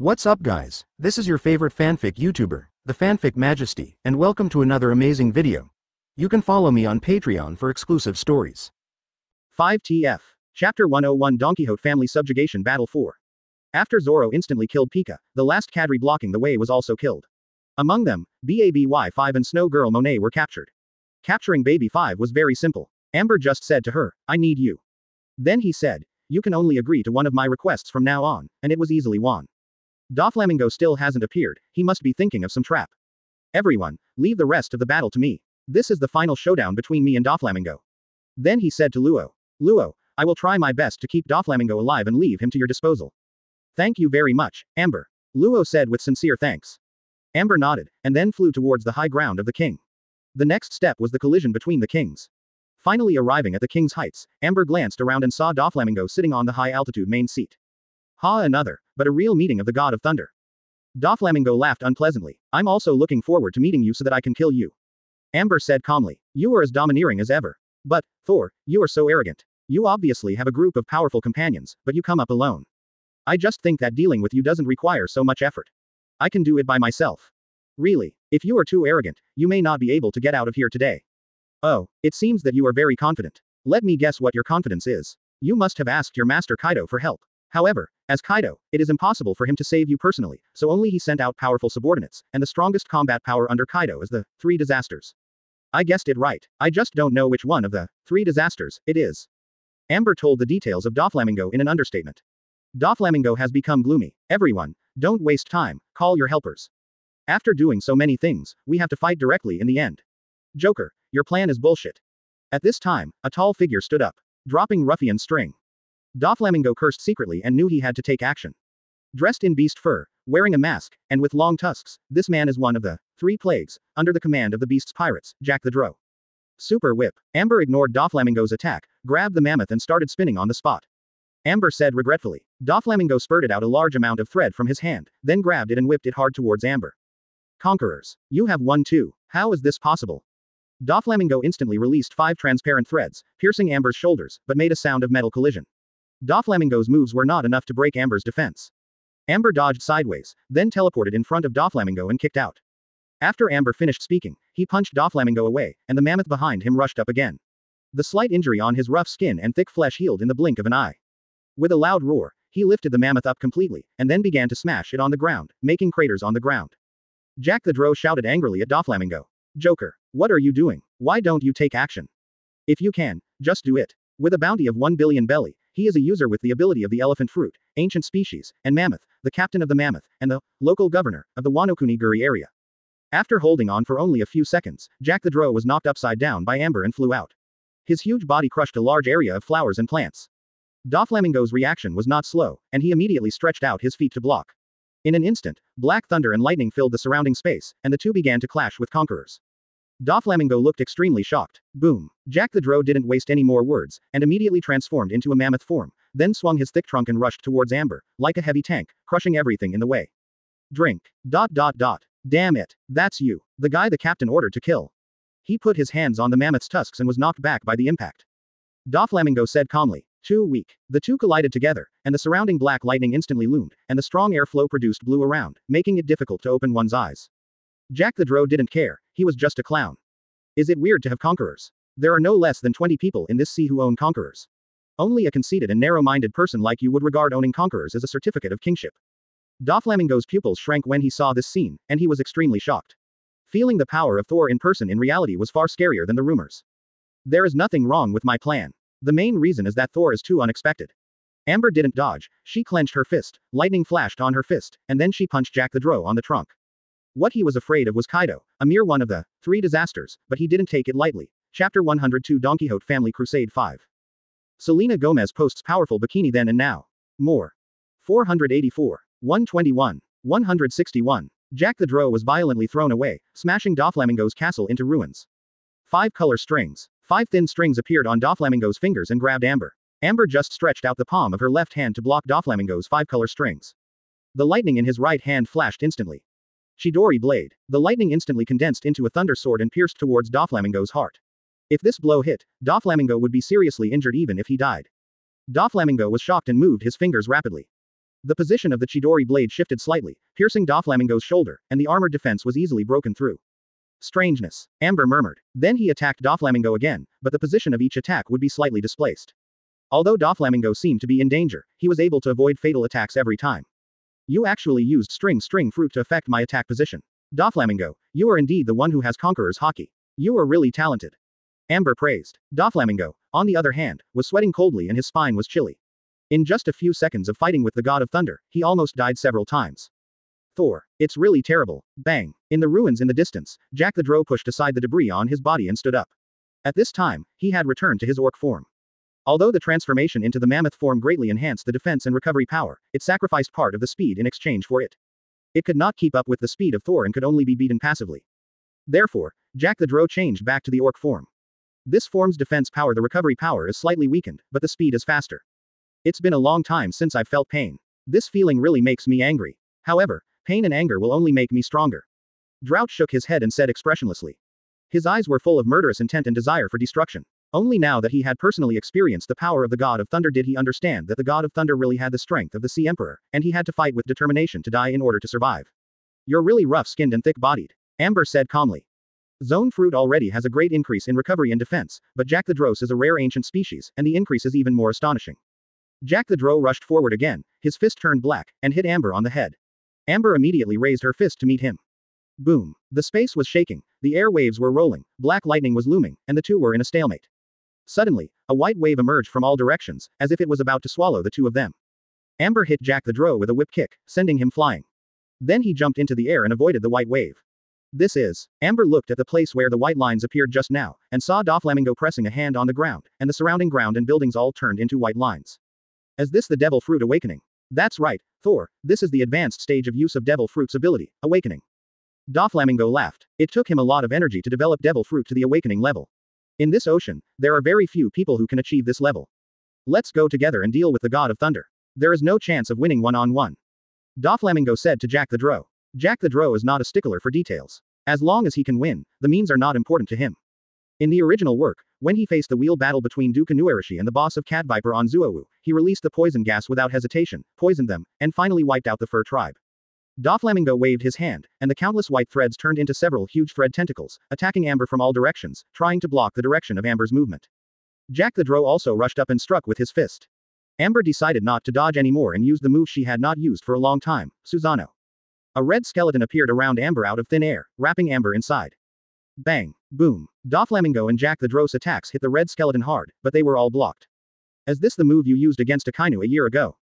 What's up guys, this is your favorite fanfic YouTuber, the Fanfic Majesty, and welcome to another amazing video. You can follow me on Patreon for exclusive stories. 5TF. Chapter 101 Don Quixote Family Subjugation Battle 4. After Zoro instantly killed Pika, the last cadre blocking the way was also killed. Among them, BABY5 and Snow Girl Monet were captured. Capturing Baby 5 was very simple. Amber just said to her, "I need you." Then he said, "You can only agree to one of my requests from now on," and it was easily won. Doflamingo still hasn't appeared, he must be thinking of some trap. "Everyone, leave the rest of the battle to me. This is the final showdown between me and Doflamingo." Then he said to Luo, "Luo, I will try my best to keep Doflamingo alive and leave him to your disposal." "Thank you very much, Amber," Luo said with sincere thanks. Amber nodded, and then flew towards the high ground of the king. The next step was the collision between the kings. Finally arriving at the king's heights, Amber glanced around and saw Doflamingo sitting on the high-altitude main seat. Ha, another, but a real meeting of the God of Thunder. Doflamingo laughed unpleasantly. "I'm also looking forward to meeting you so that I can kill you." Amber said calmly, "You are as domineering as ever. But, Thor, you are so arrogant. You obviously have a group of powerful companions, but you come up alone. I just think that dealing with you doesn't require so much effort. I can do it by myself. Really, if you are too arrogant, you may not be able to get out of here today." "Oh, it seems that you are very confident. Let me guess what your confidence is. You must have asked your master Kaido for help. However, as Kaido, it is impossible for him to save you personally, so only he sent out powerful subordinates, and the strongest combat power under Kaido is the Three Disasters. I guessed it right, I just don't know which one of the Three Disasters it is." Amber told the details of Doflamingo in an understatement. "Doflamingo has become gloomy. Everyone, don't waste time, call your helpers. After doing so many things, we have to fight directly in the end. Joker, your plan is bullshit." At this time, a tall figure stood up, dropping ruffian string. Doflamingo cursed secretly and knew he had to take action. Dressed in beast fur, wearing a mask, and with long tusks, this man is one of the Three Plagues, under the command of the beast's pirates, Jack the Drow. Super Whip. Amber ignored Doflamingo's attack, grabbed the mammoth and started spinning on the spot. Amber said regretfully. Doflamingo spurted out a large amount of thread from his hand, then grabbed it and whipped it hard towards Amber. "Conquerors, you have won too. How is this possible?" Doflamingo instantly released 5 transparent threads, piercing Amber's shoulders, but made a sound of metal collision. Doflamingo's moves were not enough to break Amber's defense. Amber dodged sideways, then teleported in front of Doflamingo and kicked out. After Amber finished speaking, he punched Doflamingo away, and the mammoth behind him rushed up again. The slight injury on his rough skin and thick flesh healed in the blink of an eye. With a loud roar, he lifted the mammoth up completely, and then began to smash it on the ground, making craters on the ground. Jack the Drow shouted angrily at Doflamingo. "Joker, what are you doing? Why don't you take action? If you can, just do it." With a bounty of 1 billion belly, he is a user with the ability of the elephant fruit, ancient species, and mammoth, the captain of the mammoth, and the local governor of the Wano-Kuni-Guri area. After holding on for only a few seconds, Jack the Drow was knocked upside down by Amber and flew out. His huge body crushed a large area of flowers and plants. Doflamingo's reaction was not slow, and he immediately stretched out his feet to block. In an instant, black thunder and lightning filled the surrounding space, and the two began to clash with conquerors. Doflamingo looked extremely shocked. Boom. Jack the Drow didn't waste any more words, and immediately transformed into a mammoth form, then swung his thick trunk and rushed towards Amber, like a heavy tank, crushing everything in the way. Drink. ... Damn it. That's you. The guy the captain ordered to kill. He put his hands on the mammoth's tusks and was knocked back by the impact. Doflamingo said calmly. Too weak. The two collided together, and the surrounding black lightning instantly loomed, and the strong airflow produced blew around, making it difficult to open one's eyes. Jack the Drow didn't care, he was just a clown. Is it weird to have conquerors? There are no less than 20 people in this sea who own conquerors. Only a conceited and narrow-minded person like you would regard owning conquerors as a certificate of kingship. Doflamingo's pupils shrank when he saw this scene, and he was extremely shocked. Feeling the power of Thor in person in reality was far scarier than the rumors. There is nothing wrong with my plan. The main reason is that Thor is too unexpected. Amber didn't dodge, she clenched her fist, lightning flashed on her fist, and then she punched Jack the Drow on the trunk. What he was afraid of was Kaido, a mere one of the Three Disasters, but he didn't take it lightly. Chapter 102 Don Quixote Family Crusade 5. Selena Gomez posts powerful bikini then and now. More. 484. 121. 161. Jack the Drow was violently thrown away, smashing Doflamingo's castle into ruins. 5 color strings. 5 thin strings appeared on Doflamingo's fingers and grabbed Amber. Amber just stretched out the palm of her left hand to block Doflamingo's 5 color strings. The lightning in his right hand flashed instantly. Chidori blade. The lightning instantly condensed into a thunder sword and pierced towards Doflamingo's heart. If this blow hit, Doflamingo would be seriously injured even if he died. Doflamingo was shocked and moved his fingers rapidly. The position of the Chidori blade shifted slightly, piercing Doflamingo's shoulder, and the armored defense was easily broken through. Strangeness, Amber murmured. Then he attacked Doflamingo again, but the position of each attack would be slightly displaced. Although Doflamingo seemed to be in danger, he was able to avoid fatal attacks every time. You actually used string fruit to affect my attack position. Doflamingo, you are indeed the one who has Conqueror's Haki. You are really talented. Amber praised. Doflamingo, on the other hand, was sweating coldly and his spine was chilly. In just a few seconds of fighting with the God of Thunder, he almost died several times. Thor, it's really terrible. Bang. In the ruins in the distance, Jack the Drow pushed aside the debris on his body and stood up. At this time, he had returned to his orc form. Although the transformation into the mammoth form greatly enhanced the defense and recovery power, it sacrificed part of the speed in exchange for it. It could not keep up with the speed of Thor and could only be beaten passively. Therefore, Jack the Drow changed back to the orc form. This form's defense power, the recovery power, is slightly weakened, but the speed is faster. It's been a long time since I've felt pain. This feeling really makes me angry. However, pain and anger will only make me stronger. Drought shook his head and said expressionlessly. His eyes were full of murderous intent and desire for destruction. Only now that he had personally experienced the power of the God of Thunder did he understand that the God of Thunder really had the strength of the Sea Emperor, and he had to fight with determination to die in order to survive. You're really rough-skinned and thick-bodied, Amber said calmly. Zone Fruit already has a great increase in recovery and defense, but Jack the Drow is a rare ancient species, and the increase is even more astonishing. Jack the Drow rushed forward again, his fist turned black, and hit Amber on the head. Amber immediately raised her fist to meet him. Boom. The space was shaking, the air waves were rolling, black lightning was looming, and the two were in a stalemate. Suddenly, a white wave emerged from all directions, as if it was about to swallow the two of them. Amber hit Jack the Drow with a whip kick, sending him flying. Then he jumped into the air and avoided the white wave. This is. Amber looked at the place where the white lines appeared just now, and saw Doflamingo pressing a hand on the ground, and the surrounding ground and buildings all turned into white lines. Is this the Devil Fruit Awakening? That's right, Thor, this is the advanced stage of use of Devil Fruit's ability, Awakening. Doflamingo laughed. It took him a lot of energy to develop Devil Fruit to the Awakening level. In this ocean, there are very few people who can achieve this level. Let's go together and deal with the God of Thunder. There is no chance of winning one-on-one. Doflamingo said to Jack the Drow. Jack the Drow is not a stickler for details. As long as he can win, the means are not important to him. In the original work, when he faced the wheel battle between Duke Nuerishi and the boss of Cat Viper on Zuowu, he released the poison gas without hesitation, poisoned them, and finally wiped out the Fur tribe. Doflamingo waved his hand, and the countless white threads turned into several huge thread tentacles, attacking Amber from all directions, trying to block the direction of Amber's movement. Jack the Drow also rushed up and struck with his fist. Amber decided not to dodge anymore and used the move she had not used for a long time, Susanoo. A red skeleton appeared around Amber out of thin air, wrapping Amber inside. Bang. Boom. Doflamingo and Jack the Drow's attacks hit the red skeleton hard, but they were all blocked. Is this the move you used against Akainu a year ago?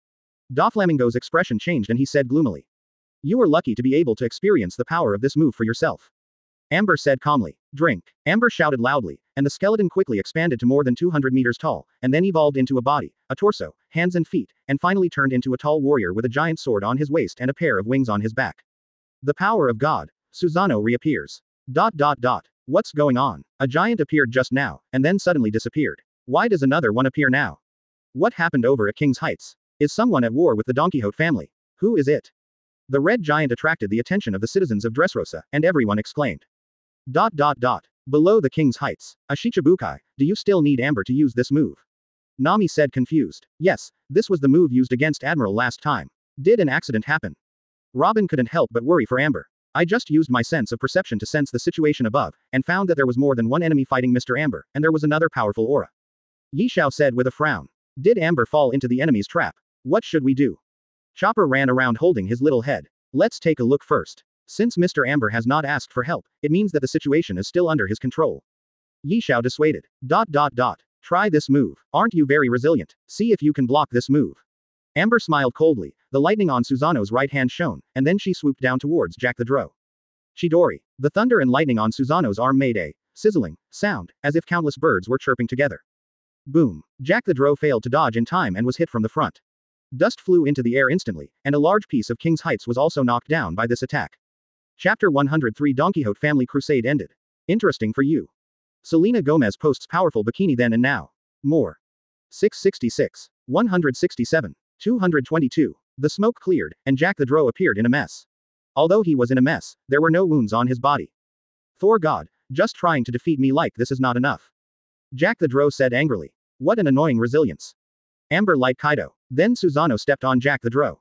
Doflamingo's expression changed and he said gloomily. You are lucky to be able to experience the power of this move for yourself. Amber said calmly. Drink. Amber shouted loudly, and the skeleton quickly expanded to more than 200 meters tall, and then evolved into a body, a torso, hands and feet, and finally turned into a tall warrior with a giant sword on his waist and a pair of wings on his back. The power of God. Susanoo reappears. What's going on? A giant appeared just now, and then suddenly disappeared. Why does another one appear now? What happened over at King's Heights? Is someone at war with the Don Quixote family? Who is it? The red giant attracted the attention of the citizens of Dressrosa, and everyone exclaimed. Below the King's Heights. Ashichibukai, do you still need Amber to use this move? Nami said confused. Yes, this was the move used against Admiral last time. Did an accident happen? Robin couldn't help but worry for Amber. I just used my sense of perception to sense the situation above, and found that there was more than one enemy fighting Mr. Amber, and there was another powerful aura. Yishao said with a frown. Did Amber fall into the enemy's trap? What should we do? Chopper ran around holding his little head. Let's take a look first. Since Mr. Amber has not asked for help, it means that the situation is still under his control. Yishao dissuaded. Try this move. Aren't you very resilient? See if you can block this move. Amber smiled coldly, the lightning on Susanoo's right hand shone, and then she swooped down towards Jack the Drow. Chidori. The thunder and lightning on Susanoo's arm made a sizzling sound, as if countless birds were chirping together. Boom. Jack the Drow failed to dodge in time and was hit from the front. Dust flew into the air instantly, and a large piece of King's Heights was also knocked down by this attack. Chapter 103 Don Quixote Family Crusade ended. Interesting for you. Selena Gomez posts powerful bikini then and now. More. 666. 167. 222. The smoke cleared, and Jack the Drow appeared in a mess. Although he was in a mess, there were no wounds on his body. Thor God, just trying to defeat me like this is not enough. Jack the Drow said angrily. What an annoying resilience. Amber like Kaido. Then Susanoo stepped on Jack the Drow.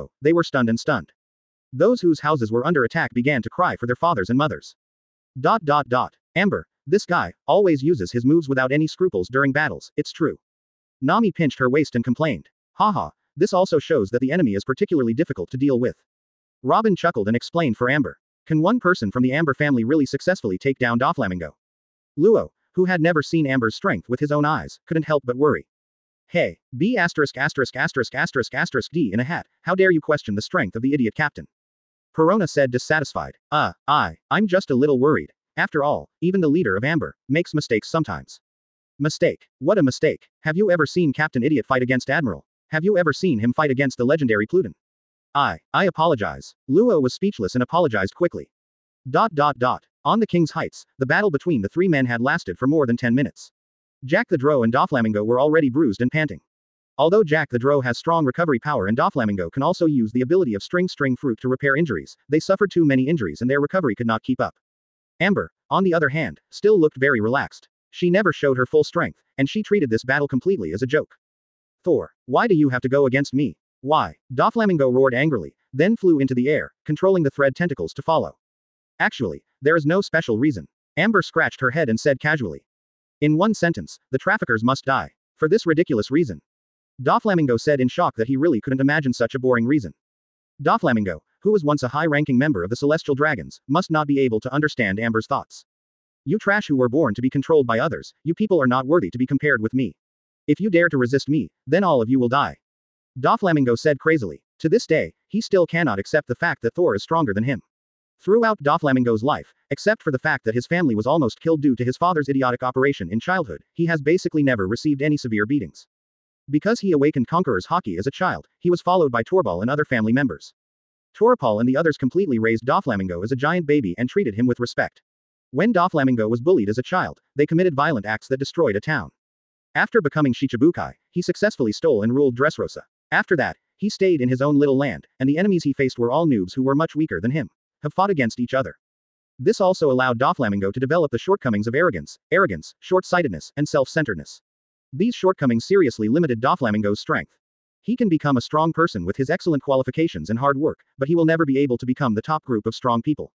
blow, they were stunned and stunned. Those whose houses were under attack began to cry for their fathers and mothers. Amber, this guy, always uses his moves without any scruples during battles, it's true. Nami pinched her waist and complained. Haha, this also shows that the enemy is particularly difficult to deal with. Robin chuckled and explained for Amber. Can one person from the Amber family really successfully take down Doflamingo? Luo, who had never seen Amber's strength with his own eyes, couldn't help but worry. Hey, B**************** D in a hat, how dare you question the strength of the idiot captain? Perona said dissatisfied. I'm just a little worried. After all, even the leader of Amber makes mistakes sometimes. Mistake? What a mistake. Have you ever seen Captain Idiot fight against Admiral? Have you ever seen him fight against the legendary Pluton? I apologize. Luo was speechless and apologized quickly. On the King's Heights, the battle between the three men had lasted for more than 10 minutes. Jack the Drow and Doflamingo were already bruised and panting. Although Jack the Drow has strong recovery power and Doflamingo can also use the ability of String Fruit to repair injuries, they suffered too many injuries and their recovery could not keep up. Amber, on the other hand, still looked very relaxed. She never showed her full strength, and she treated this battle completely as a joke. Thor, why do you have to go against me? Why? Doflamingo roared angrily, then flew into the air, controlling the thread tentacles to follow. Actually, there is no special reason. Amber scratched her head and said casually. In one sentence, the traffickers must die. For this ridiculous reason. Doflamingo said in shock that he really couldn't imagine such a boring reason. Doflamingo, who was once a high-ranking member of the Celestial Dragons, must not be able to understand Amber's thoughts. You trash who were born to be controlled by others, you people are not worthy to be compared with me. If you dare to resist me, then all of you will die. Doflamingo said crazily. To this day, he still cannot accept the fact that Thor is stronger than him. Throughout Doflamingo's life, except for the fact that his family was almost killed due to his father's idiotic operation in childhood, he has basically never received any severe beatings. Because he awakened Conqueror's Haki as a child, he was followed by Torbal and other family members. Torpal and the others completely raised Doflamingo as a giant baby and treated him with respect. When Doflamingo was bullied as a child, they committed violent acts that destroyed a town. After becoming Shichibukai, he successfully stole and ruled Dressrosa. After that, he stayed in his own little land, and the enemies he faced were all noobs who were much weaker than him, have fought against each other. This also allowed Doflamingo to develop the shortcomings of arrogance, short-sightedness, and self-centeredness. These shortcomings seriously limited Doflamingo's strength. He can become a strong person with his excellent qualifications and hard work, but he will never be able to become the top group of strong people.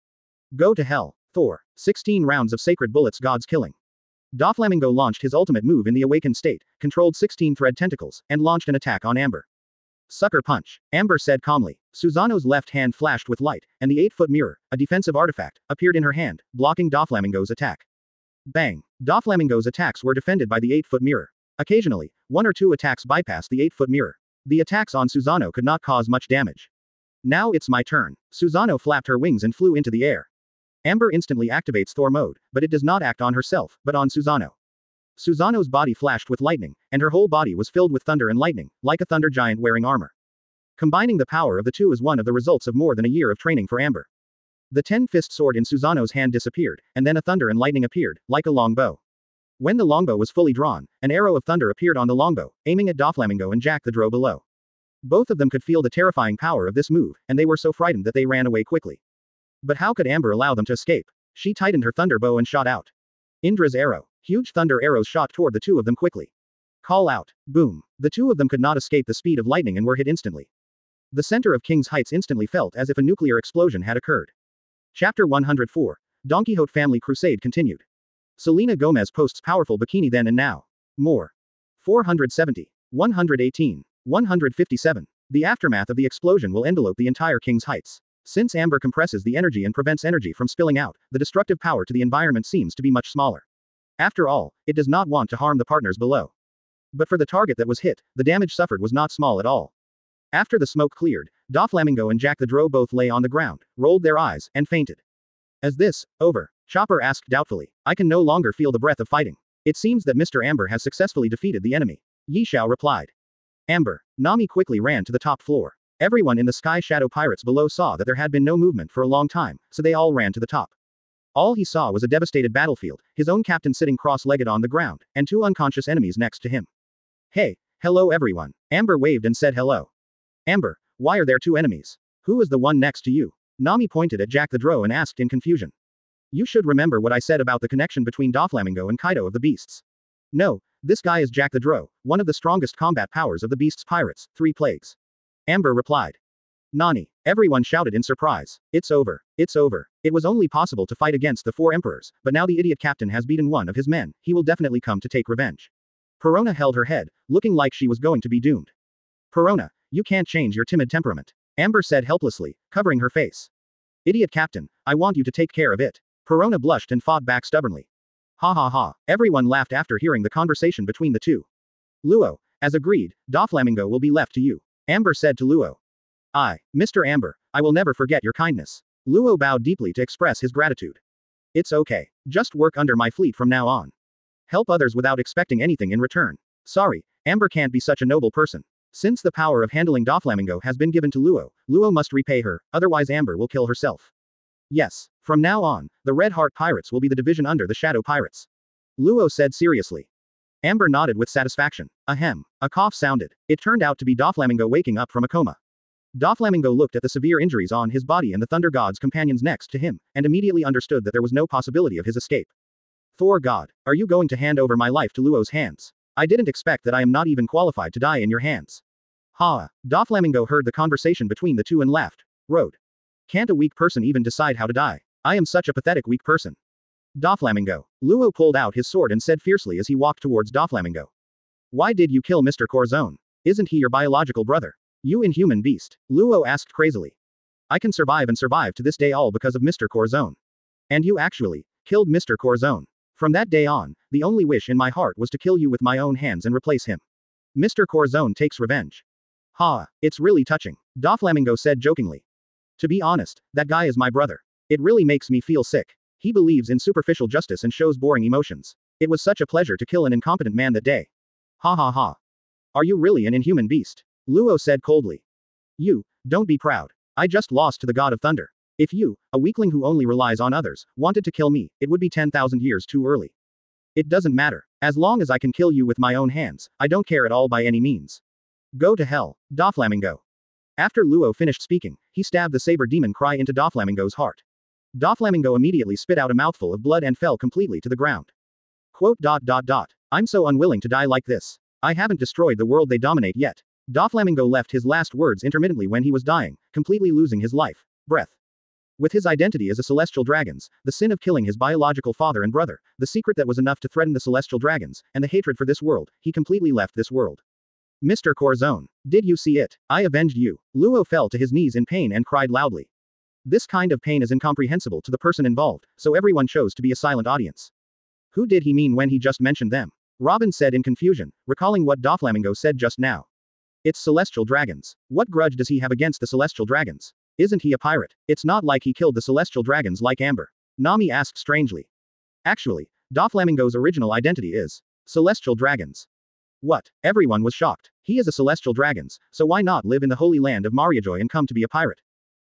Go to hell, Thor. 16 rounds of sacred bullets God's killing. Doflamingo launched his ultimate move in the awakened state, controlled 16 thread tentacles, and launched an attack on Amber. Sucker punch, Amber said calmly. Susanoo's left hand flashed with light, and the 8-foot mirror, a defensive artifact, appeared in her hand, blocking Doflamingo's attack. Bang! Doflamingo's attacks were defended by the 8-foot mirror. Occasionally, 1 or 2 attacks bypassed the 8-foot mirror. The attacks on Susanoo could not cause much damage. Now it's my turn. Susanoo flapped her wings and flew into the air. Amber instantly activates Thor mode, but it does not act on herself, but on Susanoo. Susanoo's body flashed with lightning, and her whole body was filled with thunder and lightning, like a thunder giant wearing armor. Combining the power of the two is one of the results of more than a year of training for Amber. The 10-fist sword in Susanoo's hand disappeared, and then a thunder and lightning appeared, like a longbow. When the longbow was fully drawn, an arrow of thunder appeared on the longbow, aiming at Doflamingo and Jack the Drow below. Both of them could feel the terrifying power of this move, and they were so frightened that they ran away quickly. But how could Amber allow them to escape? She tightened her thunder bow and shot out. Indra's arrow. Huge thunder arrows shot toward the two of them quickly. Call out. Boom. The two of them could not escape the speed of lightning and were hit instantly. The center of King's Heights instantly felt as if a nuclear explosion had occurred. Chapter 104. Don Quixote Family Crusade continued. Selena Gomez posts powerful bikini then and now. More. 470. 118. 157. The aftermath of the explosion will envelope the entire King's Heights. Since amber compresses the energy and prevents energy from spilling out, the destructive power to the environment seems to be much smaller. After all, it does not want to harm the partners below. But for the target that was hit, the damage suffered was not small at all. After the smoke cleared, Doflamingo and Jack the Drow both lay on the ground, rolled their eyes, and fainted. Is this over? Chopper asked doubtfully. I can no longer feel the breath of fighting. It seems that Mr. Amber has successfully defeated the enemy. Yi Xiao replied. Amber. Nami quickly ran to the top floor. Everyone in the Sky Shadow Pirates below saw that there had been no movement for a long time, so they all ran to the top. All he saw was a devastated battlefield, his own captain sitting cross-legged on the ground, and two unconscious enemies next to him. Hey, hello everyone. Amber waved and said hello. Amber, why are there two enemies? Who is the one next to you? Nami pointed at Jack the Drow and asked in confusion. You should remember what I said about the connection between Doflamingo and Kaido of the Beasts. No, this guy is Jack the Drow, one of the strongest combat powers of the Beasts pirates, 3 plagues. Amber replied. Nani. Everyone shouted in surprise. It's over. It's over. It was only possible to fight against the 4 emperors, but now the idiot captain has beaten one of his men, he will definitely come to take revenge. Perona held her head, looking like she was going to be doomed. Perona, you can't change your timid temperament. Amber said helplessly, covering her face. Idiot captain, I want you to take care of it. Perona blushed and fought back stubbornly. Ha ha ha. Everyone laughed after hearing the conversation between the two. Luo, as agreed, Doflamingo will be left to you. Amber said to Luo. Mr. Amber, I will never forget your kindness. Luo bowed deeply to express his gratitude. It's okay. Just work under my fleet from now on. Help others without expecting anything in return. Sorry, Amber can't be such a noble person. Since the power of handling Doflamingo has been given to Luo, Luo must repay her, otherwise Amber will kill herself. Yes, from now on, the Red Heart Pirates will be the division under the Shadow Pirates. Luo said seriously. Amber nodded with satisfaction. Ahem. A cough sounded. It turned out to be Doflamingo waking up from a coma. Doflamingo looked at the severe injuries on his body and the Thunder God's companions next to him, and immediately understood that there was no possibility of his escape. Thor God, are you going to hand over my life to Luo's hands? I didn't expect that I am not even qualified to die in your hands. Ha! Doflamingo heard the conversation between the two and laughed. Road. Can't a weak person even decide how to die? I am such a pathetic weak person. Doflamingo. Luo pulled out his sword and said fiercely as he walked towards Doflamingo. Why did you kill Mr. Corzone? Isn't he your biological brother? You inhuman beast. Luo asked crazily. I can survive and survive to this day all because of Mr. Corzone. And you actually killed Mr. Corzone. From that day on, the only wish in my heart was to kill you with my own hands and replace him. Mr. Corzone takes revenge. Ha, it's really touching. Doflamingo said jokingly. To be honest, that guy is my brother. It really makes me feel sick. He believes in superficial justice and shows boring emotions. It was such a pleasure to kill an incompetent man that day. Ha ha ha. Are you really an inhuman beast? Luo said coldly. You, don't be proud. I just lost to the God of Thunder. If you, a weakling who only relies on others, wanted to kill me, it would be 10,000 years too early. It doesn't matter. As long as I can kill you with my own hands, I don't care at all by any means. Go to hell, Doflamingo. After Luo finished speaking, he stabbed the saber demon cry into Doflamingo's heart. Doflamingo immediately spit out a mouthful of blood and fell completely to the ground. Quote. I'm so unwilling to die like this. I haven't destroyed the world they dominate yet. Doflamingo left his last words intermittently when he was dying, completely losing his life. Breath. With his identity as a celestial dragons, the sin of killing his biological father and brother, the secret that was enough to threaten the celestial dragons, and the hatred for this world, he completely left this world. Mr. Corzone. Did you see it? I avenged you. Luo fell to his knees in pain and cried loudly. This kind of pain is incomprehensible to the person involved, so everyone chose to be a silent audience. Who did he mean when he just mentioned them? Robin said in confusion, recalling what Doflamingo said just now. It's celestial dragons. What grudge does he have against the celestial dragons? Isn't he a pirate? It's not like he killed the celestial dragons like Amber. Nami asked strangely. Actually, Doflamingo's original identity is celestial dragons. What? Everyone was shocked. He is a celestial dragons, so why not live in the holy land of Mariajoy and come to be a pirate?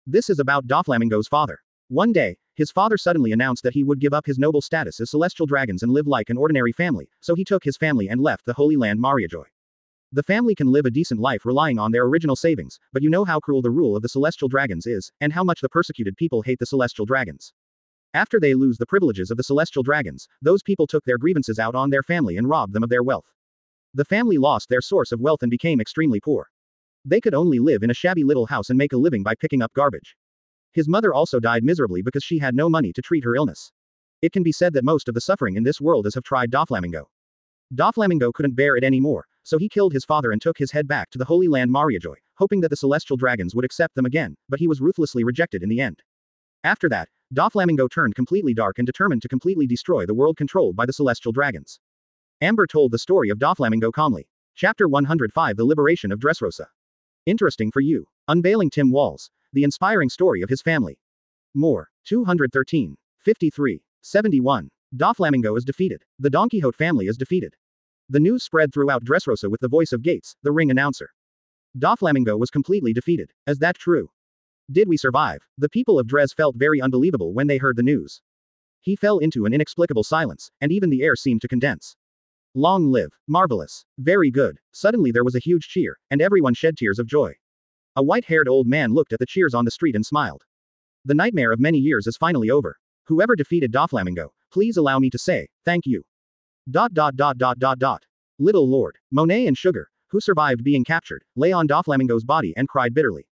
This is about Doflamingo's father. One day, his father suddenly announced that he would give up his noble status as celestial dragons and live like an ordinary family, so he took his family and left the holy land Mariajoy. The family can live a decent life relying on their original savings, but you know how cruel the rule of the celestial dragons is, and how much the persecuted people hate the celestial dragons. After they lose the privileges of the celestial dragons, those people took their grievances out on their family and robbed them of their wealth. The family lost their source of wealth and became extremely poor. They could only live in a shabby little house and make a living by picking up garbage. His mother also died miserably because she had no money to treat her illness. It can be said that most of the suffering in this world is have tried Doflamingo. Doflamingo couldn't bear it anymore, so he killed his father and took his head back to the Holy Land Mariajoy, hoping that the celestial dragons would accept them again, but he was ruthlessly rejected in the end. After that, Doflamingo turned completely dark and determined to completely destroy the world controlled by the celestial dragons. Amber told the story of Doflamingo calmly. Chapter 105 The Liberation of Dressrosa. Interesting for you. Unveiling Tim Walls. The inspiring story of his family. More. 213. 53. 71. Doflamingo is defeated. The Don Quixote family is defeated. The news spread throughout Dressrosa with the voice of Gates, the ring announcer. Doflamingo was completely defeated. Is that true? Did we survive? The people of Dress felt very unbelievable when they heard the news. He fell into an inexplicable silence, and even the air seemed to condense. Long live. Marvelous. Very good. Suddenly there was a huge cheer, and everyone shed tears of joy. A white-haired old man looked at the cheers on the street and smiled. The nightmare of many years is finally over. Whoever defeated Doflamingo, please allow me to say, thank you. ... Little Lord, Monet and Sugar, who survived being captured, lay on Doflamingo's body and cried bitterly.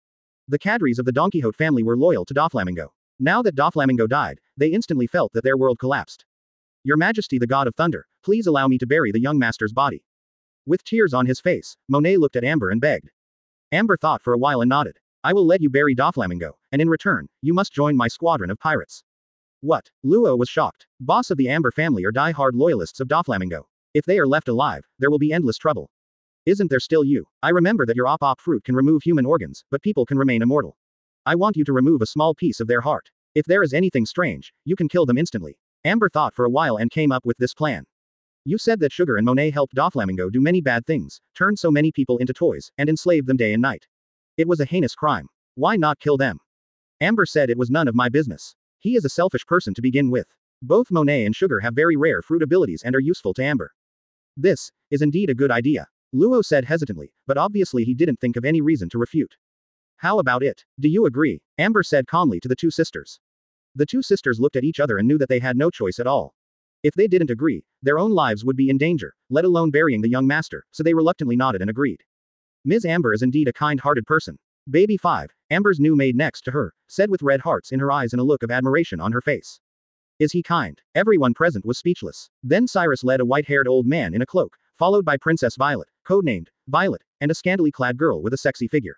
The cadres of the Don Quixote family were loyal to Doflamingo. Now that Doflamingo died, they instantly felt that their world collapsed. Your Majesty the God of Thunder, please allow me to bury the young master's body. With tears on his face, Monet looked at Amber and begged. Amber thought for a while and nodded. I will let you bury Doflamingo, and in return, you must join my squadron of pirates. What? Luo was shocked. Boss of the Amber family are die-hard loyalists of Doflamingo. If they are left alive, there will be endless trouble. Isn't there still you? I remember that your op fruit can remove human organs, but people can remain immortal. I want you to remove a small piece of their heart. If there is anything strange, you can kill them instantly. Amber thought for a while and came up with this plan. You said that Sugar and Monet helped Doflamingo do many bad things, turned so many people into toys, and enslaved them day and night. It was a heinous crime. Why not kill them? Amber said it was none of my business. He is a selfish person to begin with. Both Monet and Sugar have very rare fruit abilities and are useful to Amber. This is indeed a good idea. Luo said hesitantly, but obviously he didn't think of any reason to refute. How about it? Do you agree? Amber said calmly to the two sisters. The two sisters looked at each other and knew that they had no choice at all. If they didn't agree, their own lives would be in danger, let alone burying the young master, so they reluctantly nodded and agreed. Ms. Amber is indeed a kind-hearted person. Baby 5, Amber's new maid next to her, said with red hearts in her eyes and a look of admiration on her face. Is he kind? Everyone present was speechless. Then Cyrus led a white-haired old man in a cloak, followed by Princess Violet, codenamed Violet, and a scantily clad girl with a sexy figure.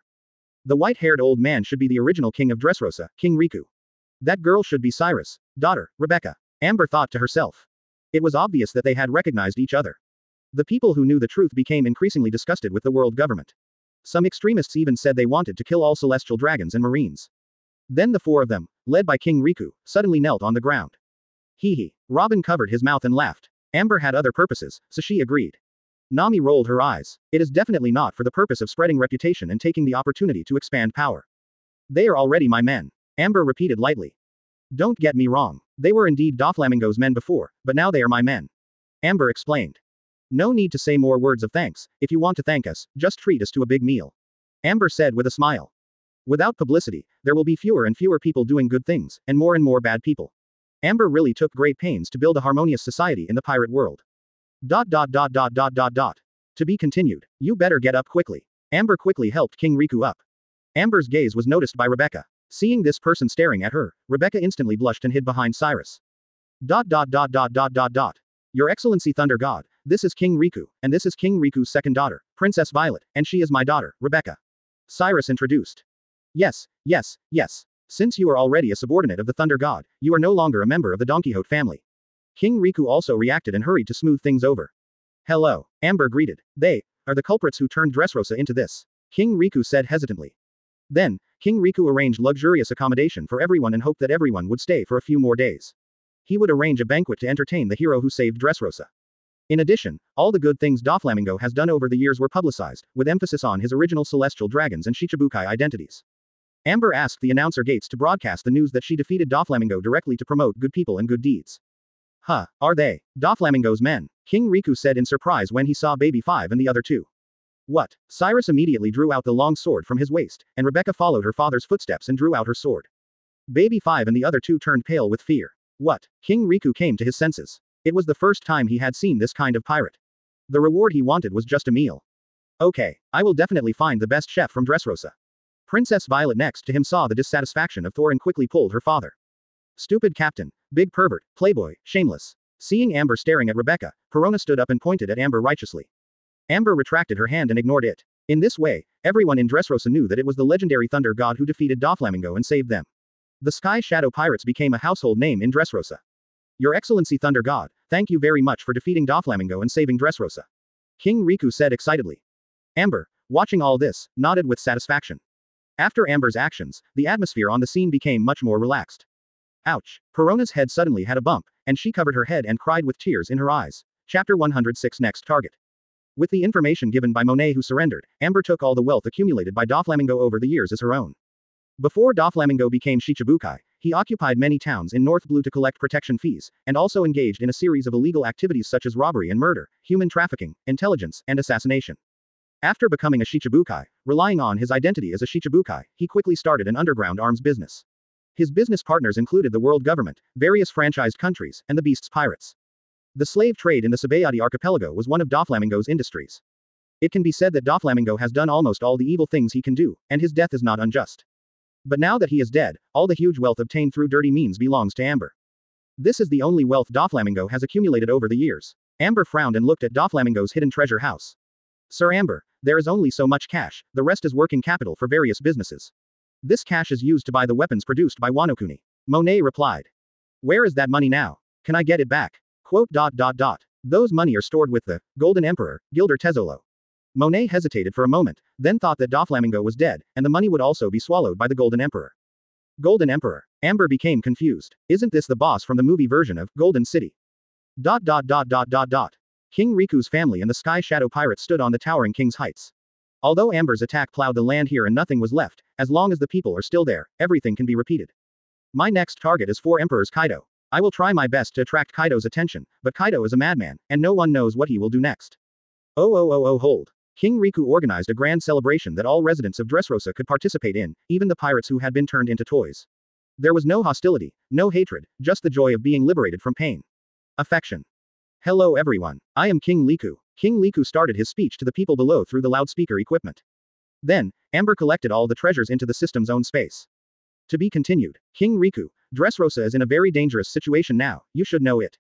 The white-haired old man should be the original king of Dressrosa, King Riku. That girl should be Cyrus' daughter, Rebecca. Amber thought to herself. It was obvious that they had recognized each other. The people who knew the truth became increasingly disgusted with the world government. Some extremists even said they wanted to kill all celestial dragons and marines. Then the four of them, led by King Riku, suddenly knelt on the ground. Hee. Robin covered his mouth and laughed. Amber had other purposes, so she agreed. Nami rolled her eyes. It is definitely not for the purpose of spreading reputation and taking the opportunity to expand power. They are already my men. Amber repeated lightly. Don't get me wrong. They were indeed Doflamingo's men before, but now they are my men. Amber explained. No need to say more words of thanks. If you want to thank us, just treat us to a big meal. Amber said with a smile. Without publicity, there will be fewer and fewer people doing good things, and more bad people. Amber really took great pains to build a harmonious society in the pirate world. ... To be continued. You better get up quickly. Amber quickly helped King Riku up. Amber's gaze was noticed by Rebecca. Seeing this person staring at her, Rebecca instantly blushed and hid behind Cyrus. ... Your Excellency Thunder God, this is King Riku, and this is King Riku's second daughter, Princess Violet, and she is my daughter, Rebecca. Cyrus introduced. Yes. Since you are already a subordinate of the Thunder God, you are no longer a member of the Don Quixote family. King Riku also reacted and hurried to smooth things over. Hello, Amber greeted. They are the culprits who turned Dressrosa into this. King Riku said hesitantly. Then, King Riku arranged luxurious accommodation for everyone and hoped that everyone would stay for a few more days. He would arrange a banquet to entertain the hero who saved Dressrosa. In addition, all the good things Doflamingo has done over the years were publicized, with emphasis on his original celestial dragons and Shichibukai identities. Amber asked the announcer Gates to broadcast the news that she defeated Doflamingo directly to promote good people and good deeds. Are they Doflamingo's men? King Riku said in surprise when he saw Baby 5 and the other two. What? Cyrus immediately drew out the long sword from his waist, and Rebecca followed her father's footsteps and drew out her sword. Baby 5 and the other two turned pale with fear. What? King Riku came to his senses. It was the first time he had seen this kind of pirate. The reward he wanted was just a meal. Okay, I will definitely find the best chef from Dressrosa. Princess Violet next to him saw the dissatisfaction of Thor and quickly pulled her father. Stupid captain, big pervert, playboy, shameless. Seeing Amber staring at Rebecca, Perona stood up and pointed at Amber righteously. Amber retracted her hand and ignored it. In this way, everyone in Dressrosa knew that it was the legendary Thunder God who defeated Doflamingo and saved them. The Sky Shadow Pirates became a household name in Dressrosa. Your Excellency Thunder God, thank you very much for defeating Doflamingo and saving Dressrosa. King Riku said excitedly. Amber, watching all this, nodded with satisfaction. After Amber's actions, the atmosphere on the scene became much more relaxed. Ouch. Perona's head suddenly had a bump, and she covered her head and cried with tears in her eyes. Chapter 106 Next target. With the information given by Monet who surrendered, Amber took all the wealth accumulated by Doflamingo over the years as her own. Before Doflamingo became Shichibukai, he occupied many towns in North Blue to collect protection fees, and also engaged in a series of illegal activities such as robbery and murder, human trafficking, intelligence, and assassination. After becoming a Shichibukai, relying on his identity as a Shichibukai, he quickly started an underground arms business. His business partners included the world government, various franchised countries, and the Beast's pirates. The slave trade in the Sabayati archipelago was one of Doflamingo's industries. It can be said that Doflamingo has done almost all the evil things he can do, and his death is not unjust. But now that he is dead, all the huge wealth obtained through dirty means belongs to Amber. This is the only wealth Doflamingo has accumulated over the years. Amber frowned and looked at Doflamingo's hidden treasure house. Sir Amber, there is only so much cash, the rest is working capital for various businesses. This cash is used to buy the weapons produced by Wano-kuni. Monet replied. Where is that money now? Can I get it back? Quote. Those money are stored with the Golden Emperor, Gilder Tezzolo. Monet hesitated for a moment, then thought that Doflamingo was dead, and the money would also be swallowed by the Golden Emperor. Golden Emperor. Amber became confused. Isn't this the boss from the movie version of Golden City? King Riku's family and the Sky Shadow Pirates stood on the towering King's Heights. Although Amber's attack plowed the land here and nothing was left, as long as the people are still there, everything can be repeated. My next target is 4 Emperors Kaido. I will try my best to attract Kaido's attention, but Kaido is a madman, and no one knows what he will do next. Hold. King Riku organized a grand celebration that all residents of Dressrosa could participate in, even the pirates who had been turned into toys. There was no hostility, no hatred, just the joy of being liberated from pain. Affection. Hello everyone. I am King Riku. King Riku started his speech to the people below through the loudspeaker equipment. Then, Amber collected all the treasures into the system's own space. To be continued. King Riku, Dressrosa is in a very dangerous situation now, you should know it.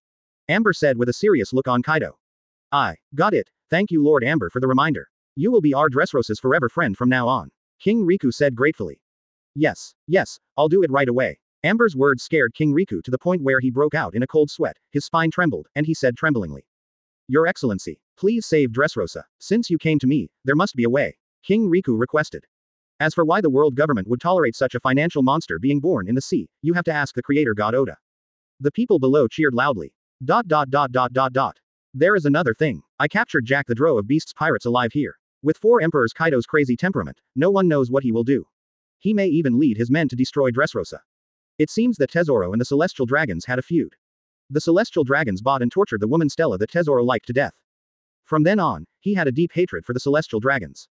Amber said with a serious look on Kaido. I got it, thank you Lord Amber for the reminder. You will be our Dressrosa's forever friend from now on. King Riku said gratefully. Yes, I'll do it right away. Amber's words scared King Riku to the point where he broke out in a cold sweat, his spine trembled, and he said tremblingly. Your Excellency, please save Dressrosa. Since you came to me, there must be a way. King Riku requested. As for why the world government would tolerate such a financial monster being born in the sea, you have to ask the creator god Oda. The people below cheered loudly. There is another thing. I captured Jack the Drow of Beast's pirates alive here. With 4 Emperors Kaido's crazy temperament, no one knows what he will do. He may even lead his men to destroy Dressrosa. It seems that Tezzoro and the Celestial Dragons had a feud. The Celestial Dragons bought and tortured the woman Stella that Tezzoro liked to death. From then on, he had a deep hatred for the Celestial Dragons.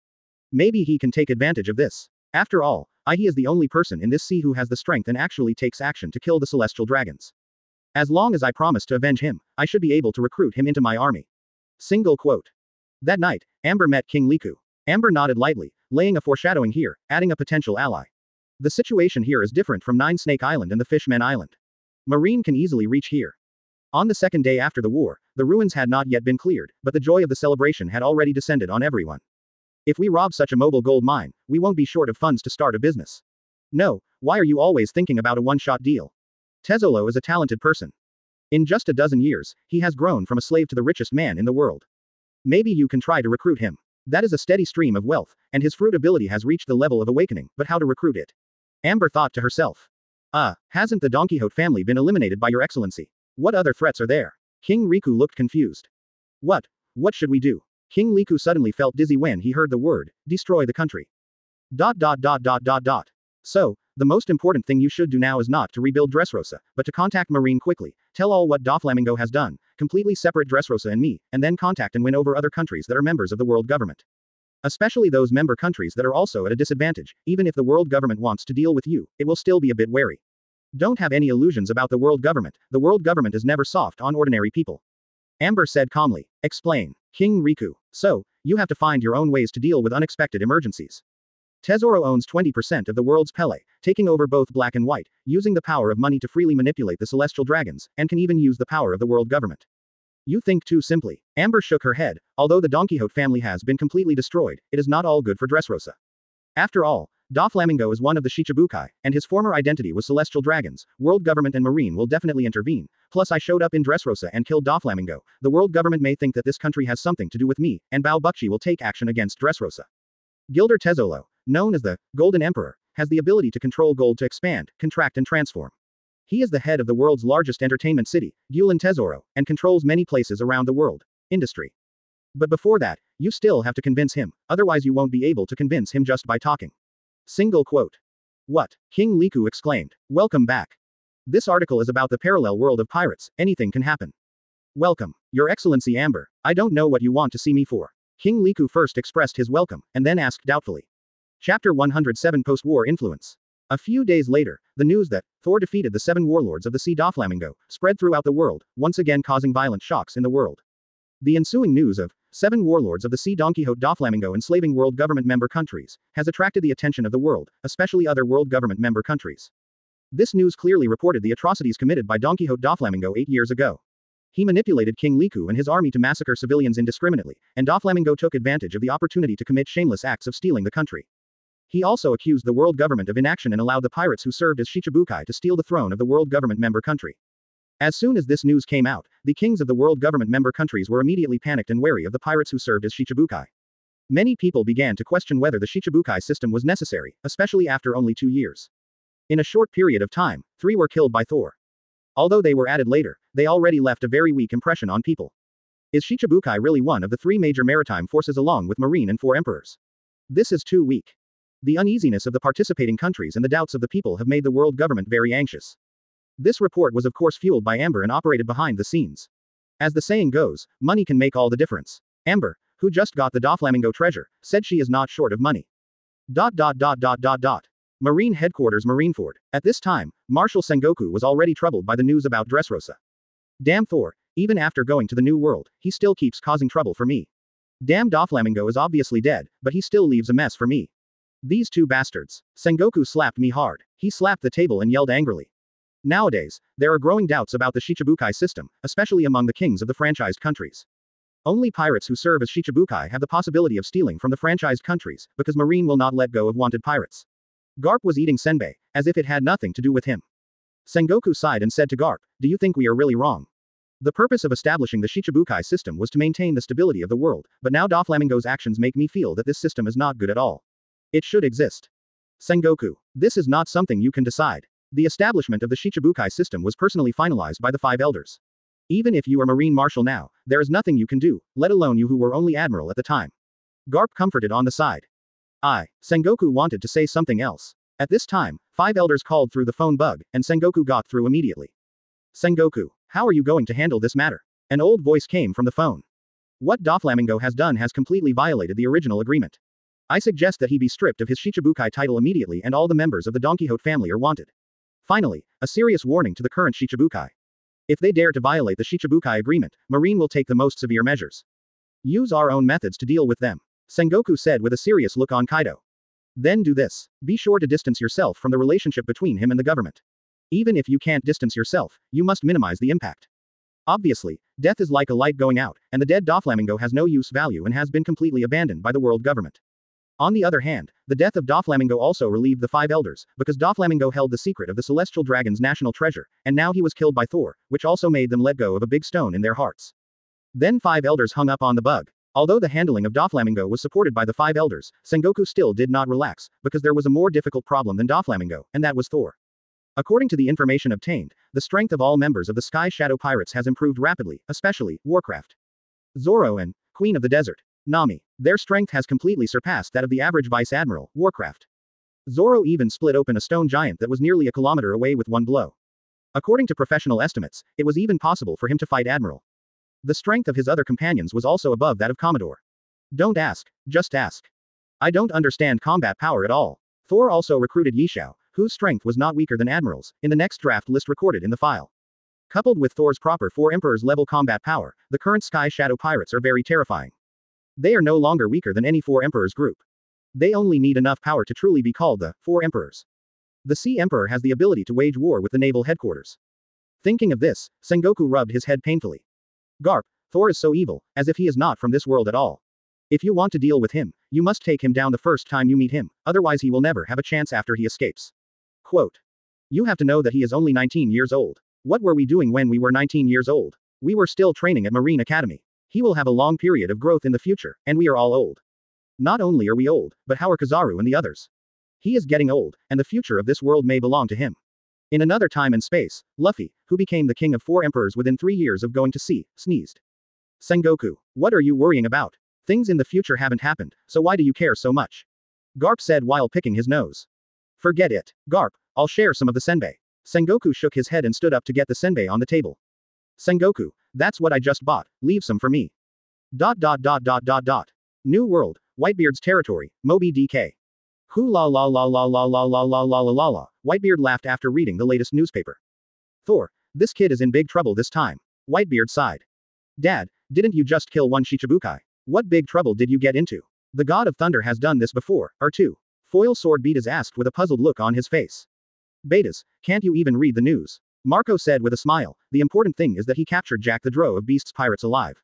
Maybe he can take advantage of this. After all, he is the only person in this sea who has the strength and actually takes action to kill the Celestial Dragons. As long as I promise to avenge him, I should be able to recruit him into my army. Single quote. That night, Amber met King Riku. Amber nodded lightly, laying a foreshadowing here, adding a potential ally. The situation here is different from Nine Snake Island and the Fishman Island. Marine can easily reach here. On the second day after the war, the ruins had not yet been cleared, but the joy of the celebration had already descended on everyone. If we rob such a mobile gold mine, we won't be short of funds to start a business. No, why are you always thinking about a one-shot deal? Tezzolo is a talented person. In just a dozen years, he has grown from a slave to the richest man in the world. Maybe you can try to recruit him. That is a steady stream of wealth, and his fruit ability has reached the level of awakening, but how to recruit it? Amber thought to herself. Hasn't the Don Quixote family been eliminated by your excellency? What other threats are there? King Riku looked confused. What should we do? King Riku suddenly felt dizzy when he heard the word, destroy the country. So, the most important thing you should do now is not to rebuild Dressrosa, but to contact Marine quickly, tell all what Doflamingo has done, completely separate Dressrosa and me, and then contact and win over other countries that are members of the world government. Especially those member countries that are also at a disadvantage, even if the world government wants to deal with you, it will still be a bit wary. Don't have any illusions about the world government is never soft on ordinary people. Amber said calmly. Explain. King Riku. So, you have to find your own ways to deal with unexpected emergencies. Tesoro owns 20% of the world's Pele, taking over both black and white, using the power of money to freely manipulate the celestial dragons, and can even use the power of the world government. You think too simply. Amber shook her head. Although the Don Quixote family has been completely destroyed, it is not all good for Dressrosa. After all, Doflamingo is one of the Shichibukai, and his former identity was celestial dragons. World government and Marine will definitely intervene. Plus I showed up in Dressrosa and killed Doflamingo. The world government may think that this country has something to do with me, and Bao Bukchi will take action against Dressrosa. Gilder Tezzolo, known as the Golden Emperor, has the ability to control gold to expand, contract and transform. He is the head of the world's largest entertainment city, Gulen Tesoro, and controls many places around the world. Industry. But before that, you still have to convince him, otherwise you won't be able to convince him just by talking. Single quote. What? King Liku exclaimed. Welcome back. This article is about the parallel world of pirates, anything can happen. Welcome, Your Excellency Amber. I don't know what you want to see me for. King Liku first expressed his welcome, and then asked doubtfully. Chapter 107 Post-War Influence. A few days later, the news that Thor defeated the 7 warlords of the Sea Doflamingo spread throughout the world, once again causing violent shocks in the world. The ensuing news of 7 warlords of the Sea Don Quixote Doflamingo enslaving world government member countries has attracted the attention of the world, especially other world government member countries. This news clearly reported the atrocities committed by Don Quixote Doflamingo 8 years ago. He manipulated King Liku and his army to massacre civilians indiscriminately, and Doflamingo took advantage of the opportunity to commit shameless acts of stealing the country. He also accused the world government of inaction and allowed the pirates who served as Shichibukai to steal the throne of the world government member country. As soon as this news came out, the kings of the world government member countries were immediately panicked and wary of the pirates who served as Shichibukai. Many people began to question whether the Shichibukai system was necessary, especially after only 2 years. In a short period of time, 3 were killed by Thor. Although they were added later, they already left a very weak impression on people. Is Shichibukai really one of the 3 major maritime forces along with Marine and 4 emperors? This is too weak. The uneasiness of the participating countries and the doubts of the people have made the world government very anxious. This report was of course fueled by Amber and operated behind the scenes. As the saying goes, money can make all the difference. Amber, who just got the Doflamingo treasure, said she is not short of money. Marine Headquarters Marineford. At this time, Marshal Sengoku was already troubled by the news about Dressrosa. Damn Thor, even after going to the New World, he still keeps causing trouble for me. Damn Doflamingo is obviously dead, but he still leaves a mess for me. These 2 bastards. Sengoku slapped me hard. He slapped the table and yelled angrily. Nowadays, there are growing doubts about the Shichibukai system, especially among the kings of the franchised countries. Only pirates who serve as Shichibukai have the possibility of stealing from the franchised countries, because Marine will not let go of wanted pirates. Garp was eating senbei, as if it had nothing to do with him. Sengoku sighed and said to Garp, do you think we are really wrong? The purpose of establishing the Shichibukai system was to maintain the stability of the world, but now Doflamingo's actions make me feel that this system is not good at all. It should exist. Sengoku, this is not something you can decide. The establishment of the Shichibukai system was personally finalized by the 5 elders. Even if you are Marine Marshal now, there is nothing you can do, let alone you who were only Admiral at the time. Garp comforted on the side. Sengoku wanted to say something else. At this time, 5 elders called through the phone bug, and Sengoku got through immediately. Sengoku, how are you going to handle this matter? An old voice came from the phone. What Doflamingo has done has completely violated the original agreement. I suggest that he be stripped of his Shichibukai title immediately and all the members of the Don Quixote family are wanted. Finally, a serious warning to the current Shichibukai. If they dare to violate the Shichibukai agreement, Marine will take the most severe measures. Use our own methods to deal with them. Sengoku said with a serious look on Kaido. Then do this. Be sure to distance yourself from the relationship between him and the government. Even if you can't distance yourself, you must minimize the impact. Obviously, death is like a light going out, and the dead Doflamingo has no use value and has been completely abandoned by the world government. On the other hand, the death of Doflamingo also relieved the 5 elders, because Doflamingo held the secret of the celestial dragon's national treasure, and now he was killed by Thor, which also made them let go of a big stone in their hearts. Then 5 elders hung up on the bug. Although the handling of Doflamingo was supported by the 5 elders, Sengoku still did not relax, because there was a more difficult problem than Doflamingo, and that was Thor. According to the information obtained, the strength of all members of the Sky Shadow Pirates has improved rapidly, especially Warcraft. Zoro and Queen of the Desert, Nami. Their strength has completely surpassed that of the average Vice Admiral, Warcraft. Zoro even split open a stone giant that was nearly a kilometer away with one blow. According to professional estimates, it was even possible for him to fight Admiral. The strength of his other companions was also above that of Commodore. Don't ask, just ask. I don't understand combat power at all. Thor also recruited Yishao, whose strength was not weaker than Admiral's, in the next draft list recorded in the file. Coupled with Thor's proper 4 Emperors level combat power, the current Sky Shadow Pirates are very terrifying. They are no longer weaker than any four emperors group. They only need enough power to truly be called the Four Emperors. The Sea Emperor has the ability to wage war with the naval headquarters. Thinking of this, Sengoku rubbed his head painfully. Garp, Thor is so evil, as if he is not from this world at all. If you want to deal with him, you must take him down the first time you meet him, otherwise he will never have a chance after he escapes. Quote. You have to know that he is only 19 years old. What were we doing when we were 19 years old? We were still training at Marine Academy. He will have a long period of growth in the future, and we are all old. Not only are we old, but how are Kizaru and the others? He is getting old, and the future of this world may belong to him. In another time and space, Luffy, who became the king of four emperors within 3 years of going to sea, sneezed. Sengoku, what are you worrying about? Things in the future haven't happened, so why do you care so much? Garp said while picking his nose. Forget it, Garp, I'll share some of the senbei. Sengoku shook his head and stood up to get the senbei on the table. Sengoku, that's what I just bought, leave some for me. New World, Whitebeard's territory, Moby DK. Hoo la la la la la la la la la la la. Whitebeard laughed after reading the latest newspaper. Thor, this kid is in big trouble this time. Whitebeard sighed. Dad, didn't you just kill one Shichibukai? What big trouble did you get into? The God of Thunder has done this before, or two. Foil Sword Betas asked with a puzzled look on his face. Betas, can't you even read the news? Marco said with a smile, the important thing is that he captured Jack the Drow of Beast's pirates alive.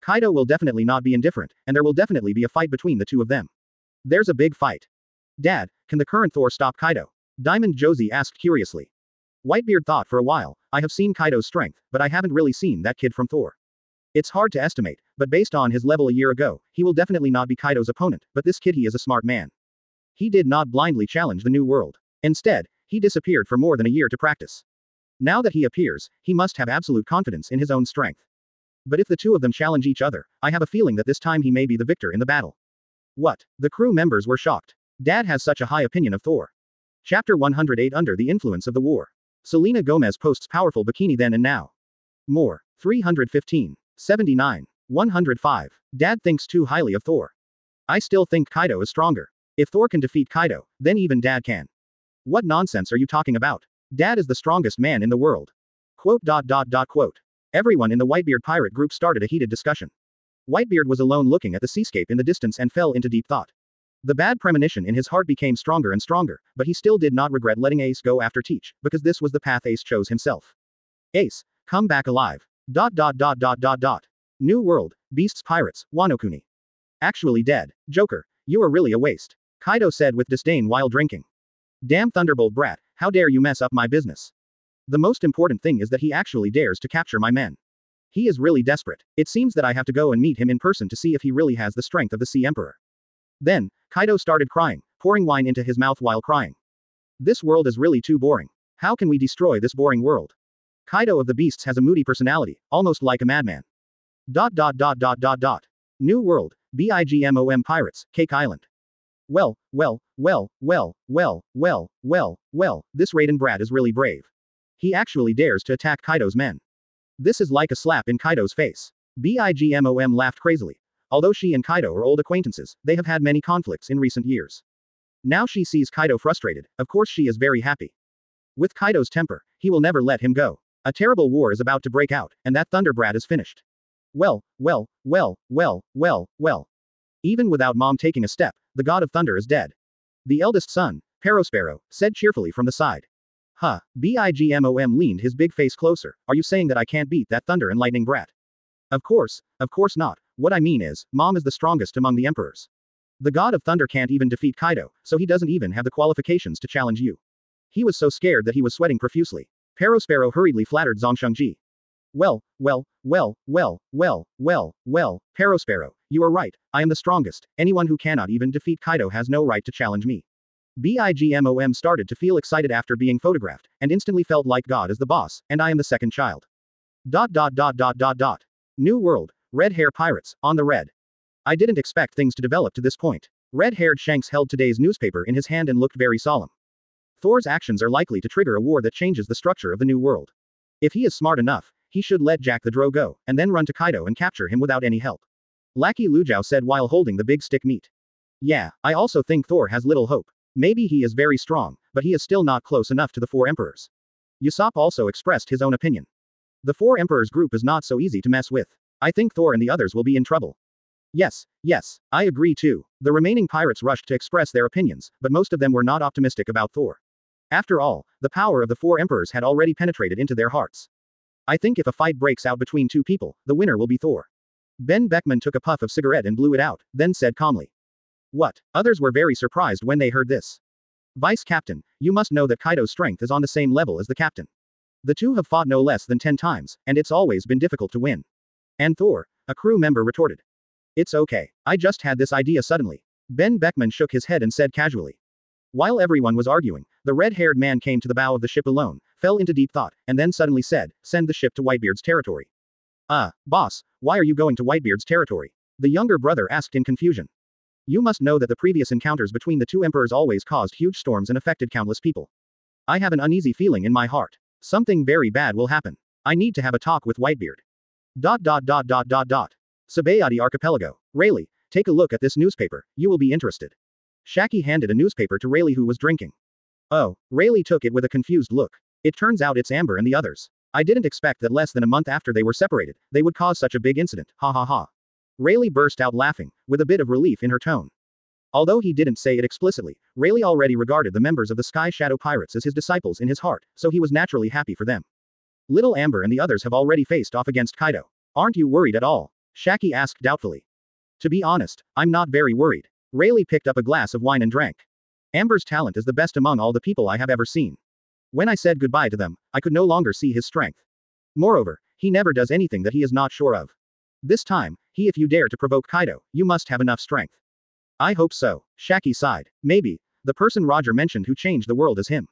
Kaido will definitely not be indifferent, and there will definitely be a fight between the two of them. There's a big fight. Dad, can the current Thor stop Kaido? Diamond Josie asked curiously. Whitebeard thought for a while, I have seen Kaido's strength, but I haven't really seen that kid from Thor. It's hard to estimate, but based on his level a year ago, he will definitely not be Kaido's opponent, but this kid he is a smart man. He did not blindly challenge the New World. Instead, he disappeared for more than a year to practice. Now that he appears, he must have absolute confidence in his own strength. But if the two of them challenge each other, I have a feeling that this time he may be the victor in the battle. What? The crew members were shocked. Dad has such a high opinion of Thor. Chapter 108 Under the Influence of the War. Selena Gomez posts powerful bikini then and now. More. 315. 79. 105. Dad thinks too highly of Thor. I still think Kaido is stronger. If Thor can defeat Kaido, then even Dad can. What nonsense are you talking about? Dad is the strongest man in the world. Quote. Everyone in the Whitebeard pirate group started a heated discussion. Whitebeard was alone looking at the seascape in the distance and fell into deep thought. The bad premonition in his heart became stronger and stronger, but he still did not regret letting Ace go after Teach, because this was the path Ace chose himself. Ace, come back alive. New World, Beasts Pirates, Wano-kuni. Actually dead. Joker, you are really a waste. Kaido said with disdain while drinking. Damn Thunderbolt brat, how dare you mess up my business. The most important thing is that he actually dares to capture my men. He is really desperate. It seems that I have to go and meet him in person to see if he really has the strength of the Sea Emperor. Then, Kaido started crying, pouring wine into his mouth while crying. This world is really too boring. How can we destroy this boring world? Kaido of the Beasts has a moody personality, almost like a madman. New World, BIGMOM Pirates, Cake Island. Well, this Raiden brat is really brave. He actually dares to attack Kaido's men. This is like a slap in Kaido's face. BIGMOM laughed crazily. Although she and Kaido are old acquaintances, they have had many conflicts in recent years. Now she sees Kaido frustrated, of course she is very happy. With Kaido's temper, he will never let him go. A terrible war is about to break out, and that Thunder brat is finished. Well. Even without Mom taking a step, the God of Thunder is dead. The eldest son, Perospero, said cheerfully from the side. Huh, BIGMOM leaned his big face closer, are you saying that I can't beat that Thunder and Lightning brat? Of course not, what I mean is, Mom is the strongest among the emperors. The God of Thunder can't even defeat Kaido, so he doesn't even have the qualifications to challenge you. He was so scared that he was sweating profusely. Perospero hurriedly flattered Zhongshengji. Well, Perospero, you are right, I am the strongest, anyone who cannot even defeat Kaido has no right to challenge me. BIGMOM started to feel excited after being photographed, and instantly felt like God is the boss, and I am the second child. New World, Red Hair Pirates, on the red. I didn't expect things to develop to this point. Red-haired Shanks held today's newspaper in his hand and looked very solemn. Thor's actions are likely to trigger a war that changes the structure of the new world. If he is smart enough, he should let Jack the Drow go, and then run to Kaido and capture him without any help. Lackey Lujiao said while holding the big stick meat. Yeah, I also think Thor has little hope. Maybe he is very strong, but he is still not close enough to the four emperors. Usopp also expressed his own opinion. The four emperors group is not so easy to mess with. I think Thor and the others will be in trouble. Yes, yes, I agree too. The remaining pirates rushed to express their opinions, but most of them were not optimistic about Thor. After all, the power of the four emperors had already penetrated into their hearts. I think if a fight breaks out between two people, the winner will be Thor. Ben Beckman took a puff of cigarette and blew it out, then said calmly. What? Others were very surprised when they heard this. Vice Captain, you must know that Kaido's strength is on the same level as the captain. The two have fought no less than 10 times, and it's always been difficult to win. And Thor, a crew member retorted. It's okay. I just had this idea suddenly. Ben Beckman shook his head and said casually. While everyone was arguing, the red-haired man came to the bow of the ship alone, fell into deep thought, and then suddenly said, send the ship to Whitebeard's territory. Boss, why are you going to Whitebeard's territory? The younger brother asked in confusion. You must know that the previous encounters between the two emperors always caused huge storms and affected countless people. I have an uneasy feeling in my heart. Something very bad will happen. I need to have a talk with Whitebeard. Sabayati Archipelago. Rayleigh, take a look at this newspaper, you will be interested. Shaki handed a newspaper to Rayleigh who was drinking. Oh, Rayleigh took it with a confused look. It turns out it's Amber and the others. I didn't expect that less than a month after they were separated, they would cause such a big incident, ha ha ha. Rayleigh burst out laughing, with a bit of relief in her tone. Although he didn't say it explicitly, Rayleigh already regarded the members of the Sky Shadow Pirates as his disciples in his heart, so he was naturally happy for them. Little Amber and the others have already faced off against Kaido. Aren't you worried at all? Shaki asked doubtfully. To be honest, I'm not very worried. Rayleigh picked up a glass of wine and drank. Amber's talent is the best among all the people I have ever seen. When I said goodbye to them, I could no longer see his strength. Moreover, he never does anything that he is not sure of. This time, if you dare to provoke Kaido, you must have enough strength. I hope so, Shaki sighed. Maybe, the person Roger mentioned who changed the world is him.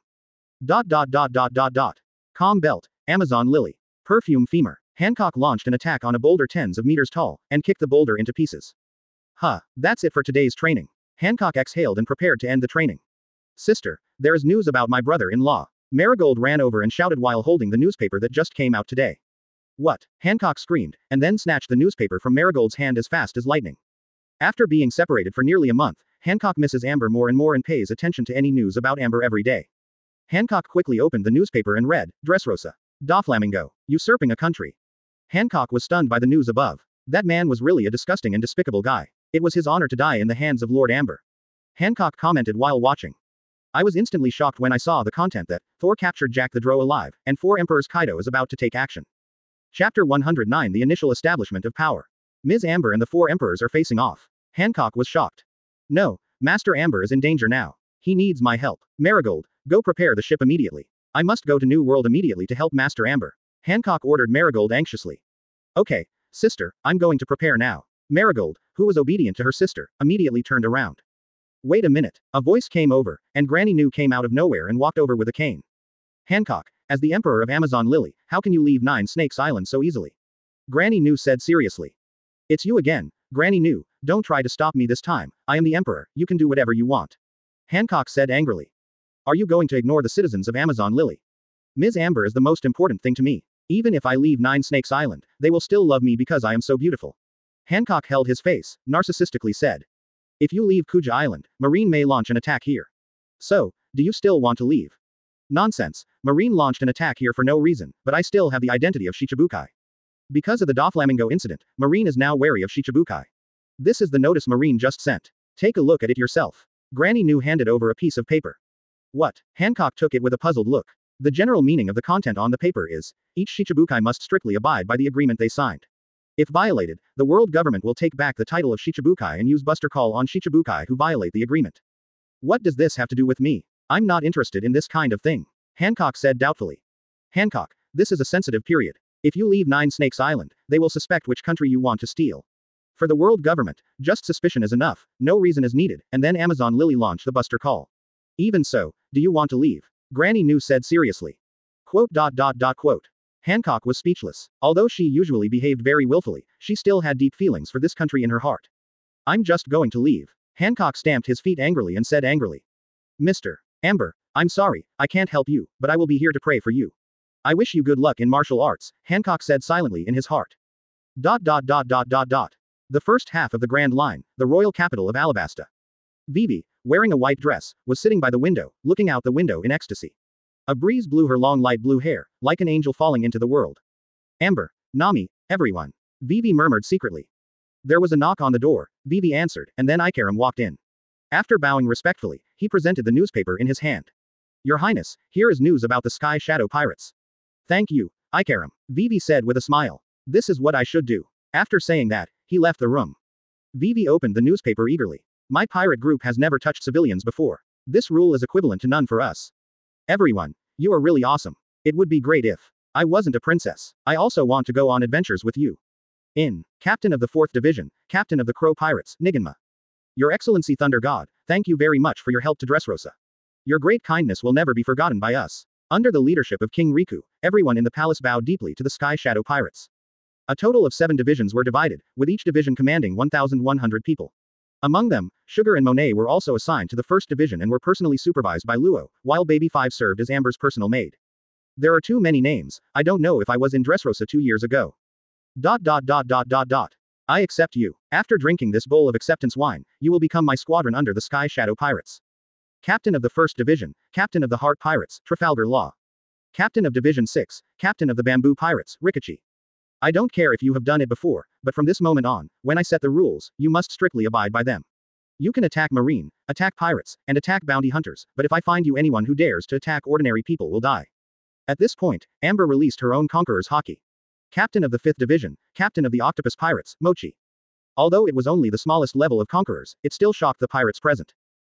Calm belt, Amazon lily. Perfume femur. Hancock launched an attack on a boulder tens of meters tall, and kicked the boulder into pieces. That's it for today's training. Hancock exhaled and prepared to end the training. Sister, there is news about my brother-in-law. Marigold ran over and shouted while holding the newspaper that just came out today. What? Hancock screamed, and then snatched the newspaper from Marigold's hand as fast as lightning. After being separated for nearly a month, Hancock misses Amber more and more and pays attention to any news about Amber every day. Hancock quickly opened the newspaper and read, Dressrosa. Doflamingo. Usurping a country. Hancock was stunned by the news above. That man was really a disgusting and despicable guy. It was his honor to die in the hands of Lord Amber. Hancock commented while watching. I was instantly shocked when I saw the content that Thor captured Jack the Drow alive, and 4 Emperors Kaido is about to take action. Chapter 109 The Initial Establishment of Power. Ms. Amber and the 4 Emperors are facing off. Hancock was shocked. No, Master Amber is in danger now. He needs my help. Marigold, go prepare the ship immediately. I must go to New World immediately to help Master Amber. Hancock ordered Marigold anxiously. Okay, sister, I'm going to prepare now. Marigold, who was obedient to her sister, immediately turned around. Wait a minute. A voice came over, and Granny Nu came out of nowhere and walked over with a cane. Hancock, as the Emperor of Amazon Lily, how can you leave 9 Snakes Island so easily? Granny Nu said seriously. It's you again, Granny Nu, don't try to stop me this time, I am the Emperor, you can do whatever you want. Hancock said angrily. Are you going to ignore the citizens of Amazon Lily? Ms. Amber is the most important thing to me. Even if I leave 9 Snakes Island, they will still love me because I am so beautiful. Hancock held his face, narcissistically said. If you leave Kuja Island, Marine may launch an attack here. So, do you still want to leave? Nonsense, Marine launched an attack here for no reason, but I still have the identity of Shichibukai. Because of the Doflamingo incident, Marine is now wary of Shichibukai. This is the notice Marine just sent. Take a look at it yourself. Granny Nu handed over a piece of paper. What? Hancock took it with a puzzled look. The general meaning of the content on the paper is, each Shichibukai must strictly abide by the agreement they signed. If violated, the world government will take back the title of Shichibukai and use Buster Call on Shichibukai who violate the agreement. What does this have to do with me? I'm not interested in this kind of thing. Hancock said doubtfully. Hancock, this is a sensitive period. If you leave 9 Snakes Island, they will suspect which country you want to steal. For the world government, just suspicion is enough, no reason is needed, and then Amazon Lily launched the Buster Call. Even so, do you want to leave? Granny Nu said seriously. Quote. Hancock was speechless. Although she usually behaved very willfully, she still had deep feelings for this country in her heart. I'm just going to leave. Hancock stamped his feet angrily and said angrily. Mr. Amber, I'm sorry, I can't help you, but I will be here to pray for you. I wish you good luck in martial arts, Hancock said silently in his heart. The first half of the Grand Line, the royal capital of Alabasta. Vivi, wearing a white dress, was sitting by the window, looking out the window in ecstasy. A breeze blew her long light blue hair, like an angel falling into the world. Amber, Nami, everyone. Vivi murmured secretly. There was a knock on the door, Vivi answered, and then Ikaram walked in. After bowing respectfully, he presented the newspaper in his hand. Your Highness, here is news about the Sky Shadow Pirates. Thank you, Ikaram, Vivi said with a smile. This is what I should do. After saying that, he left the room. Vivi opened the newspaper eagerly. My pirate group has never touched civilians before. This rule is equivalent to none for us. Everyone, you are really awesome. It would be great if I wasn't a princess. I also want to go on adventures with you. Captain of the 4th Division, Captain of the Crow Pirates, Niganma. Your Excellency Thunder God, thank you very much for your help to Dressrosa. Your great kindness will never be forgotten by us. Under the leadership of King Riku, everyone in the palace bowed deeply to the Sky Shadow Pirates. A total of 7 divisions were divided, with each division commanding 1,100 people. Among them, Sugar and Monet were also assigned to the 1st Division and were personally supervised by Luo, while Baby 5 served as Amber's personal maid. There are too many names, I don't know if I was in Dressrosa 2 years ago. I accept you. After drinking this bowl of acceptance wine, you will become my squadron under the Sky Shadow Pirates. Captain of the 1st Division, Captain of the Heart Pirates, Trafalgar Law. Captain of Division 6, Captain of the Bamboo Pirates, Rikachi. I don't care if you have done it before, but from this moment on, when I set the rules, you must strictly abide by them. You can attack marine, attack pirates, and attack bounty hunters, but if I find you anyone who dares to attack ordinary people will die. At this point, Amber released her own conquerors Haki. Captain of the 5th Division, Captain of the Octopus Pirates, Mochi. Although it was only the smallest level of conquerors, it still shocked the pirates present.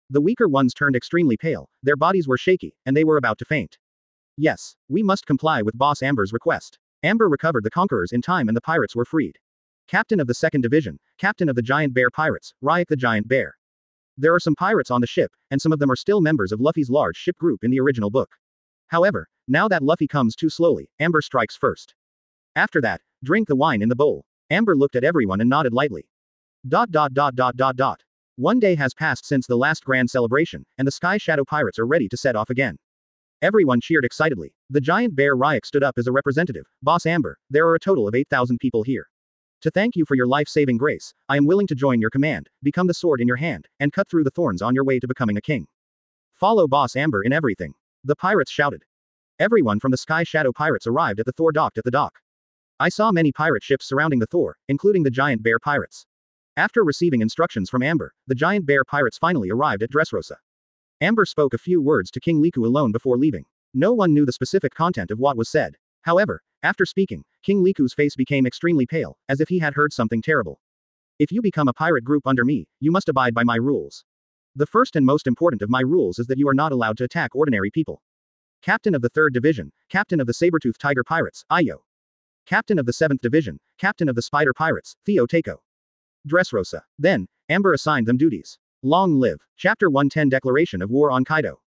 The weaker ones turned extremely pale, their bodies were shaky, and they were about to faint. Yes, we must comply with Boss Amber's request. Amber recovered the conquerors in time and the pirates were freed. Captain of the 2nd Division, Captain of the Giant Bear Pirates, Ryak the Giant Bear. There are some pirates on the ship, and some of them are still members of Luffy's large ship group in the original book. However, now that Luffy comes too slowly, Amber strikes first. After that, drink the wine in the bowl. Amber looked at everyone and nodded lightly. One day has passed since the last grand celebration, and the Sky Shadow Pirates are ready to set off again. Everyone cheered excitedly. The giant bear Ryak stood up as a representative. Boss Amber, there are a total of 8,000 people here. To thank you for your life-saving grace, I am willing to join your command, become the sword in your hand, and cut through the thorns on your way to becoming a king. Follow Boss Amber in everything. The pirates shouted. Everyone from the Sky Shadow Pirates arrived at the Thor docked at the dock. I saw many pirate ships surrounding the Thor, including the giant bear pirates. After receiving instructions from Amber, the giant bear pirates finally arrived at Dressrosa. Amber spoke a few words to King Liku alone before leaving. No one knew the specific content of what was said. However, after speaking, King Liku's face became extremely pale, as if he had heard something terrible. If you become a pirate group under me, you must abide by my rules. The first and most important of my rules is that you are not allowed to attack ordinary people. Captain of the 3rd Division, Captain of the Sabertooth Tiger Pirates, Ayo. Captain of the 7th Division, Captain of the Spider Pirates, Theo Takeo. Dressrosa. Then, Amber assigned them duties. Long live. Chapter 110 Declaration of War on Kaido.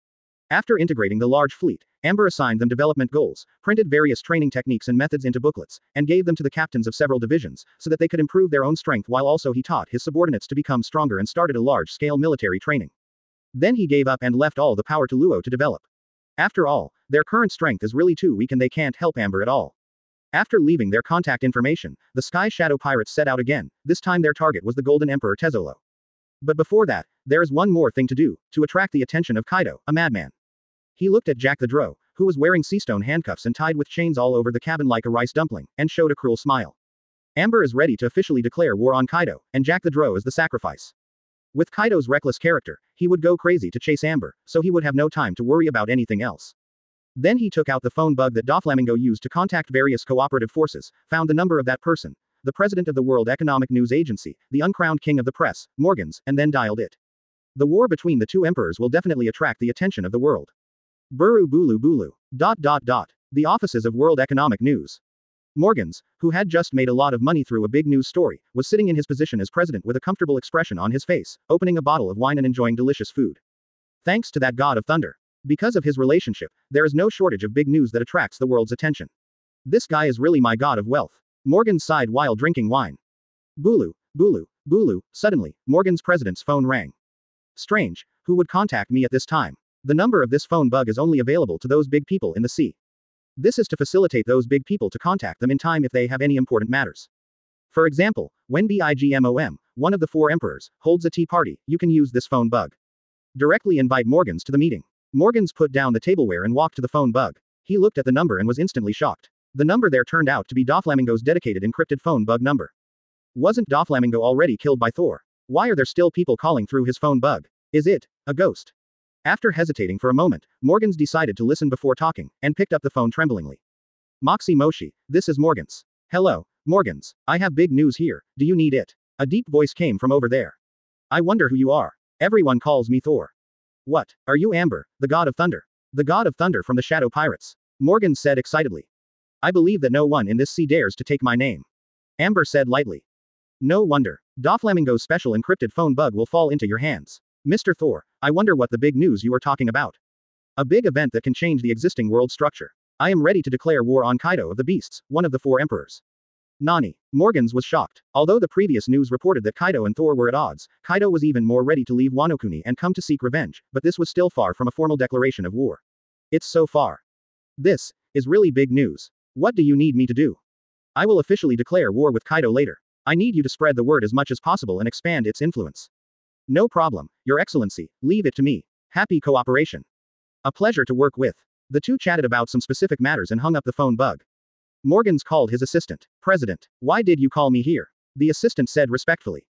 After integrating the large fleet, Amber assigned them development goals, printed various training techniques and methods into booklets, and gave them to the captains of several divisions, so that they could improve their own strength while also he taught his subordinates to become stronger and started a large-scale military training. Then he gave up and left all the power to Luo to develop. After all, their current strength is really too weak and they can't help Amber at all. After leaving their contact information, the Sky Shadow Pirates set out again. This time their target was the Golden Emperor Tezzolo. But before that, there is one more thing to do, to attract the attention of Kaido, a madman. He looked at Jack the Drow, who was wearing seastone handcuffs and tied with chains all over the cabin like a rice dumpling, and showed a cruel smile. Amber is ready to officially declare war on Kaido, and Jack the Drow is the sacrifice. With Kaido's reckless character, he would go crazy to chase Amber, so he would have no time to worry about anything else. Then he took out the phone bug that Doflamingo used to contact various cooperative forces, found the number of that person, the president of the World Economic News Agency, the uncrowned king of the press, Morgans, and then dialed it. The war between the two emperors will definitely attract the attention of the world. Buru Bulu Bulu. The offices of World Economic News. Morgans, who had just made a lot of money through a big news story, was sitting in his position as president with a comfortable expression on his face, opening a bottle of wine and enjoying delicious food. Thanks to that god of thunder. Because of his relationship, there is no shortage of big news that attracts the world's attention. This guy is really my god of wealth. Morgan sighed while drinking wine. Bulu, Bulu, Bulu. Suddenly, Morgan's president's phone rang. Strange, who would contact me at this time? The number of this phone bug is only available to those big people in the sea. This is to facilitate those big people to contact them in time if they have any important matters. For example, when Bigmom, one of the 4 emperors, holds a tea party, you can use this phone bug. Directly invite Morgans to the meeting. Morgans put down the tableware and walked to the phone bug. He looked at the number and was instantly shocked. The number there turned out to be Doflamingo's dedicated encrypted phone bug number. Wasn't Doflamingo already killed by Thor? Why are there still people calling through his phone bug? Is it a ghost? After hesitating for a moment, Morgans decided to listen before talking, and picked up the phone tremblingly. Moxie Moshi, this is Morgans. Hello, Morgans. I have big news here, do you need it? A deep voice came from over there. I wonder who you are. Everyone calls me Thor. What, are you Amber, the god of thunder? The god of thunder from the Shadow Pirates? Morgans said excitedly. I believe that no one in this sea dares to take my name. Amber said lightly. No wonder. Doflamingo's special encrypted phone bug will fall into your hands. Mr. Thor, I wonder what the big news you are talking about. A big event that can change the existing world structure. I am ready to declare war on Kaido of the Beasts, one of the 4 emperors. Nani. Morgans was shocked. Although the previous news reported that Kaido and Thor were at odds, Kaido was even more ready to leave Wano Kuni and come to seek revenge, but this was still far from a formal declaration of war. It's so far. This is really big news. What do you need me to do? I will officially declare war with Kaido later. I need you to spread the word as much as possible and expand its influence. No problem, Your Excellency, leave it to me. Happy cooperation. A pleasure to work with. The two chatted about some specific matters and hung up the phone bug. Morgans called his assistant. President, why did you call me here? The assistant said respectfully.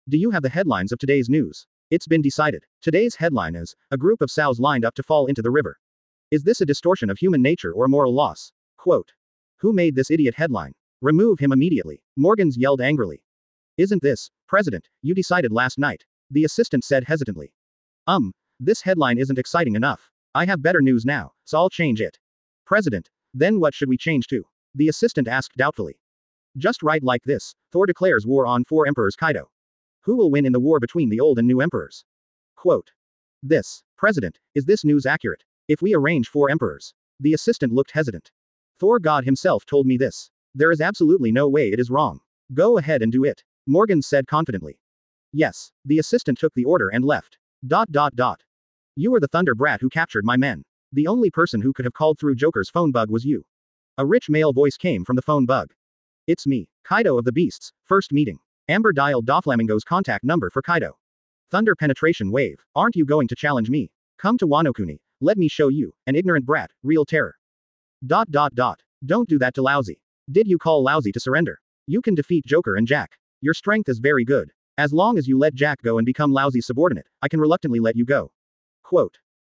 Do you have the headlines of today's news? It's been decided. Today's headline is, a group of sows lined up to fall into the river. Is this a distortion of human nature or a moral loss? Quote. Who made this idiot headline? Remove him immediately. Morgans yelled angrily. Isn't this, President, you decided last night? The assistant said hesitantly. This headline isn't exciting enough. I have better news now, so I'll change it. President, then what should we change to? The assistant asked doubtfully. Just write like this, Thor declares war on 4 emperors Kaido. Who will win in the war between the old and new emperors? Quote. This, President, is this news accurate? If we arrange 4 emperors. The assistant looked hesitant. Thor God himself told me this. There is absolutely no way it is wrong. Go ahead and do it. Morgans said confidently. Yes. The assistant took the order and left. ... You are the thunder brat who captured my men. The only person who could have called through Joker's phone bug was you. A rich male voice came from the phone bug. It's me, Kaido of the Beasts, first meeting. Amber dialed Doflamingo's contact number for Kaido. Thunder penetration wave, aren't you going to challenge me? Come to Wano Kuni, let me show you, an ignorant brat, real terror. ... Don't do that to Lousy. Did you call Lousy to surrender? You can defeat Joker and Jack. Your strength is very good. As long as you let Jack go and become Lousy's subordinate, I can reluctantly let you go. Quote.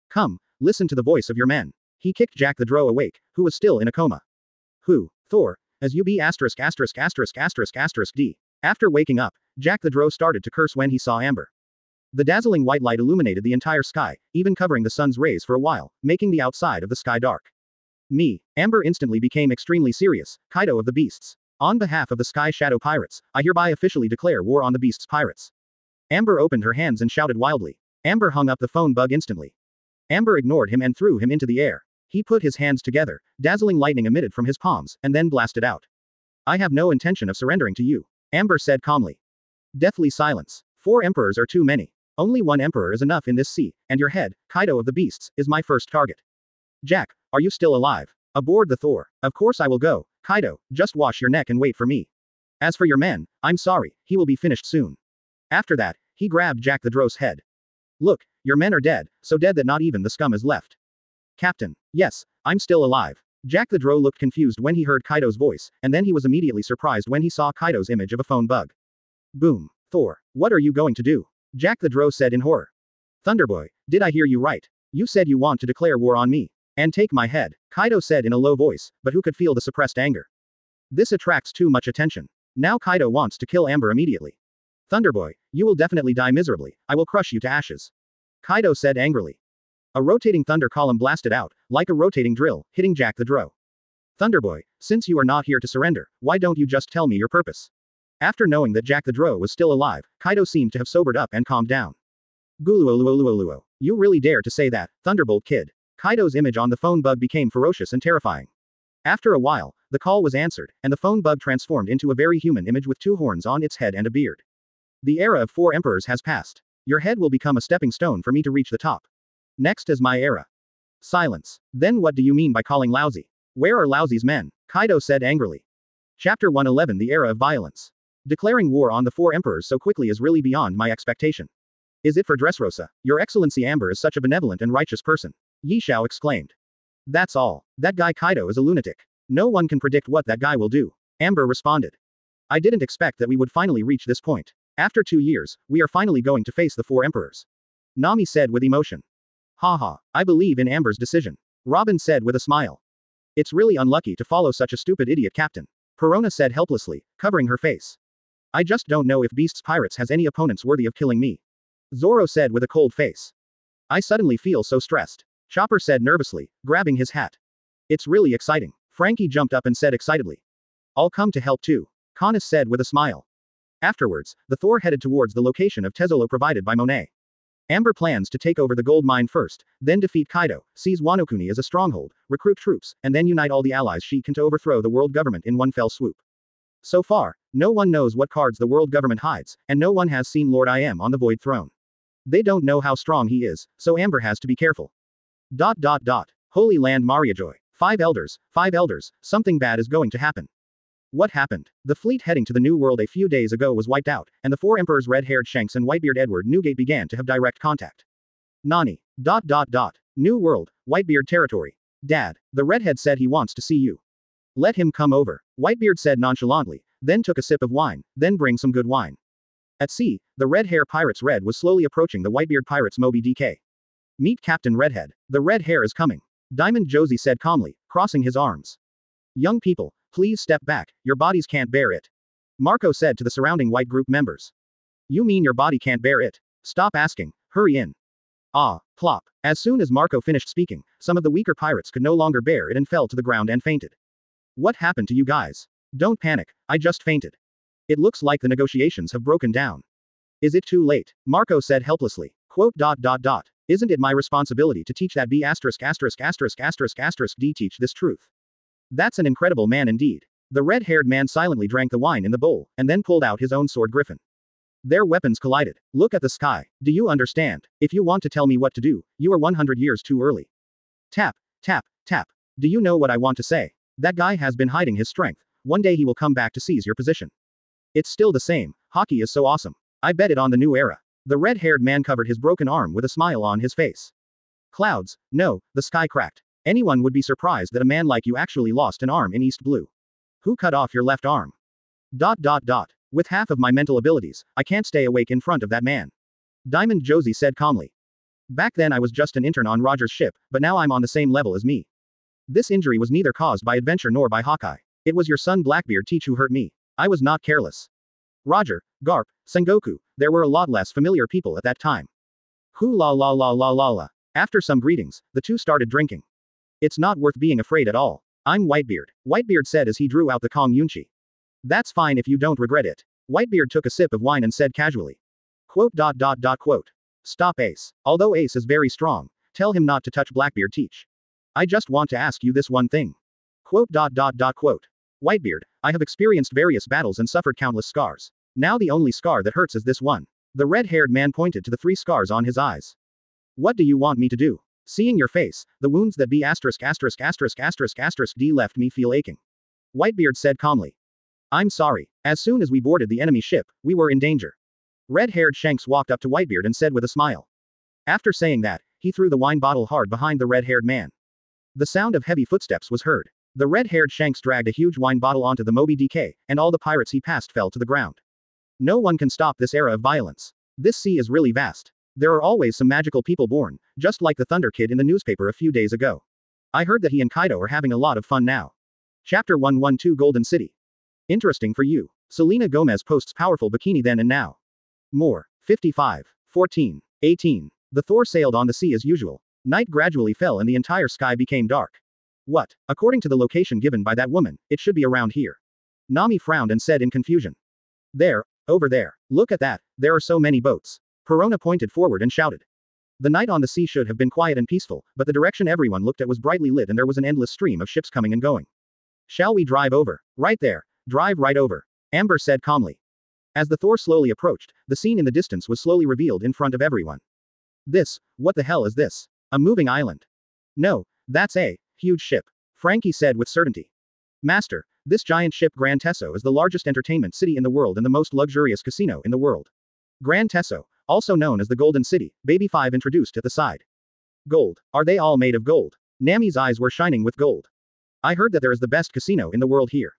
Come, listen to the voice of your men. He kicked Jack the Drow awake, who was still in a coma. Who? Thor, as you be ***************. After waking up, Jack the Drow started to curse when he saw Amber. The dazzling white light illuminated the entire sky, even covering the sun's rays for a while, making the outside of the sky dark. Me. Amber instantly became extremely serious, Kaido of the Beasts. On behalf of the Sky Shadow Pirates, I hereby officially declare war on the Beasts Pirates. Amber opened her hands and shouted wildly. Amber hung up the phone bug instantly. Amber ignored him and threw him into the air. He put his hands together, dazzling lightning emitted from his palms, and then blasted out. I have no intention of surrendering to you, Amber said calmly. Deathly silence. 4 emperors are too many. Only 1 emperor is enough in this sea, and your head, Kaido of the Beasts, is my first target. Jack, are you still alive? Aboard the Thor. Of course I will go, Kaido, just wash your neck and wait for me. As for your men, I'm sorry, he will be finished soon. After that, he grabbed Jack the Drow's head. Look, your men are dead, so dead that not even the scum is left. Captain, yes, I'm still alive. Jack the Drow looked confused when he heard Kaido's voice, and then he was immediately surprised when he saw Kaido's image of a phone bug. Boom. Thor, what are you going to do? Jack the Drow said in horror. Thunderboy, did I hear you right? You said you want to declare war on me. And take my head, Kaido said in a low voice, but who could feel the suppressed anger? This attracts too much attention. Now Kaido wants to kill Amber immediately. Thunderboy, you will definitely die miserably, I will crush you to ashes. Kaido said angrily. A rotating thunder column blasted out, like a rotating drill, hitting Jack the Drow. Thunderboy, since you are not here to surrender, why don't you just tell me your purpose? After knowing that Jack the Drow was still alive, Kaido seemed to have sobered up and calmed down. Guluoluoluoluo. You really dare to say that, Thunderbolt kid. Kaido's image on the phone bug became ferocious and terrifying. After a while, the call was answered, and the phone bug transformed into a very human image with 2 horns on its head and a beard. The era of 4 emperors has passed. Your head will become a stepping stone for me to reach the top. Next is my era. Silence. Then what do you mean by calling Lousy? Where are Lousy's men? Kaido said angrily. Chapter 111 The Era of Violence. Declaring war on the 4 emperors so quickly is really beyond my expectation. Is it for Dressrosa? Your Excellency Amber is such a benevolent and righteous person. Yishao exclaimed. That's all. That guy Kaido is a lunatic. No one can predict what that guy will do. Amber responded. I didn't expect that we would finally reach this point. After 2 years, we are finally going to face the 4 emperors. Nami said with emotion. Haha, I believe in Amber's decision. Robin said with a smile. It's really unlucky to follow such a stupid idiot captain. Perona said helplessly, covering her face. I just don't know if Beast's Pirates has any opponents worthy of killing me. Zoro said with a cold face. I suddenly feel so stressed. Chopper said nervously, grabbing his hat. It's really exciting. Frankie jumped up and said excitedly. I'll come to help too. Canis said with a smile. Afterwards, the Thor headed towards the location of Tezzolo provided by Monet. Amber plans to take over the gold mine first, then defeat Kaido, seize Wano Kuni as a stronghold, recruit troops, and then unite all the allies she can to overthrow the world government in one fell swoop. So far, no one knows what cards the world government hides, and no one has seen Lord I Am on the Void Throne. They don't know how strong he is, so Amber has to be careful. Holy Land Mariajoy. 5 elders, something bad is going to happen. What happened? The fleet heading to the New World a few days ago was wiped out, and the 4 emperors red-haired Shanks and Whitebeard Edward Newgate began to have direct contact. Nani. New World, Whitebeard territory. Dad, the redhead said he wants to see you. Let him come over, Whitebeard said nonchalantly, then took a sip of wine, then bring some good wine. At sea, the red hair pirate's Red was slowly approaching the Whitebeard pirate's Moby DK. Meet Captain Redhead. The red hair is coming. Diamond Josie said calmly, crossing his arms. Young people, please step back, your bodies can't bear it. Marco said to the surrounding white group members. You mean your body can't bear it? Stop asking, hurry in. Ah, plop. As soon as Marco finished speaking, some of the weaker pirates could no longer bear it and fell to the ground and fainted. What happened to you guys? Don't panic, I just fainted. It looks like the negotiations have broken down. Is it too late? Marco said helplessly. Isn't it my responsibility to teach that B************ D teach this truth? That's an incredible man indeed. The red-haired man silently drank the wine in the bowl, and then pulled out his own sword griffin. Their weapons collided. Look at the sky. Do you understand? If you want to tell me what to do, you are 100 years too early. Tap. Do you know what I want to say? That guy has been hiding his strength. One day he will come back to seize your position. It's still the same. Haki is so awesome. I bet it on the new era. The red-haired man covered his broken arm with a smile on his face. Clouds, no, the sky cracked. Anyone would be surprised that a man like you actually lost an arm in East Blue. Who cut off your left arm? With half of my mental abilities, I can't stay awake in front of that man. Diamond Josie said calmly. Back then I was just an intern on Roger's ship, but now I'm on the same level as me. This injury was neither caused by adventure nor by Hawkeye. It was your son Blackbeard Teach who hurt me. I was not careless. Roger, Garp, Sengoku, there were a lot less familiar people at that time. La. After some greetings, the two started drinking. It's not worth being afraid at all. I'm Whitebeard, Whitebeard said as he drew out the Kong Yunchi. That's fine if you don't regret it. Whitebeard took a sip of wine and said casually. Stop Ace. Although Ace is very strong, tell him not to touch Blackbeard Teach. I just want to ask you this one thing. Whitebeard, I have experienced various battles and suffered countless scars. Now the only scar that hurts is this one. The red-haired man pointed to the 3 scars on his eyes. What do you want me to do? Seeing your face, the wounds that B********** D left me feel aching. Whitebeard said calmly. I'm sorry. As soon as we boarded the enemy ship, we were in danger. Red-haired Shanks walked up to Whitebeard and said with a smile. After saying that, he threw the wine bottle hard behind the red-haired man. The sound of heavy footsteps was heard. The red-haired Shanks dragged a huge wine bottle onto the Moby DK, and all the pirates he passed fell to the ground. No one can stop this era of violence. This sea is really vast. There are always some magical people born, just like the Thunder Kid in the newspaper a few days ago. I heard that he and Kaido are having a lot of fun now. Chapter 112 Golden City. Interesting for you. Selena Gomez posts powerful bikini then and now. More. 55. 14. 18. The Thor sailed on the sea as usual. Night gradually fell and the entire sky became dark. What? According to the location given by that woman, it should be around here. Nami frowned and said in confusion. There, over there. Look at that, there are so many boats. Perona pointed forward and shouted. The night on the sea should have been quiet and peaceful, but the direction everyone looked at was brightly lit and there was an endless stream of ships coming and going. Shall we drive over? Right there. Drive right over. Amber said calmly. As the Thor slowly approached, the scene in the distance was slowly revealed in front of everyone. What the hell is this? A moving island. No, that's a huge ship. Frankie said with certainty. Master, this giant ship Gran Teso is the largest entertainment city in the world and the most luxurious casino in the world. Gran Teso, also known as the Golden City, Baby 5 introduced at the side. Gold. Are they all made of gold? Nami's eyes were shining with gold. I heard that there is the best casino in the world here.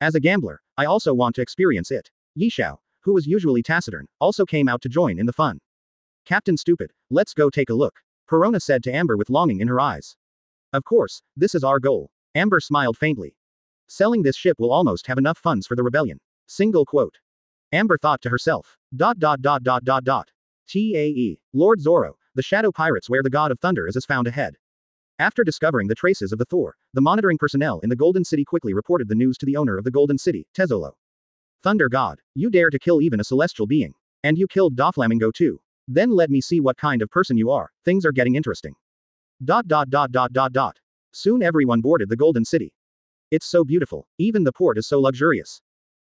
As a gambler, I also want to experience it. Yishao, who was usually taciturn, also came out to join in the fun. Captain Stupid, let's go take a look. Perona said to Amber with longing in her eyes. Of course, this is our goal. Amber smiled faintly. Selling this ship will almost have enough funds for the rebellion. Single quote. Amber thought to herself. TAE. Lord Zoro, the Shadow Pirates where the God of Thunder is found ahead. After discovering the traces of the Thor, the monitoring personnel in the Golden City quickly reported the news to the owner of the Golden City, Tezzolo. Thunder God, you dare to kill even a celestial being. And you killed Doflamingo too. Then let me see what kind of person you are, things are getting interesting. Soon everyone boarded the Golden City. It's so beautiful, even the port is so luxurious.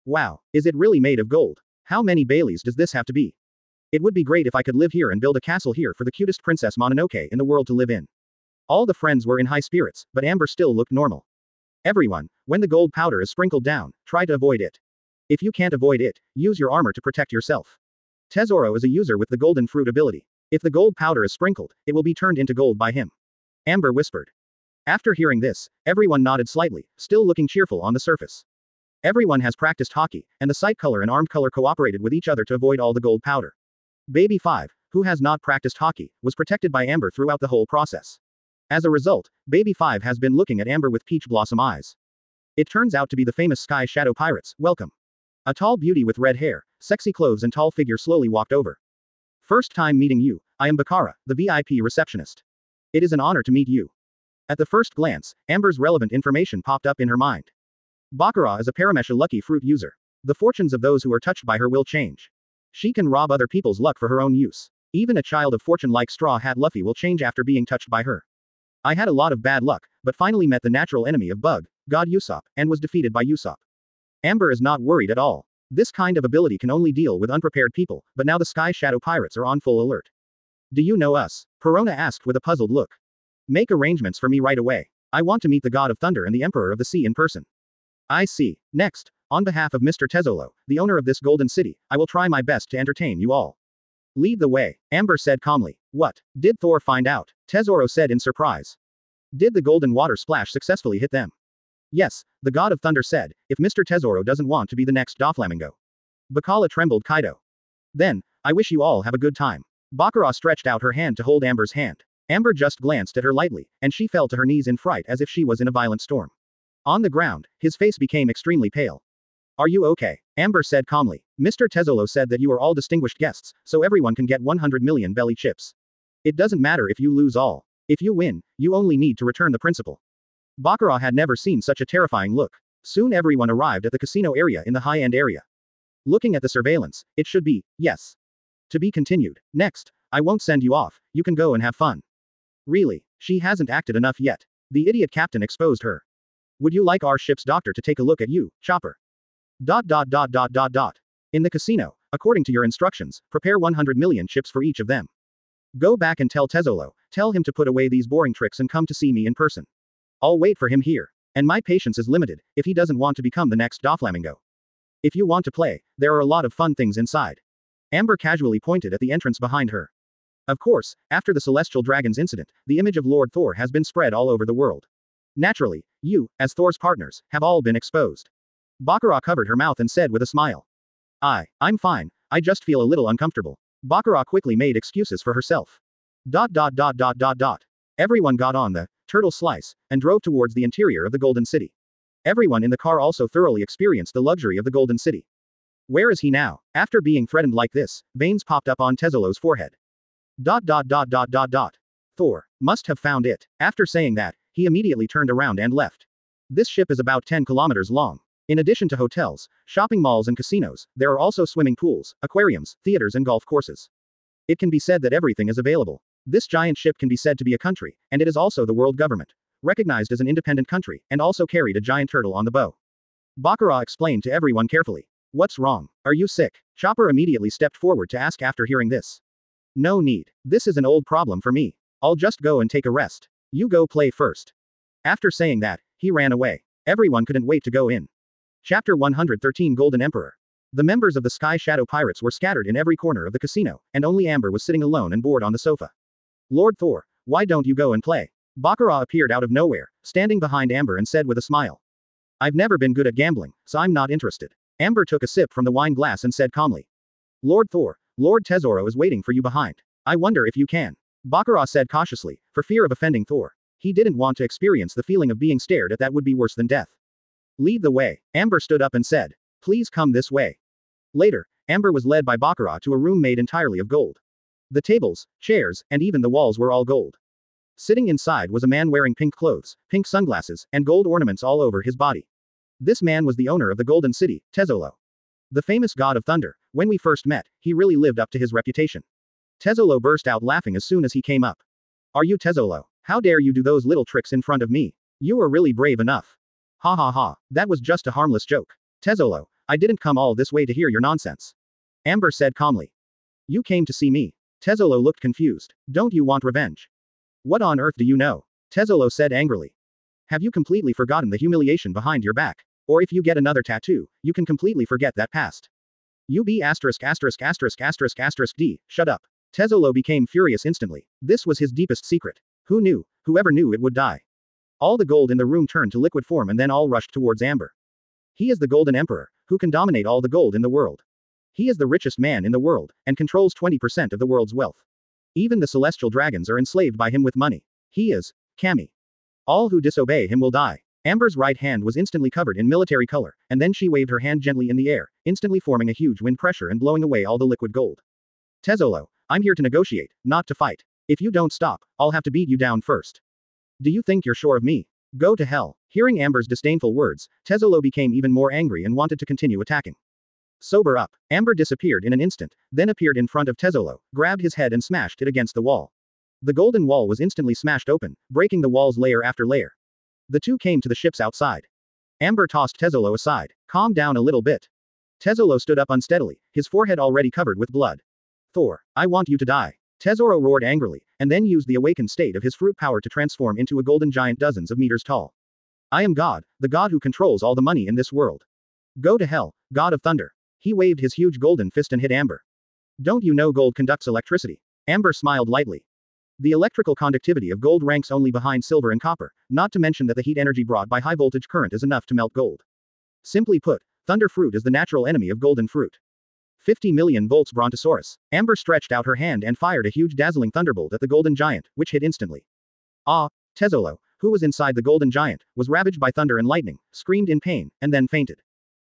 Wow, is it really made of gold? How many Baileys does this have to be? It would be great if I could live here and build a castle here for the cutest Princess Mononoke in the world to live in. All the friends were in high spirits, but Amber still looked normal. Everyone, when the gold powder is sprinkled down, try to avoid it. If you can't avoid it, use your armor to protect yourself. Tezzoro is a user with the golden fruit ability. If the gold powder is sprinkled, it will be turned into gold by him. Amber whispered. After hearing this, everyone nodded slightly, still looking cheerful on the surface. Everyone has practiced Haki, and the sight color and armed color cooperated with each other to avoid all the gold powder. Baby 5, who has not practiced Haki, was protected by Amber throughout the whole process. As a result, Baby 5 has been looking at Amber with peach blossom eyes. It turns out to be the famous Sky Shadow Pirates, welcome. A tall beauty with red hair, sexy clothes and tall figure slowly walked over. First time meeting you, I am Bakara, the VIP receptionist. It is an honor to meet you. At the first glance, Amber's relevant information popped up in her mind. Bakara is a Paramesha lucky fruit user. The fortunes of those who are touched by her will change. She can rob other people's luck for her own use. Even a child of fortune like Straw Hat Luffy will change after being touched by her. I had a lot of bad luck, but finally met the natural enemy of Bug, God Usopp, and was defeated by Usopp. Amber is not worried at all. This kind of ability can only deal with unprepared people, but now the Sky Shadow Pirates are on full alert. Do you know us? Perona asked with a puzzled look. Make arrangements for me right away. I want to meet the God of Thunder and the Emperor of the Sea in person. I see. Next, on behalf of Mr. Tezzolo, the owner of this golden city, I will try my best to entertain you all. Lead the way, Amber said calmly. What? Did Thor find out? Tezzoro said in surprise. Did the golden water splash successfully hit them? Yes, the God of Thunder said, if Mr. Tezzoro doesn't want to be the next Doflamingo. Bakala trembled Kaido. Then, I wish you all have a good time. Bakara stretched out her hand to hold Amber's hand. Amber just glanced at her lightly, and she fell to her knees in fright as if she was in a violent storm. On the ground, his face became extremely pale. Are you okay? Amber said calmly. Mr. Tezzolo said that you are all distinguished guests, so everyone can get 100 million belly chips. It doesn't matter if you lose all. If you win, you only need to return the principal. Bakara had never seen such a terrifying look. Soon everyone arrived at the casino area in the high-end area. Looking at the surveillance, it should be, yes. To be continued. Next, I won't send you off, you can go and have fun. Really, she hasn't acted enough yet. The idiot captain exposed her. Would you like our ship's doctor to take a look at you, Chopper? In the casino, according to your instructions, prepare 100 million chips for each of them. Go back and tell Tezzolo, tell him to put away these boring tricks and come to see me in person. I'll wait for him here. And my patience is limited, if he doesn't want to become the next Doflamingo. If you want to play, there are a lot of fun things inside. Amber casually pointed at the entrance behind her. Of course, after the Celestial Dragons incident, the image of Lord Thor has been spread all over the world. Naturally, you, as Thor's partners, have all been exposed. Bakara covered her mouth and said with a smile. I'm fine, I just feel a little uncomfortable. Bakara quickly made excuses for herself. Everyone got on the turtle slice and drove towards the interior of the Golden City. Everyone in the car also thoroughly experienced the luxury of the Golden City. Where is he now? After being threatened like this, veins popped up on Tezzolo's forehead. Thor must have found it. After saying that, he immediately turned around and left. This ship is about 10 kilometers long. In addition to hotels, shopping malls and casinos, there are also swimming pools, aquariums, theaters and golf courses. It can be said that everything is available. This giant ship can be said to be a country, and it is also the world government. Recognized as an independent country, and also carried a giant turtle on the bow. Bakara explained to everyone carefully. What's wrong? Are you sick? Chopper immediately stepped forward to ask after hearing this. No need. This is an old problem for me. I'll just go and take a rest. You go play first. After saying that, he ran away. Everyone couldn't wait to go in. Chapter 113 Golden Emperor. The members of the Sky Shadow Pirates were scattered in every corner of the casino, and only Amber was sitting alone and bored on the sofa. Lord Thor, why don't you go and play? Bakara appeared out of nowhere, standing behind Amber and said with a smile. I've never been good at gambling, so I'm not interested. Amber took a sip from the wine glass and said calmly. Lord Thor, Lord Tesoro is waiting for you behind. I wonder if you can. Bakura said cautiously, for fear of offending Thor. He didn't want to experience the feeling of being stared at that would be worse than death. Lead the way. Amber stood up and said. Please come this way. Later, Amber was led by Bakura to a room made entirely of gold. The tables, chairs, and even the walls were all gold. Sitting inside was a man wearing pink clothes, pink sunglasses, and gold ornaments all over his body. This man was the owner of the Golden City, Tesolo. The famous god of thunder. When we first met, he really lived up to his reputation. Tesolo burst out laughing as soon as he came up. Are you Tesolo? How dare you do those little tricks in front of me? You were really brave enough. Ha ha ha, that was just a harmless joke. Tesolo, I didn't come all this way to hear your nonsense. Amber said calmly. You came to see me. Tesolo looked confused. Don't you want revenge? What on earth do you know? Tesolo said angrily. Have you completely forgotten the humiliation behind your back? Or if you get another tattoo, you can completely forget that past. You be asterisk asterisk asterisk asterisk asterisk D, shut up. Tesolo became furious instantly. This was his deepest secret. Who knew? Whoever knew it would die. All the gold in the room turned to liquid form and then all rushed towards Amber. He is the Golden Emperor, who can dominate all the gold in the world. He is the richest man in the world, and controls 20% of the world's wealth. Even the celestial dragons are enslaved by him with money. He is Kami. All who disobey him will die. Amber's right hand was instantly covered in military color, and then she waved her hand gently in the air, instantly forming a huge wind pressure and blowing away all the liquid gold. Tesolo, I'm here to negotiate, not to fight. If you don't stop, I'll have to beat you down first. Do you think you're sure of me? Go to hell. Hearing Amber's disdainful words, Tesolo became even more angry and wanted to continue attacking. Sober up. Amber disappeared in an instant, then appeared in front of Tesolo, grabbed his head and smashed it against the wall. The golden wall was instantly smashed open, breaking the walls layer after layer. The two came to the ships outside. Amber tossed Tesolo aside. Calm down a little bit. Tesolo stood up unsteadily, his forehead already covered with blood. Thor, I want you to die. Tesoro roared angrily, and then used the awakened state of his fruit power to transform into a golden giant dozens of meters tall. I am God, the god who controls all the money in this world. Go to hell, god of thunder. He waved his huge golden fist and hit Amber. Don't you know gold conducts electricity? Amber smiled lightly. The electrical conductivity of gold ranks only behind silver and copper, not to mention that the heat energy brought by high voltage current is enough to melt gold. Simply put, thunder fruit is the natural enemy of golden fruit. 50 million volts Brontosaurus. Amber stretched out her hand and fired a huge dazzling thunderbolt at the golden giant, which hit instantly. Ah, Tesolo, who was inside the golden giant, was ravaged by thunder and lightning, screamed in pain, and then fainted.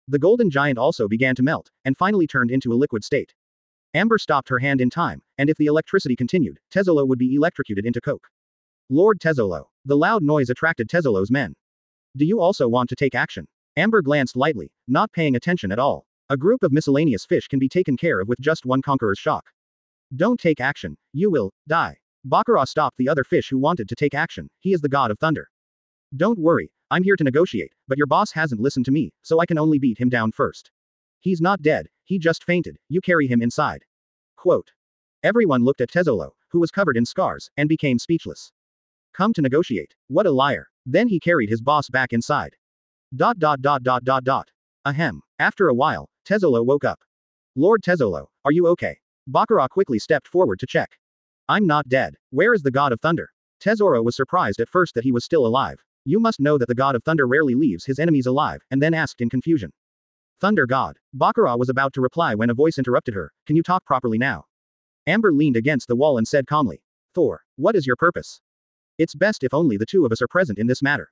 The golden giant also began to melt, and finally turned into a liquid state. Amber stopped her hand in time, and if the electricity continued, Tesolo would be electrocuted into coke. Lord Tesolo. The loud noise attracted Tesolo's men. Do you also want to take action? Amber glanced lightly, not paying attention at all. A group of miscellaneous fish can be taken care of with just one conqueror's shock. Don't take action, you will die. Bakura stopped the other fish who wanted to take action. He is the god of thunder. Don't worry, I'm here to negotiate, but your boss hasn't listened to me, so I can only beat him down first. He's not dead, he just fainted, you carry him inside. Quote. Everyone looked at Tesolo, who was covered in scars, and became speechless. Come to negotiate. What a liar. Then he carried his boss back inside. ... Ahem. After a while, Tesolo woke up. Lord Tesolo, are you okay? Bakura quickly stepped forward to check. I'm not dead. Where is the god of thunder? Tesoro was surprised at first that he was still alive. You must know that the god of thunder rarely leaves his enemies alive, and then asked in confusion. Thunder god. Bakura was about to reply when a voice interrupted her. Can you talk properly now? Amber leaned against the wall and said calmly. Thor, what is your purpose? It's best if only the two of us are present in this matter.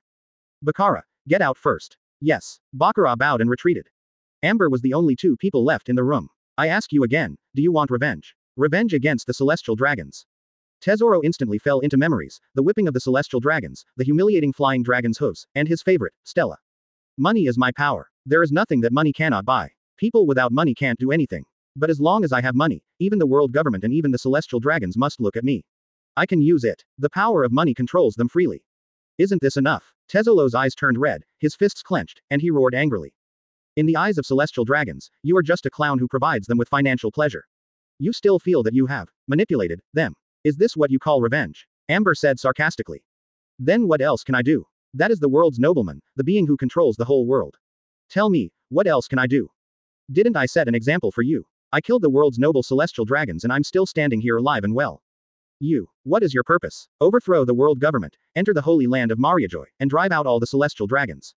Bakura, get out first. Yes. Bakura bowed and retreated. Amber was the only two people left in the room. I ask you again, do you want revenge? Revenge against the celestial dragons. Tesoro instantly fell into memories, the whipping of the celestial dragons, the humiliating flying dragon's hooves, and his favorite, Stella. Money is my power. There is nothing that money cannot buy. People without money can't do anything. But as long as I have money, even the world government and even the celestial dragons must look at me. I can use it. The power of money controls them freely. Isn't this enough? Tesolo's eyes turned red, his fists clenched, and he roared angrily. In the eyes of celestial dragons, you are just a clown who provides them with financial pleasure. You still feel that you have manipulated them. Is this what you call revenge? Amber said sarcastically. Then what else can I do? That is the world's nobleman, the being who controls the whole world. Tell me, what else can I do? Didn't I set an example for you? I killed the world's noble celestial dragons and I'm still standing here alive and well. You, what is your purpose? Overthrow the world government, enter the holy land of Mariajoy, and drive out all the celestial dragons.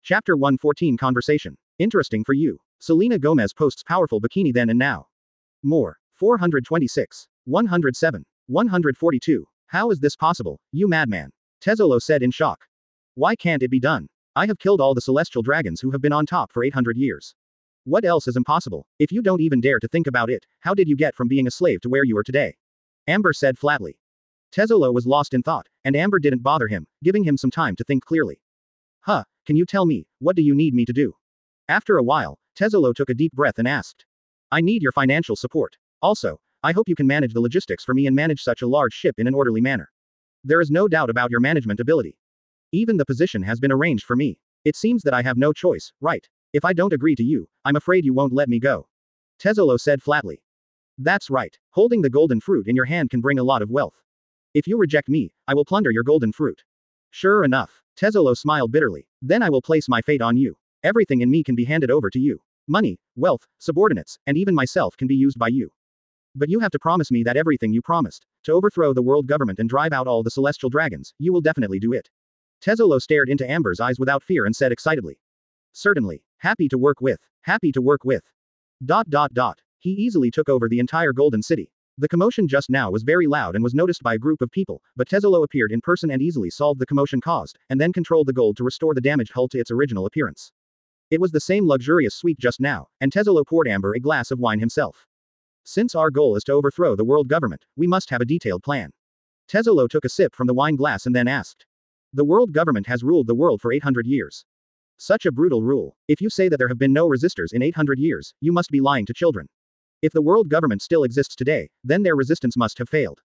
Chapter 114 Conversation. Interesting for you. Selena Gomez posts powerful bikini then and now. More. 426. 107. 142. How is this possible, you madman? Tezzolo said in shock. Why can't it be done? I have killed all the celestial dragons who have been on top for 800 years. What else is impossible? If you don't even dare to think about it, how did you get from being a slave to where you are today? Amber said flatly. Tezzolo was lost in thought, and Amber didn't bother him, giving him some time to think clearly. Can you tell me, what do you need me to do? After a while, Tezzolo took a deep breath and asked. I need your financial support. Also, I hope you can manage the logistics for me and manage such a large ship in an orderly manner. There is no doubt about your management ability. Even the position has been arranged for me. It seems that I have no choice, right? If I don't agree to you, I'm afraid you won't let me go. Tezzolo said flatly. That's right. Holding the golden fruit in your hand can bring a lot of wealth. If you reject me, I will plunder your golden fruit. Sure enough. Tezzolo smiled bitterly. Then I will place my fate on you. Everything in me can be handed over to you. Money, wealth, subordinates, and even myself can be used by you. But you have to promise me that everything you promised, to overthrow the world government and drive out all the celestial dragons, you will definitely do it. Tezzolo stared into Amber's eyes without fear and said excitedly. Certainly. Happy to work with. Happy to work with. ... He easily took over the entire Golden City. The commotion just now was very loud and was noticed by a group of people, but Tezzolo appeared in person and easily solved the commotion caused, and then controlled the gold to restore the damaged hull to its original appearance. It was the same luxurious suite just now, and Tezzolo poured Amber a glass of wine himself. Since our goal is to overthrow the world government, we must have a detailed plan. Tezzolo took a sip from the wine glass and then asked. The world government has ruled the world for 800 years. Such a brutal rule. If you say that there have been no resistors in 800 years, you must be lying to children. If the world government still exists today, then their resistance must have failed.